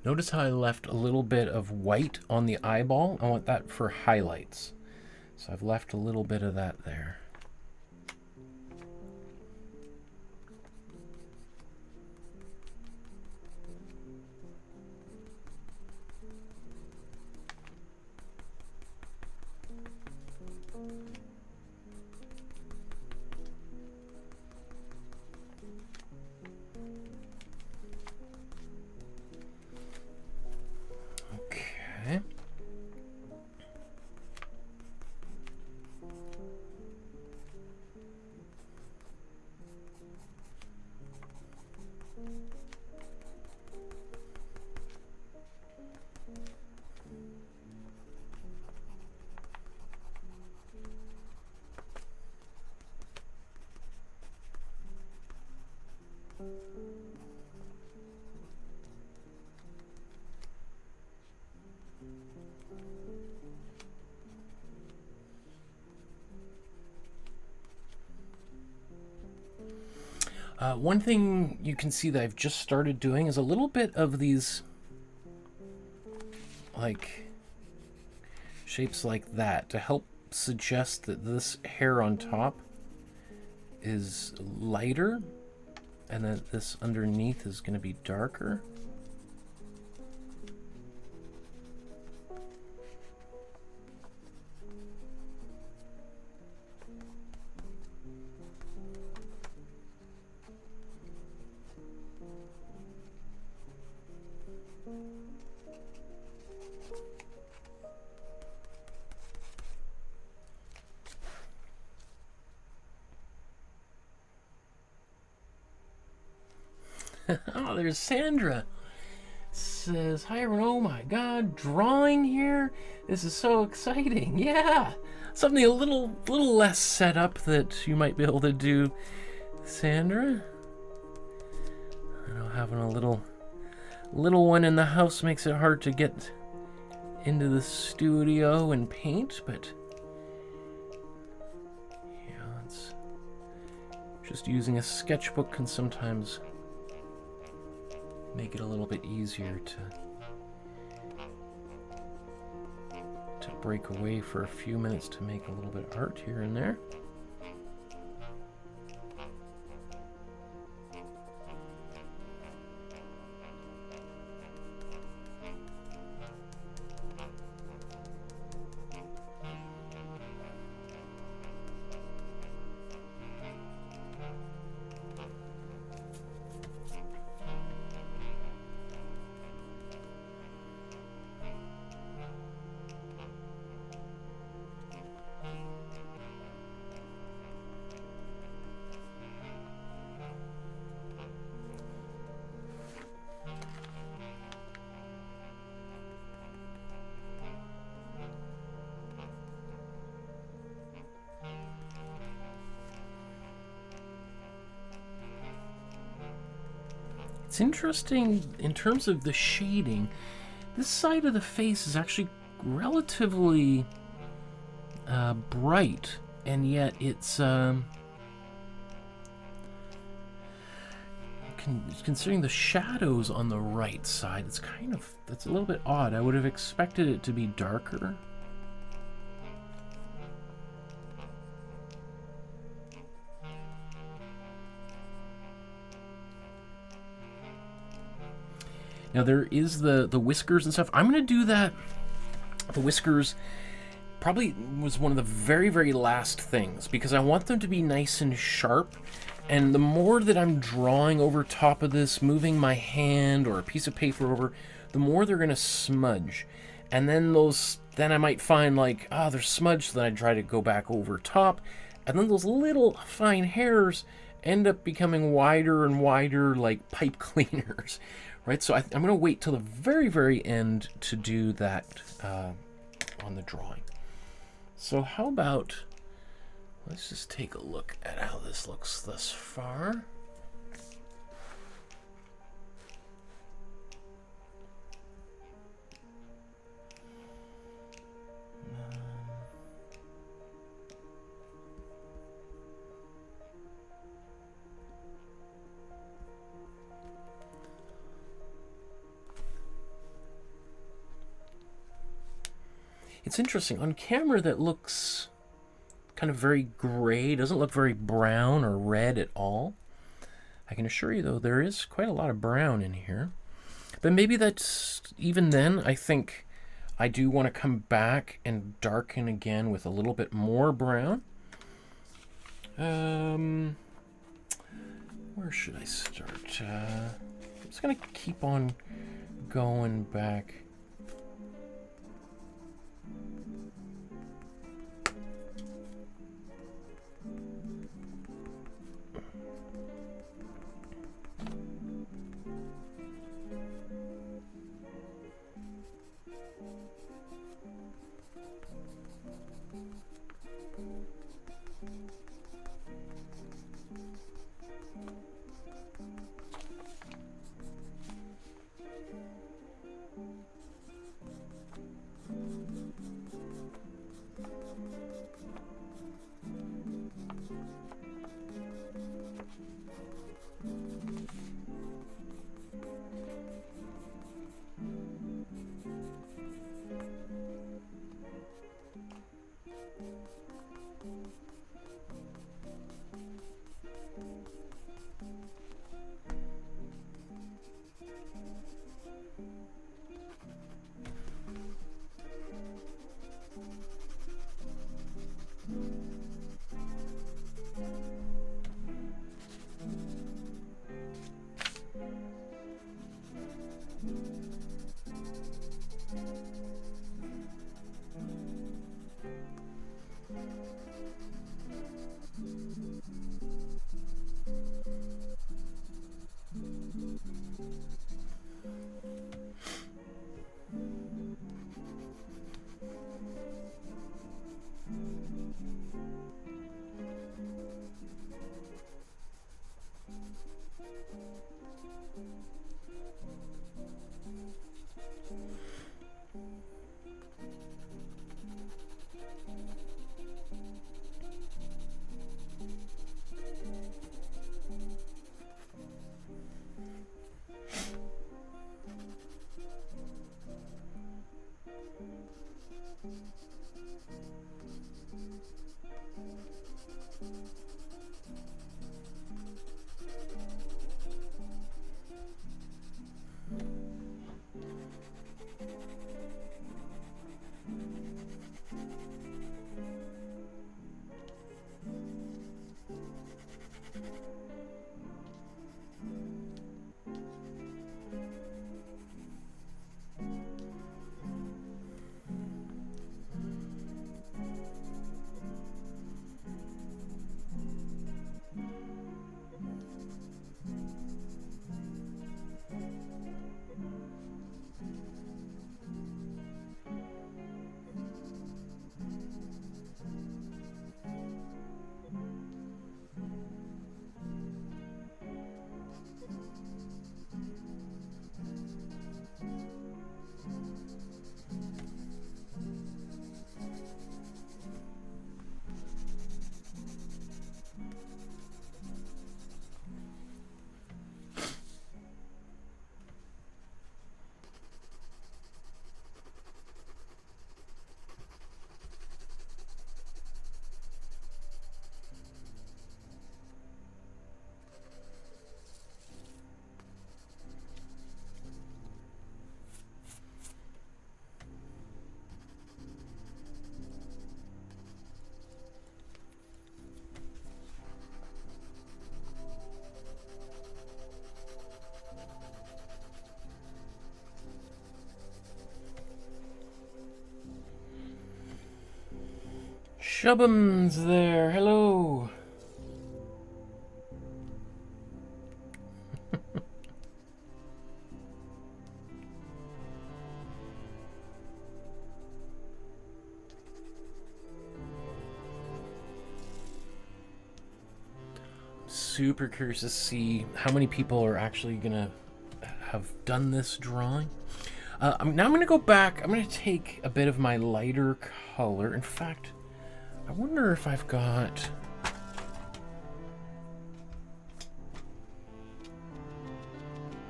Notice how I left a little bit of white on the eyeball. I want that for highlights. So I've left a little bit of that there. One thing you can see that I've just started doing is a little bit of these like shapes like that to help suggest that this hair on top is lighter. And then this underneath is going to be darker. Oh, there's Sandra. Says, hi everyone, oh my god, drawing here? This is so exciting. Yeah, something a little less set up that you might be able to do, Sandra. I know having a little one in the house makes it hard to get into the studio and paint, but yeah, it's just using a sketchbook can sometimes make it a little bit easier to break away for a few minutes to make a little bit of art here and there. It's interesting in terms of the shading. This side of the face is actually relatively bright, and yet it's considering the shadows on the right side, that's a little bit odd. I would have expected it to be darker. Now there is the whiskers and stuff. I'm going to do that. The whiskers probably was one of the very last things because I want them to be nice and sharp. And the more that I'm drawing over top of this, moving my hand or a piece of paper over, the more they're going to smudge. And then I might find like, they're smudged, so then I try to go back over top. And then those little fine hairs end up becoming wider and wider like pipe cleaners. Right, so I'm going to wait till the very end to do that on the drawing. So how about, let's just take a look at how this looks thus far. It's interesting, on camera that looks kind of very gray, doesn't look very brown or red at all. I can assure you though, there is quite a lot of brown in here. But maybe that's, even then, I think I do want to come back and darken again with a little bit more brown. Where should I start? I'm just going to keep on going back. Shubham's there. Hello. Super curious to see how many people are actually gonna have done this drawing. Now I'm gonna go back. I'm gonna take a bit of my lighter color. In fact, I wonder if I've got...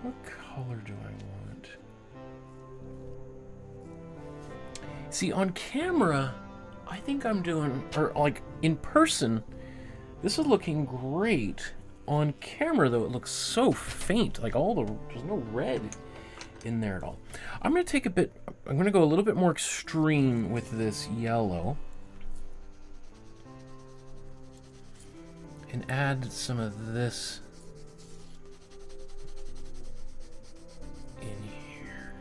What color do I want? See, on camera, I think I'm doing... Or, like, in person, this is looking great. On camera, though, it looks so faint. Like, there's no red in there at all. I'm going to take a bit... I'm going to go a little bit more extreme with this yellow. And add some of this in here.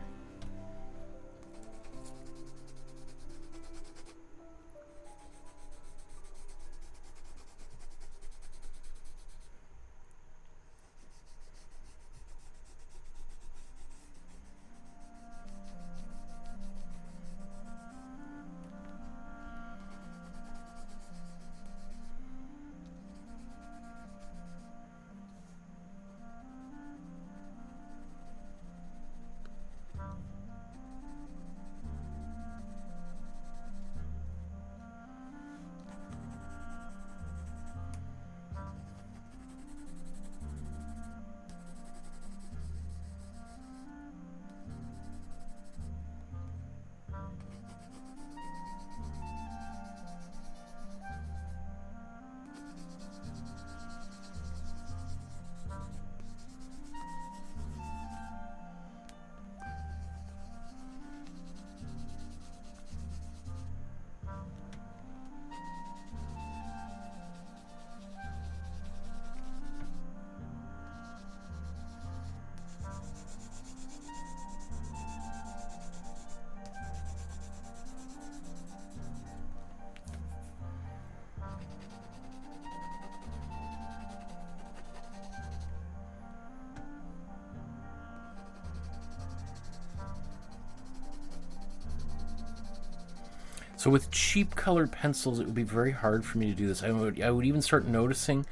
So with cheap colored pencils, it would be very hard for me to do this. I would even start noticing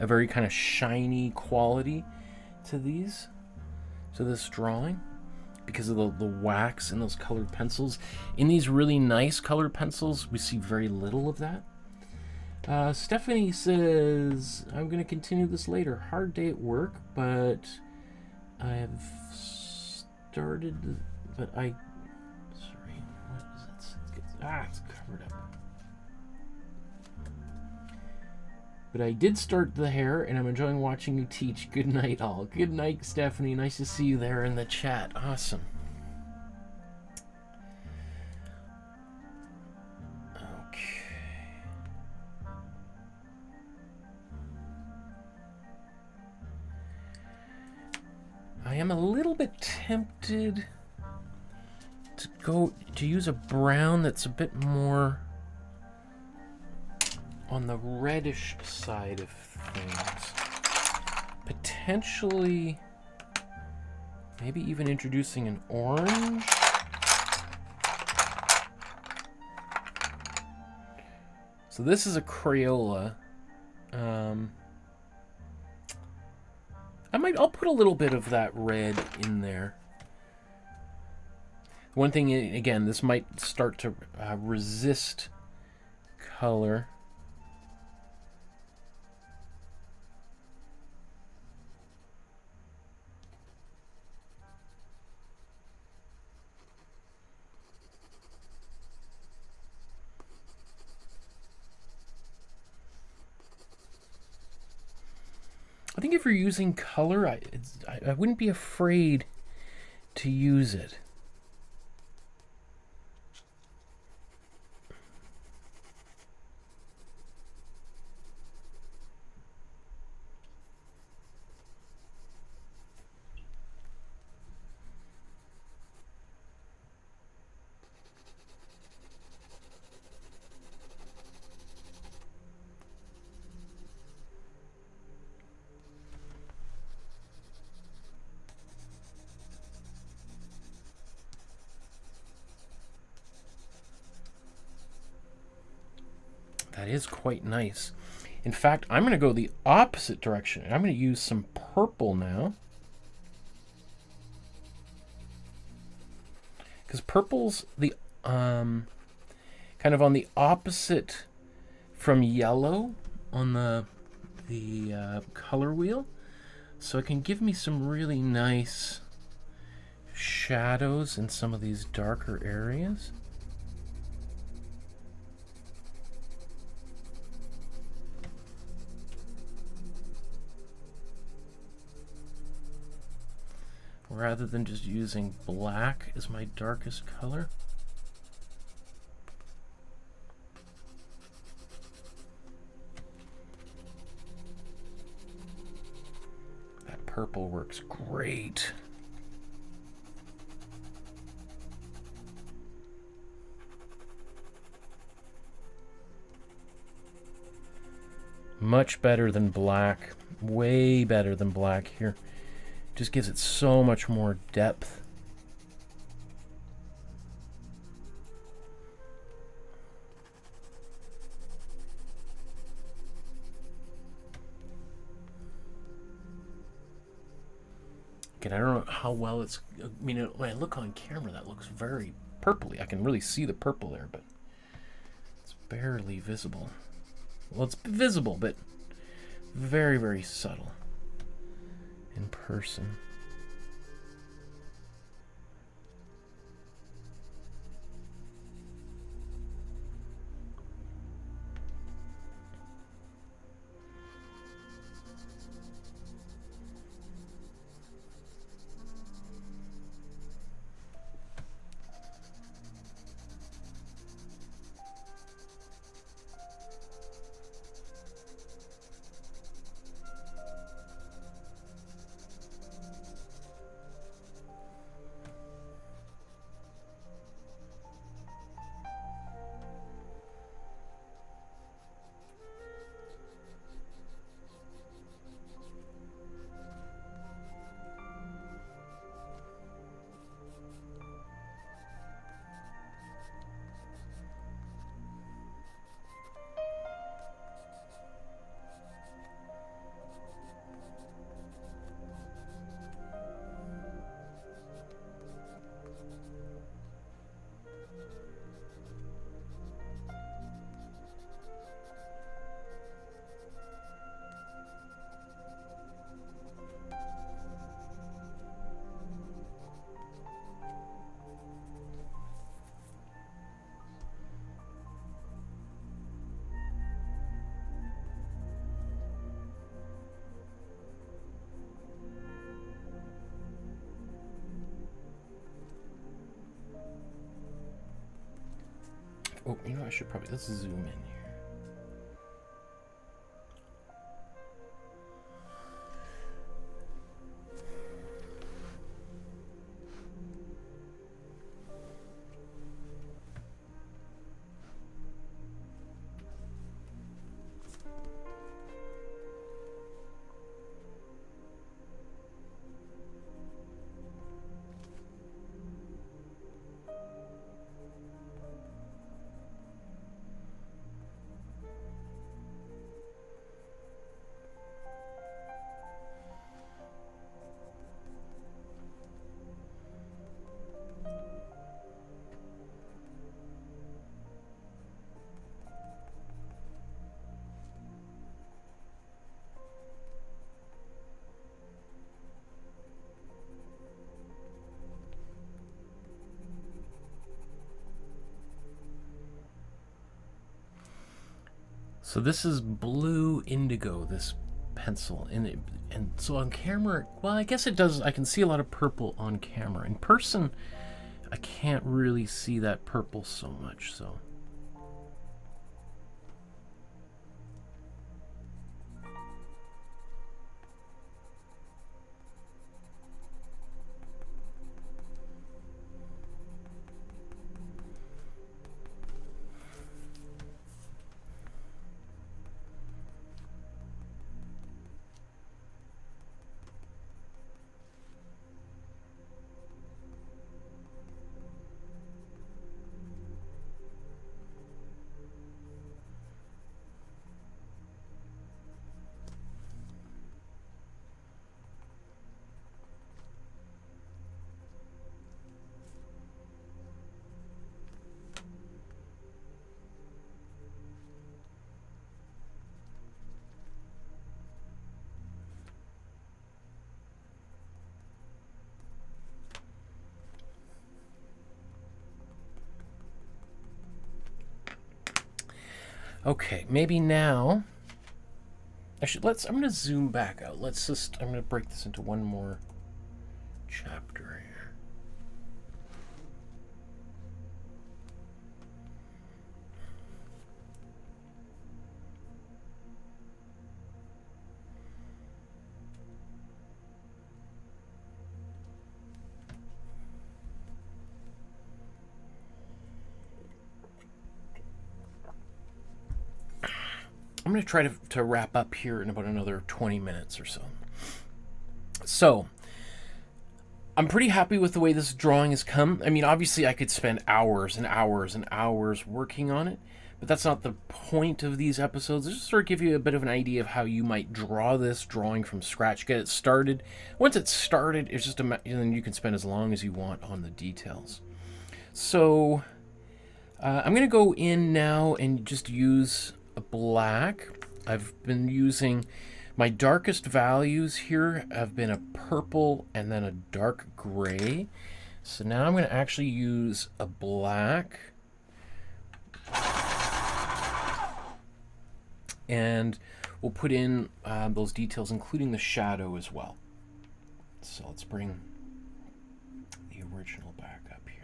a very kind of shiny quality to this drawing, because of the wax in those colored pencils. In these really nice colored pencils, we see very little of that. Stephanie says, I'm going to continue this later. Hard day at work, but I have started, but I... Sorry, what is that? Ah, it's covered up. But I did start the hair, and I'm enjoying watching you teach. Good night, all. Good night, Stephanie. Nice to see you there in the chat. Awesome. Okay. I am a little bit tempted to use a brown that's a bit more on the reddish side of things. Potentially, maybe even introducing an orange. So this is a Crayola. I'll put a little bit of that red in there. One thing, again, this might start to resist color. I think if you're using color, I wouldn't be afraid to use it. That is quite nice. In fact, I'm going to go the opposite direction. I'm going to use some purple now. Because purple's the kind of on the opposite from yellow on the color wheel. So it can give me some really nice shadows in some of these darker areas. Rather than just using black as my darkest color. That purple works great. Much better than black. Way better than black here. Just gives it so much more depth. Again, I don't know how well it's, I mean, when I look on camera, that looks very purpley. I can really see the purple there, but it's barely visible. Well, it's visible, but very, very subtle in person. Oh, you know, I should probably, let's zoom in here. So this is blue indigo, this pencil, and so on camera, well, I guess it does. I can see a lot of purple on camera. In person, I can't really see that purple so much. So. Okay, maybe now I'm going to zoom back out. I'm going to break this into one more chapter here. I'm going to try to wrap up here in about another 20 minutes or so. So, I'm pretty happy with the way this drawing has come. I mean, obviously I could spend hours and hours and hours working on it, but that's not the point of these episodes. It's just sort of give you a bit of an idea of how you might draw this drawing from scratch, get it started. Once it's started, it's just then you can spend as long as you want on the details. So, I'm going to go in now and just use a black. I've been using my darkest values here have been a purple and then a dark gray. So now I'm going to actually use a black and we'll put in those details, including the shadow as well. So let's bring the original back up here.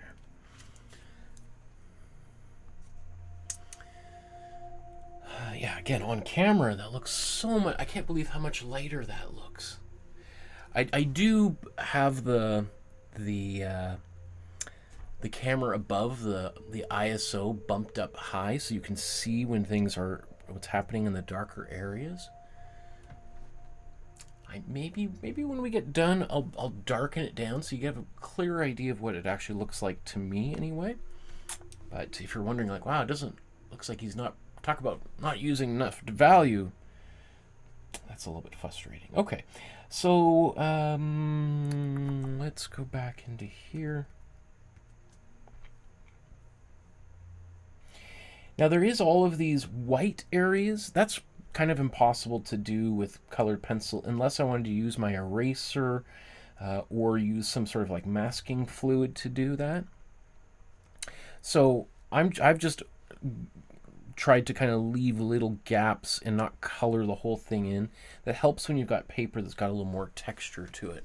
Yeah, again, on camera, that looks so much. I can't believe how much lighter that looks. I do have the camera above the ISO bumped up high, so you can see when what's happening in the darker areas. Maybe when we get done, I'll darken it down so you have a clear idea of what it actually looks like to me, anyway. But if you're wondering, like, wow, looks like he's not. Talk about not using enough value. That's a little bit frustrating. Okay, so let's go back into here. Now there is all of these white areas. That's kind of impossible to do with colored pencil unless I wanted to use my eraser or use some sort of like masking fluid to do that. So I've just tried to kind of leave little gaps and not color the whole thing in. That helps when you've got paper that's got a little more texture to it.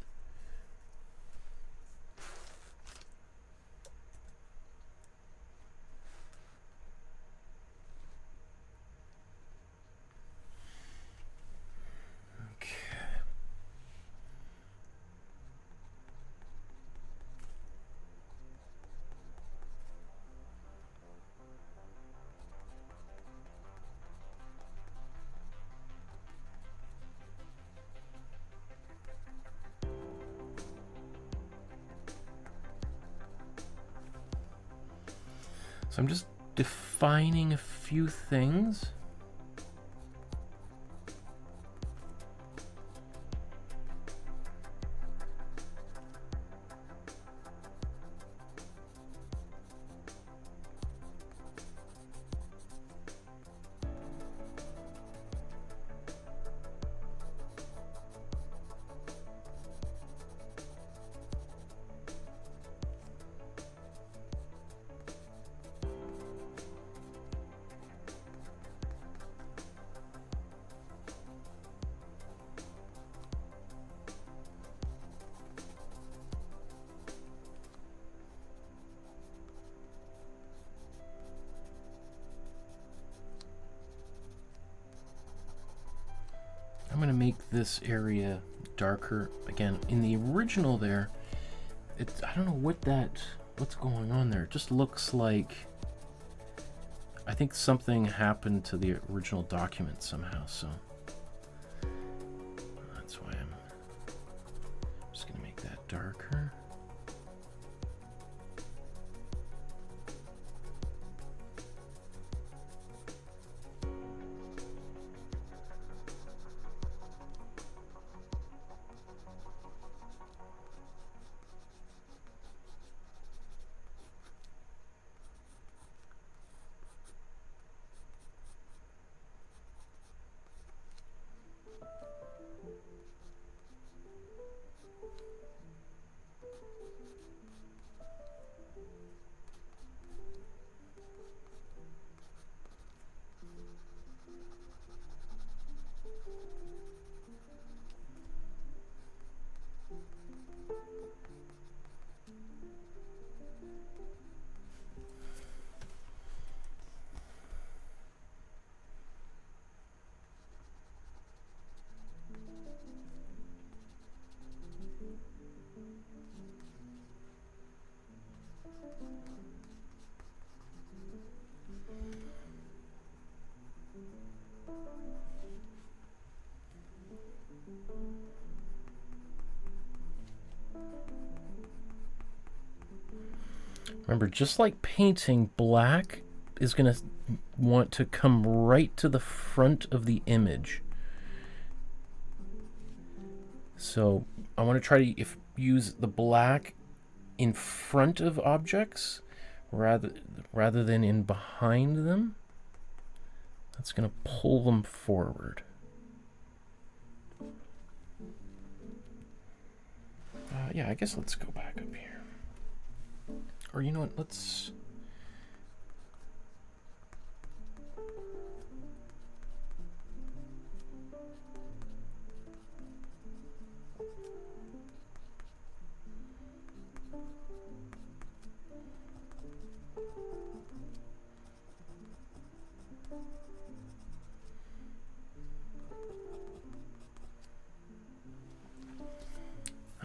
So I'm just defining a few things. I'm going to make this area darker. Again, in the original there, I don't know what's going on there. It just looks like, I think something happened to the original document somehow, so that's why I'm just going to make that darker. Remember, just like painting, black is going to want to come right to the front of the image. So I want to try to use the black in front of objects rather than in behind them. That's going to pull them forward. Yeah, I guess let's go back up here. Or you know what, let's...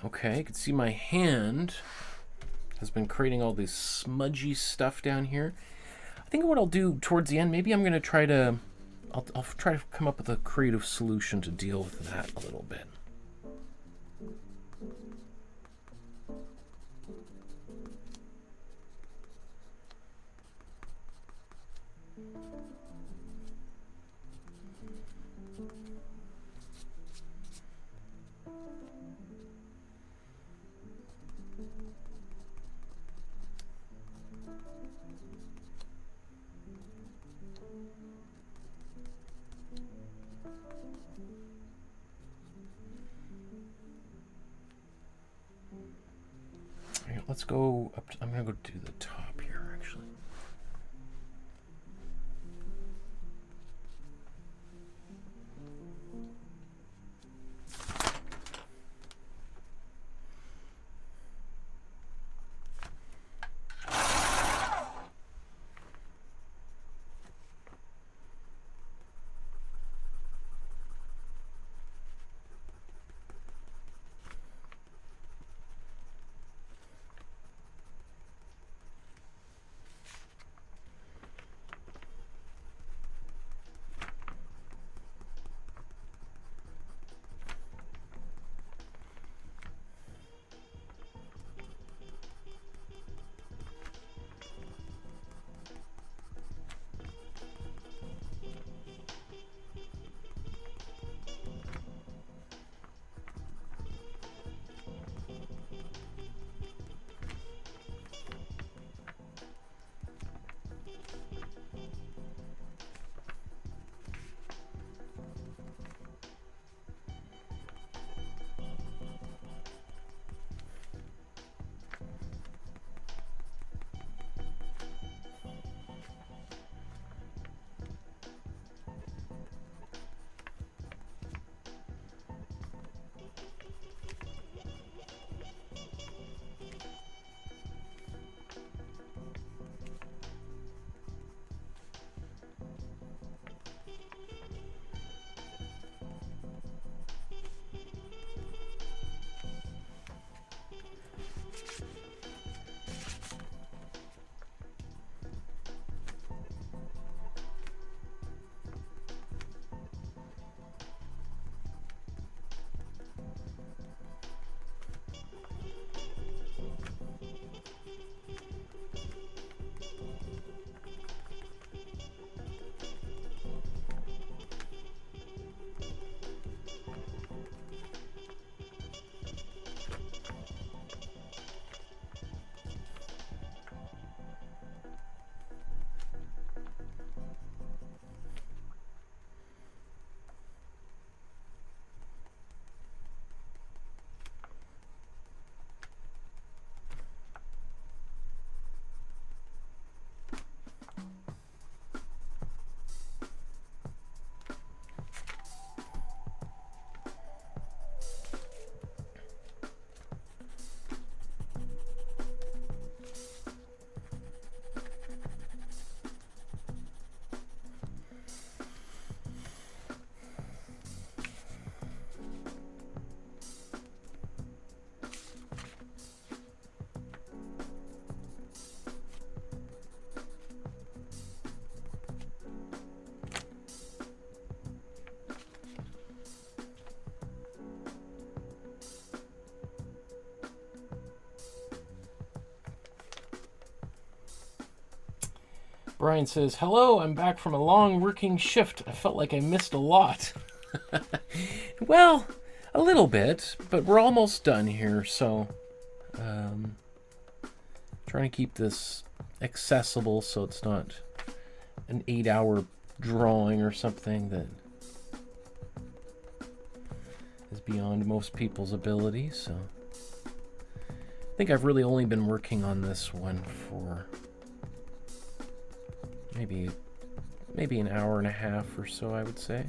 Okay, you can see my hand has been creating all this smudgy stuff down here. I think what I'll do towards the end, maybe I'm going to try to, I'll try to come up with a creative solution to deal with that a little bit. Let's go up to, I'm going to go to the top here, actually. Brian says, hello, I'm back from a long working shift. I felt like I missed a lot. Well, a little bit, but we're almost done here, so trying to keep this accessible so it's not an 8-hour drawing or something that is beyond most people's ability. So I think I've really only been working on this one for maybe an hour and a half or so, I would say.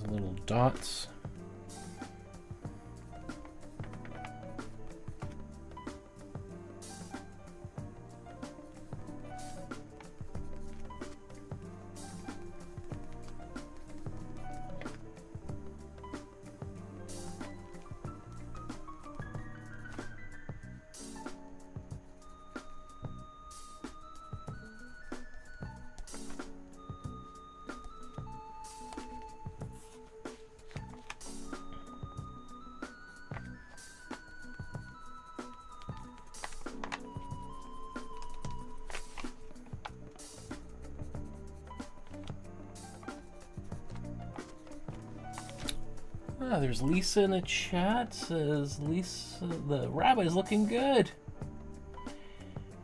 Little dots. Ah, there's Lisa in the chat. Says Lisa, the rabbi's looking good.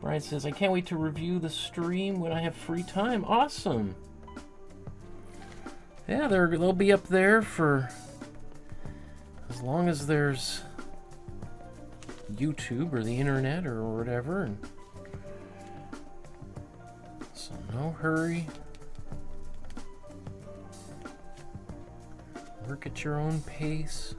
Brian says, I can't wait to review the stream when I have free time. Awesome. Yeah, they'll be up there for as long as there's YouTube or the internet or whatever. And so no hurry. Work at your own pace.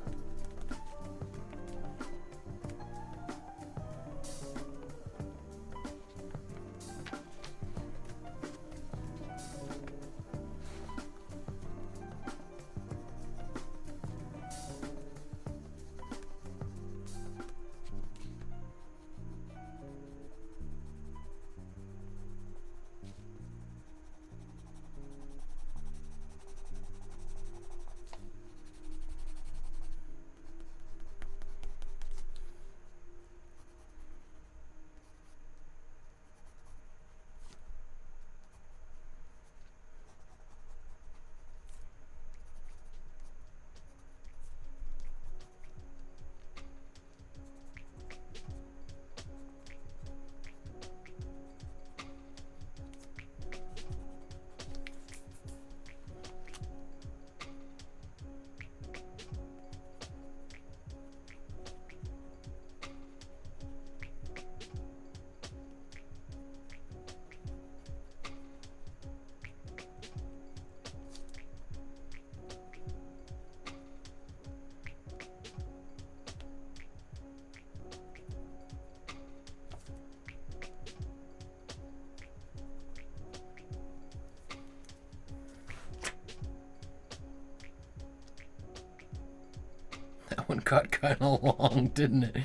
That one got kind of long, didn't it?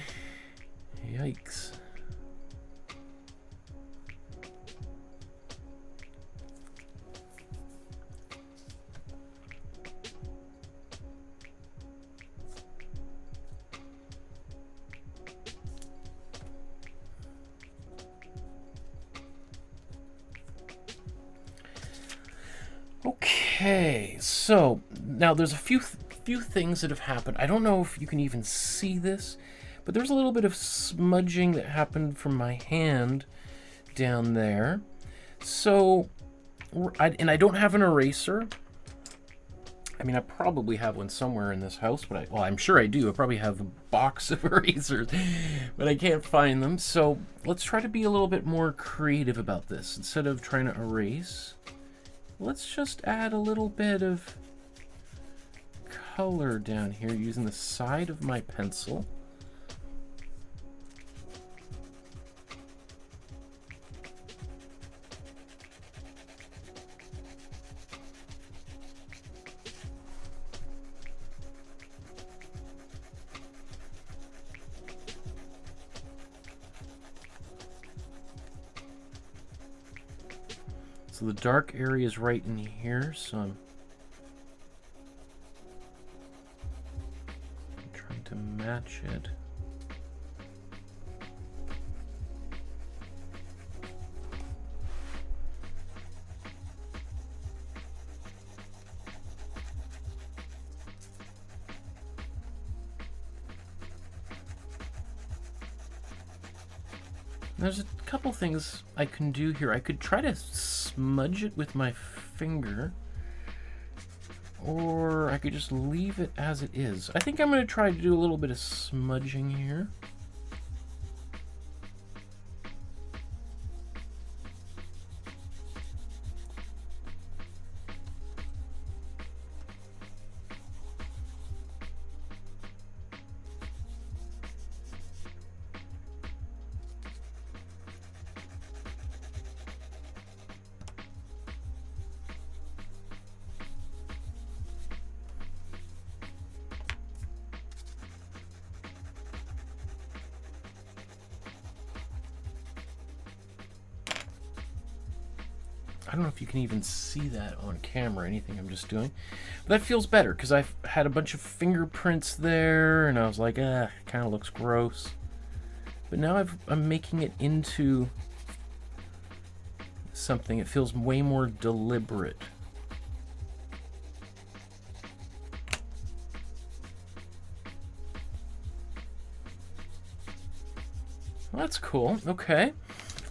Yikes. Okay, so now there's a few things that have happened. I don't know if you can even see this, but there's a little bit of smudging that happened from my hand down there. So, and I don't have an eraser. I mean, I probably have one somewhere in this house, but well, I'm sure I do. I probably have a box of erasers, but I can't find them. So let's try to be a little bit more creative about this. Instead of trying to erase, let's just add a little bit of color down here using the side of my pencil. So the dark area is right in here, so I'm trying to match it. There's a couple things I can do here. I could try to smudge it with my finger, or I could just leave it as it is. I think I'm going to try to do a little bit of smudging here. I don't know if you can even see that on camera, anything I'm just doing. But that feels better, because I've had a bunch of fingerprints there, and I was like, it kind of looks gross. But now I'm making it into something. It feels way more deliberate. Well, that's cool. Okay.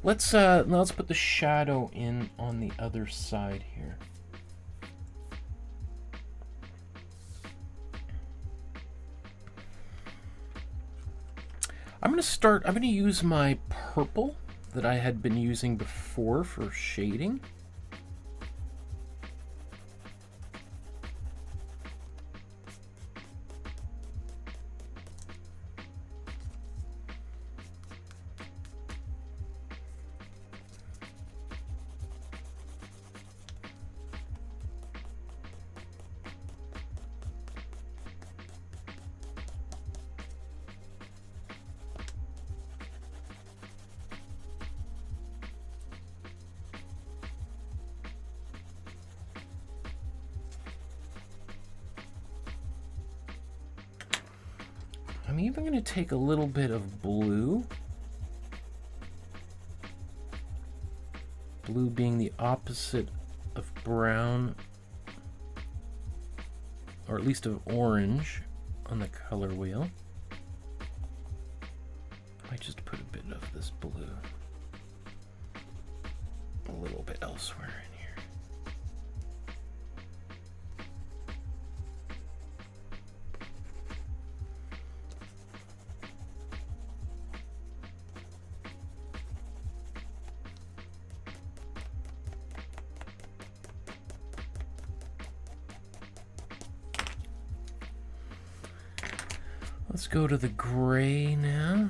Now let's put the shadow in on the other side here. I'm going to use my purple that I had been using before for shading. I'm even going to take a little bit of blue. Blue being the opposite of brown, or at least of orange on the color wheel. I might just put a bit of this blue a little bit elsewhere in here. Let's go to the gray now.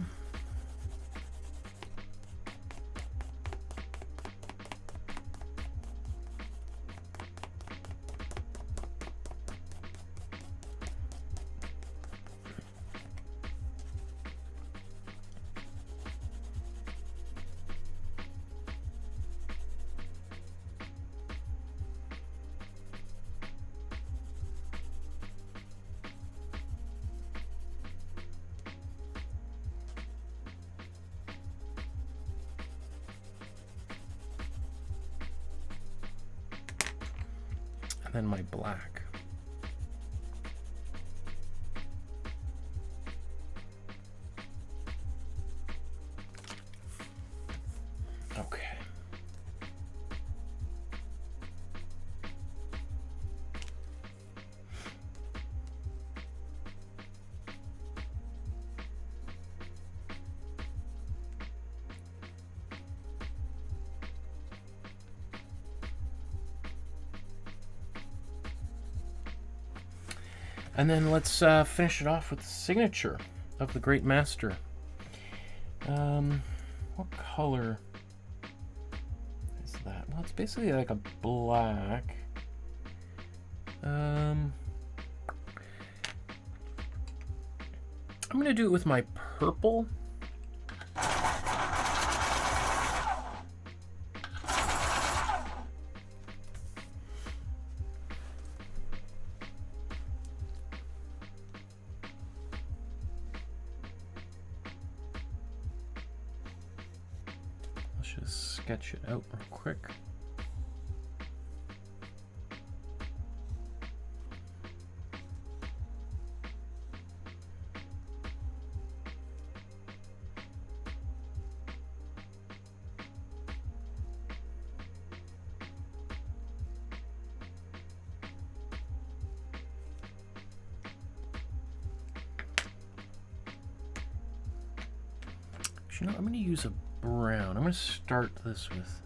And then my black. Okay. And then let's finish it off with the signature of the great master. What color is that? Well, it's basically like a black. I'm gonna do it with my purple. Let's just sketch it out real quick. You know, I'm going to use a brown. I'm going to start this with...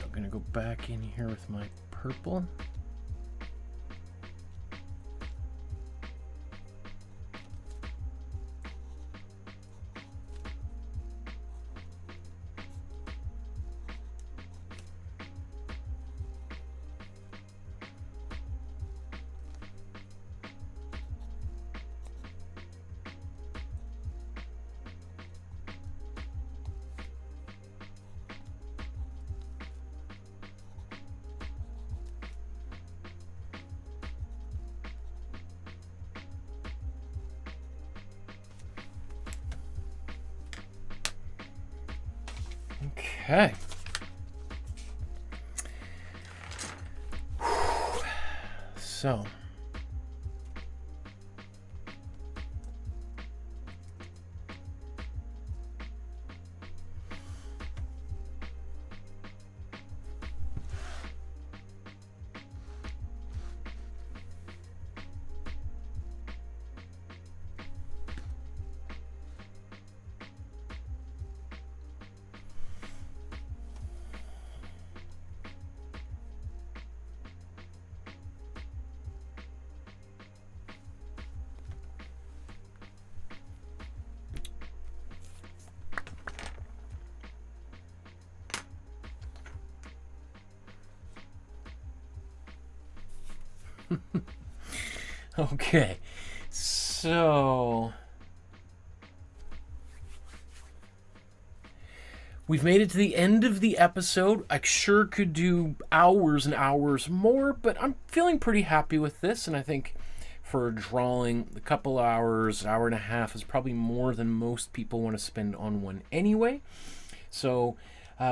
I'm going to go back in here with my purple. Okay. So. Okay, so we've made it to the end of the episode. I sure could do hours and hours more, but I'm feeling pretty happy with this, and I think for drawing, a couple hours, hour and a half is probably more than most people want to spend on one anyway. So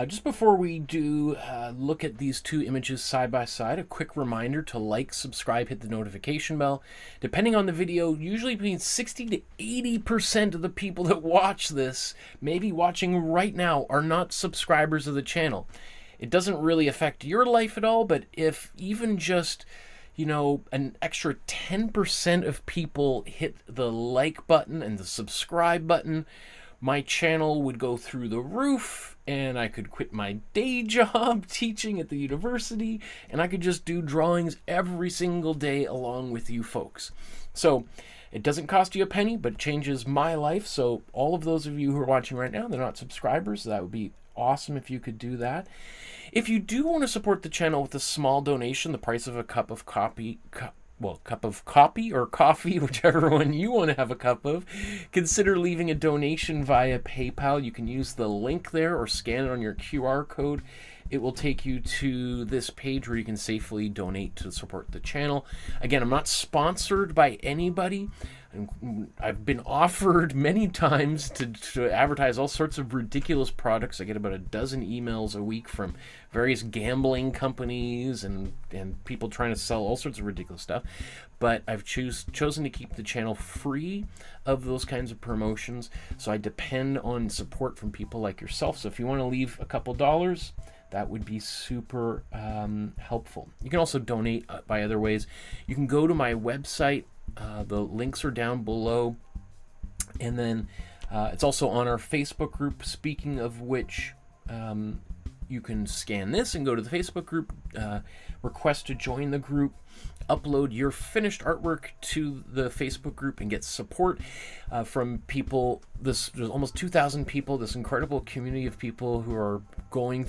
just before we do look at these two images side by side, a quick reminder to like, subscribe, hit the notification bell. Depending on the video, usually between 60 to 80% of the people that watch this, maybe watching right now, are not subscribers of the channel. It doesn't really affect your life at all, but if even just, you know, an extra 10% of people hit the like button and the subscribe button, my channel would go through the roof, and I could quit my day job teaching at the university, and I could just do drawings every single day along with you folks. So it doesn't cost you a penny, but it changes my life. So all of those of you who are watching right now, they're not subscribers, so that would be awesome if you could do that. If you do want to support the channel with a small donation, the price of a cup of coffee, cup of coffee or coffee, whichever one you want to have a cup of, consider leaving a donation via PayPal. You can use the link there or scan it on your QR code. It will take you to this page where you can safely donate to support the channel. Again, I'm not sponsored by anybody. I've been offered many times to advertise all sorts of ridiculous products. I get about a dozen emails a week from various gambling companies and people trying to sell all sorts of ridiculous stuff. But I've chosen to keep the channel free of those kinds of promotions. So I depend on support from people like yourself. So if you want to leave a couple dollars, that would be super helpful. You can also donate by other ways. You can go to my website. The links are down below. And then it's also on our Facebook group. Speaking of which, you can scan this and go to the Facebook group, request to join the group, upload your finished artwork to the Facebook group, and get support from people. There's almost 2,000 people, this incredible community of people who are going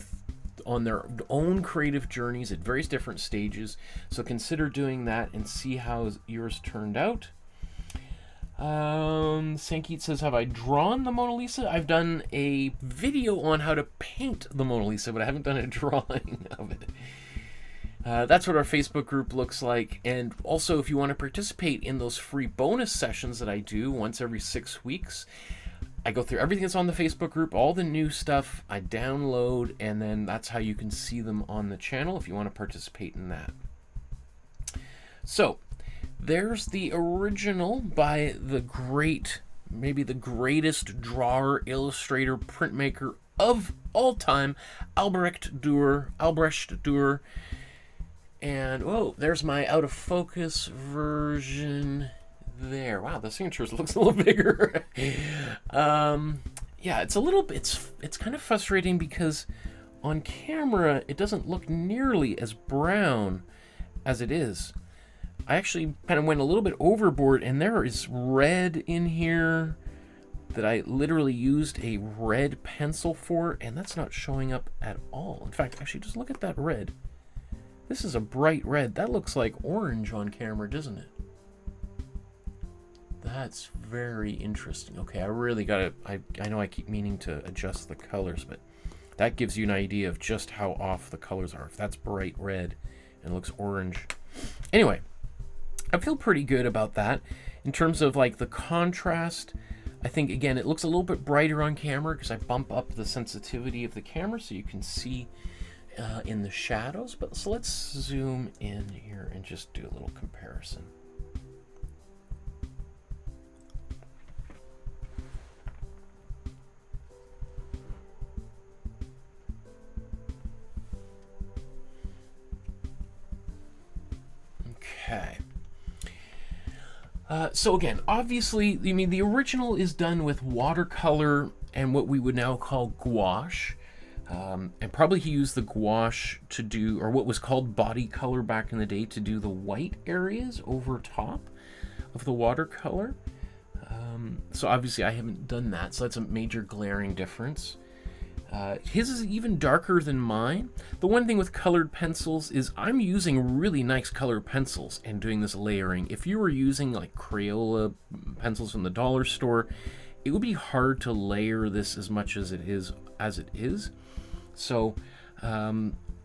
on their own creative journeys at various different stages. So consider doing that and see how yours turned out. Sankit says, have I drawn the Mona Lisa? I've done a video on how to paint the Mona Lisa, but I haven't done a drawing of it. That's what our Facebook group looks like. And also, if you want to participate in those free bonus sessions that I do once every 6 weeks, I go through everything that's on the Facebook group, all the new stuff I download, and then that's how you can see them on the channel if you want to participate in that. So there's the original by the great, maybe the greatest drawer, illustrator, printmaker of all time, Albrecht Dürer. And, oh, there's my out of focus version there. Wow, the signature looks a little bigger. Yeah, it's a little bit, it's kind of frustrating because on camera it doesn't look nearly as brown as it is. I actually kind of went a little bit overboard, and there is red in here that I literally used a red pencil for, and that's not showing up at all. In fact, actually, just look at that red. This is a bright red. That looks like orange on camera, doesn't it? That's very interesting. Okay, I really gotta, I know I keep meaning to adjust the colors, but that gives you an idea of just how off the colors are. If that's bright red and looks orange. Anyway, I feel pretty good about that. In terms of like the contrast, I think, again, it looks a little bit brighter on camera because I bump up the sensitivity of the camera so you can see in the shadows. But so let's zoom in here and just do a little comparison. Okay. So again, obviously, I mean, the original is done with watercolor and what we would now call gouache. And probably he used the gouache to do, or what was called body color back in the day, to do the white areas over top of the watercolor. So obviously I haven't done that, so that's a major glaring difference. His is even darker than mine. The one thing with colored pencils is I'm using really nice colored pencils and doing this layering. If you were using like Crayola pencils from the dollar store, it would be hard to layer this as much as it is. So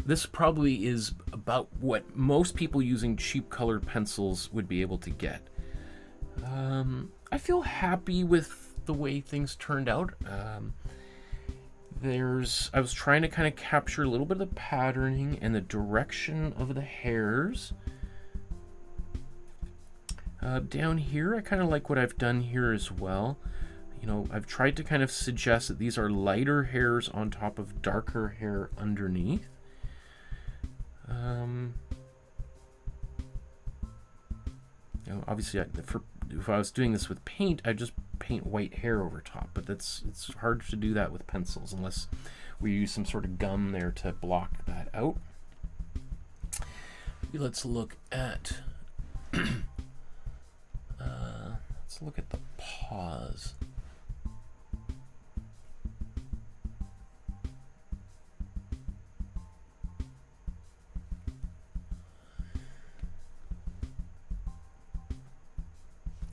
this probably is about what most people using cheap colored pencils would be able to get. I feel happy with the way things turned out. I was trying to kind of capture a little bit of the patterning and the direction of the hairs. Down here, I kind of like what I've done here as well. You know, I've tried to kind of suggest that these are lighter hairs on top of darker hair underneath. You know, obviously, if I was doing this with paint, I'd just paint white hair over top, but it's hard to do that with pencils unless we use some sort of gum there to block that out. Let's look at the pause.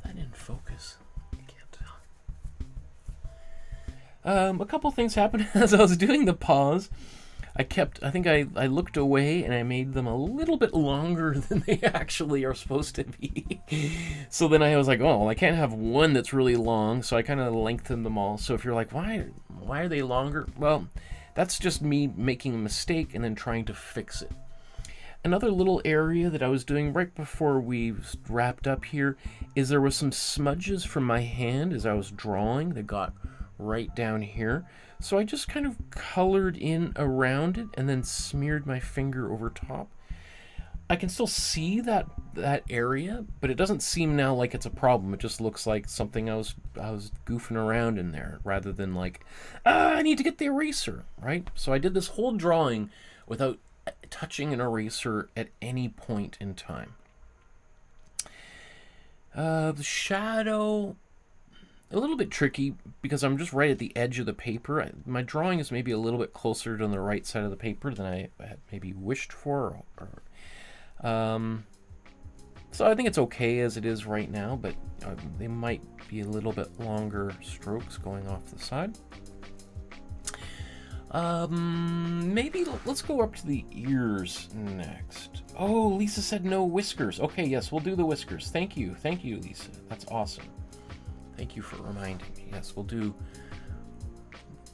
That didn't focus. I can't tell. A couple things happened as I was doing the pause. I think I looked away and I made them a little bit longer than they actually are supposed to be. So then I was like, oh, well, I can't have one that's really long, so I kind of lengthened them all. So if you're like, why are they longer? Well, that's just me making a mistake and then trying to fix it. Another little area that I was doing right before we wrapped up here is there was some smudges from my hand as I was drawing that got right down here. So I just kind of colored in around it and then smeared my finger over top. I can still see that area, but it doesn't seem now like it's a problem. It just looks like something I was goofing around in there rather than like, I need to get the eraser, right? So I did this whole drawing without touching an eraser at any point in time. The shadow, a little bit tricky because I'm just right at the edge of the paper. My drawing is maybe a little bit closer to the right side of the paper than I had maybe wished for. So I think it's okay as it is right now, but they might be a little bit longer strokes going off the side. Maybe let's go up to the ears next. Oh, Lisa said no whiskers. Okay, yes, we'll do the whiskers. Thank you, Lisa. That's awesome. Thank you for reminding me. Yes, we'll do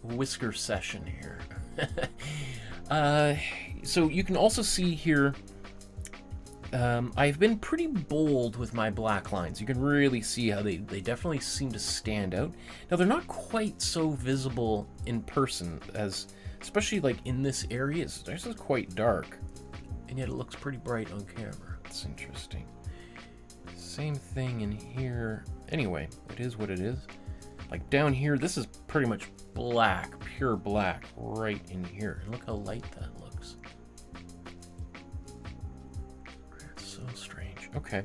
a whisker session here. So you can also see here, I've been pretty bold with my black lines. You can really see how they definitely seem to stand out. Now, they're not quite so visible in person, as especially like in this area. This is quite dark, and yet it looks pretty bright on camera. It's interesting. Same thing in here. Anyway, it is what it is. Like down here, this is pretty much black, pure black, right in here. And look how light that looks. It's so strange. Okay.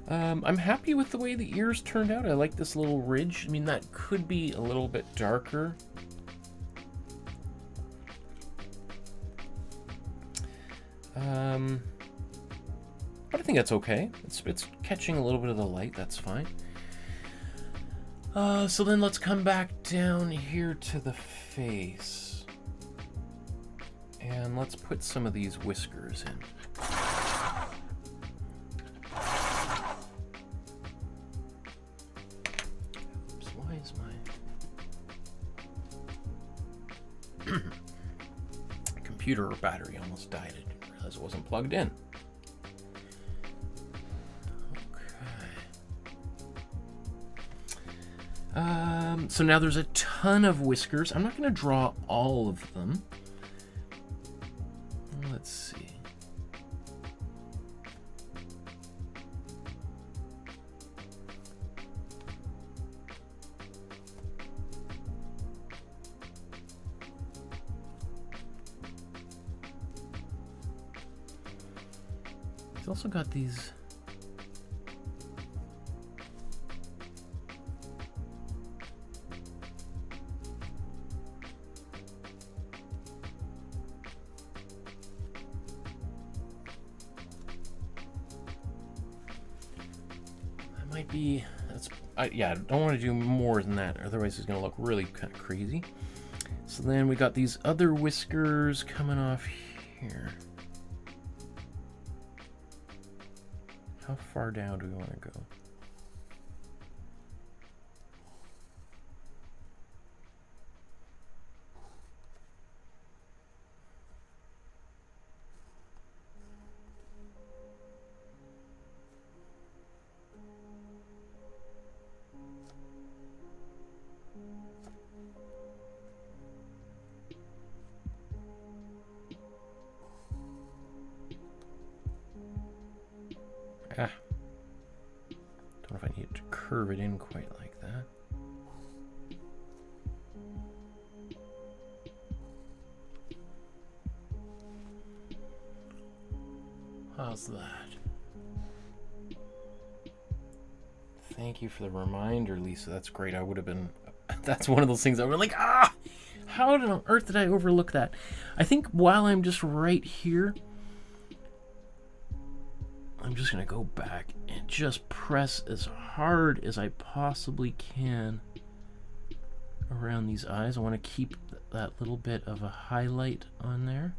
I'm happy with the way the ears turned out. I like this little ridge. I mean, that could be a little bit darker. But I think that's okay. It's catching a little bit of the light. That's fine. So then let's come back down here to the face. And let's put some of these whiskers in. Oops, why is my computer battery almost died? I didn't realize it wasn't plugged in. So now there's a ton of whiskers. I'm not going to draw all of them. Let's see. He's also got these. Yeah, I don't want to do more than that, otherwise it's going to look really kind of crazy. So then we got these other whiskers coming off here. How far down do we want to go? if I need to curve it in quite like that. How's that? Thank you for the reminder, Lisa. That's great. I would have been... That's one of those things I was like, ah! How on earth did I overlook that? I think while I'm just right here, I'm just going to go back and just press as hard as I possibly can around these eyes. I want to keep that little bit of a highlight on there.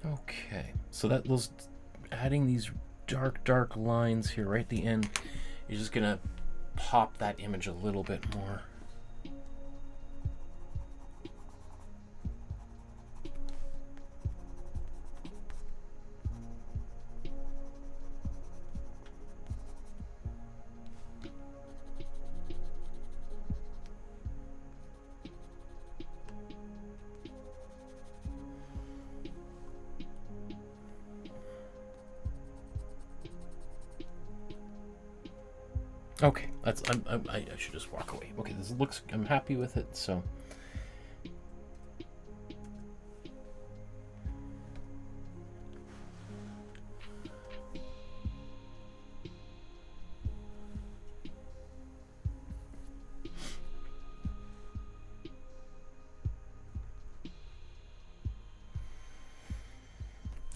Okay, so that was adding these dark lines here right at the end. You're just gonna pop that image a little bit more. Okay, that's I should just walk away. Okay, this looks, I'm happy with it, so.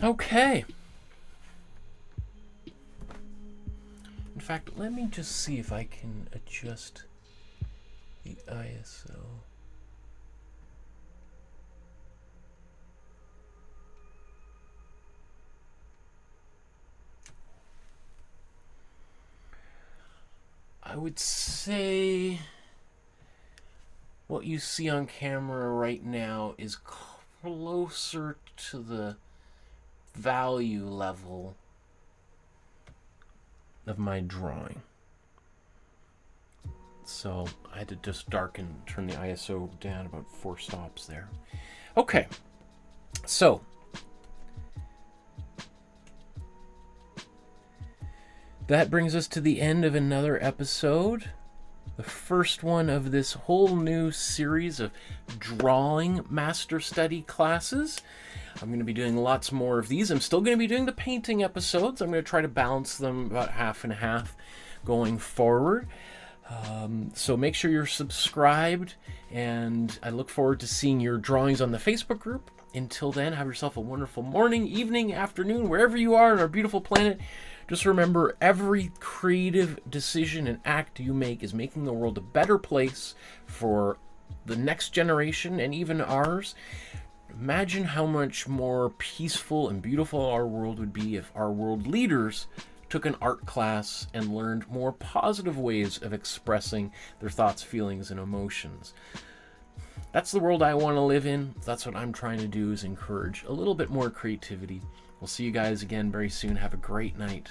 Okay. In fact, let me just see if I can adjust the ISO. I would say what you see on camera right now is closer to the value level of my drawing. So I had to just turn the ISO down about 4 stops there. Okay, so that brings us to the end of another episode. The first one of this whole new series of drawing master study classes. I'm going to be doing lots more of these. I'm still going to be doing the painting episodes. I'm going to try to balance them about half and half going forward. So make sure you're subscribed, and I look forward to seeing your drawings on the Facebook group. Until then, have yourself a wonderful morning, evening, afternoon, wherever you are on our beautiful planet. Just remember, every creative decision and act you make is making the world a better place for the next generation and even ours. Imagine how much more peaceful and beautiful our world would be if our world leaders took an art class and learned more positive ways of expressing their thoughts, feelings, and emotions. That's the world I want to live in. That's what I'm trying to do, is encourage a little bit more creativity. We'll see you guys again very soon. Have a great night.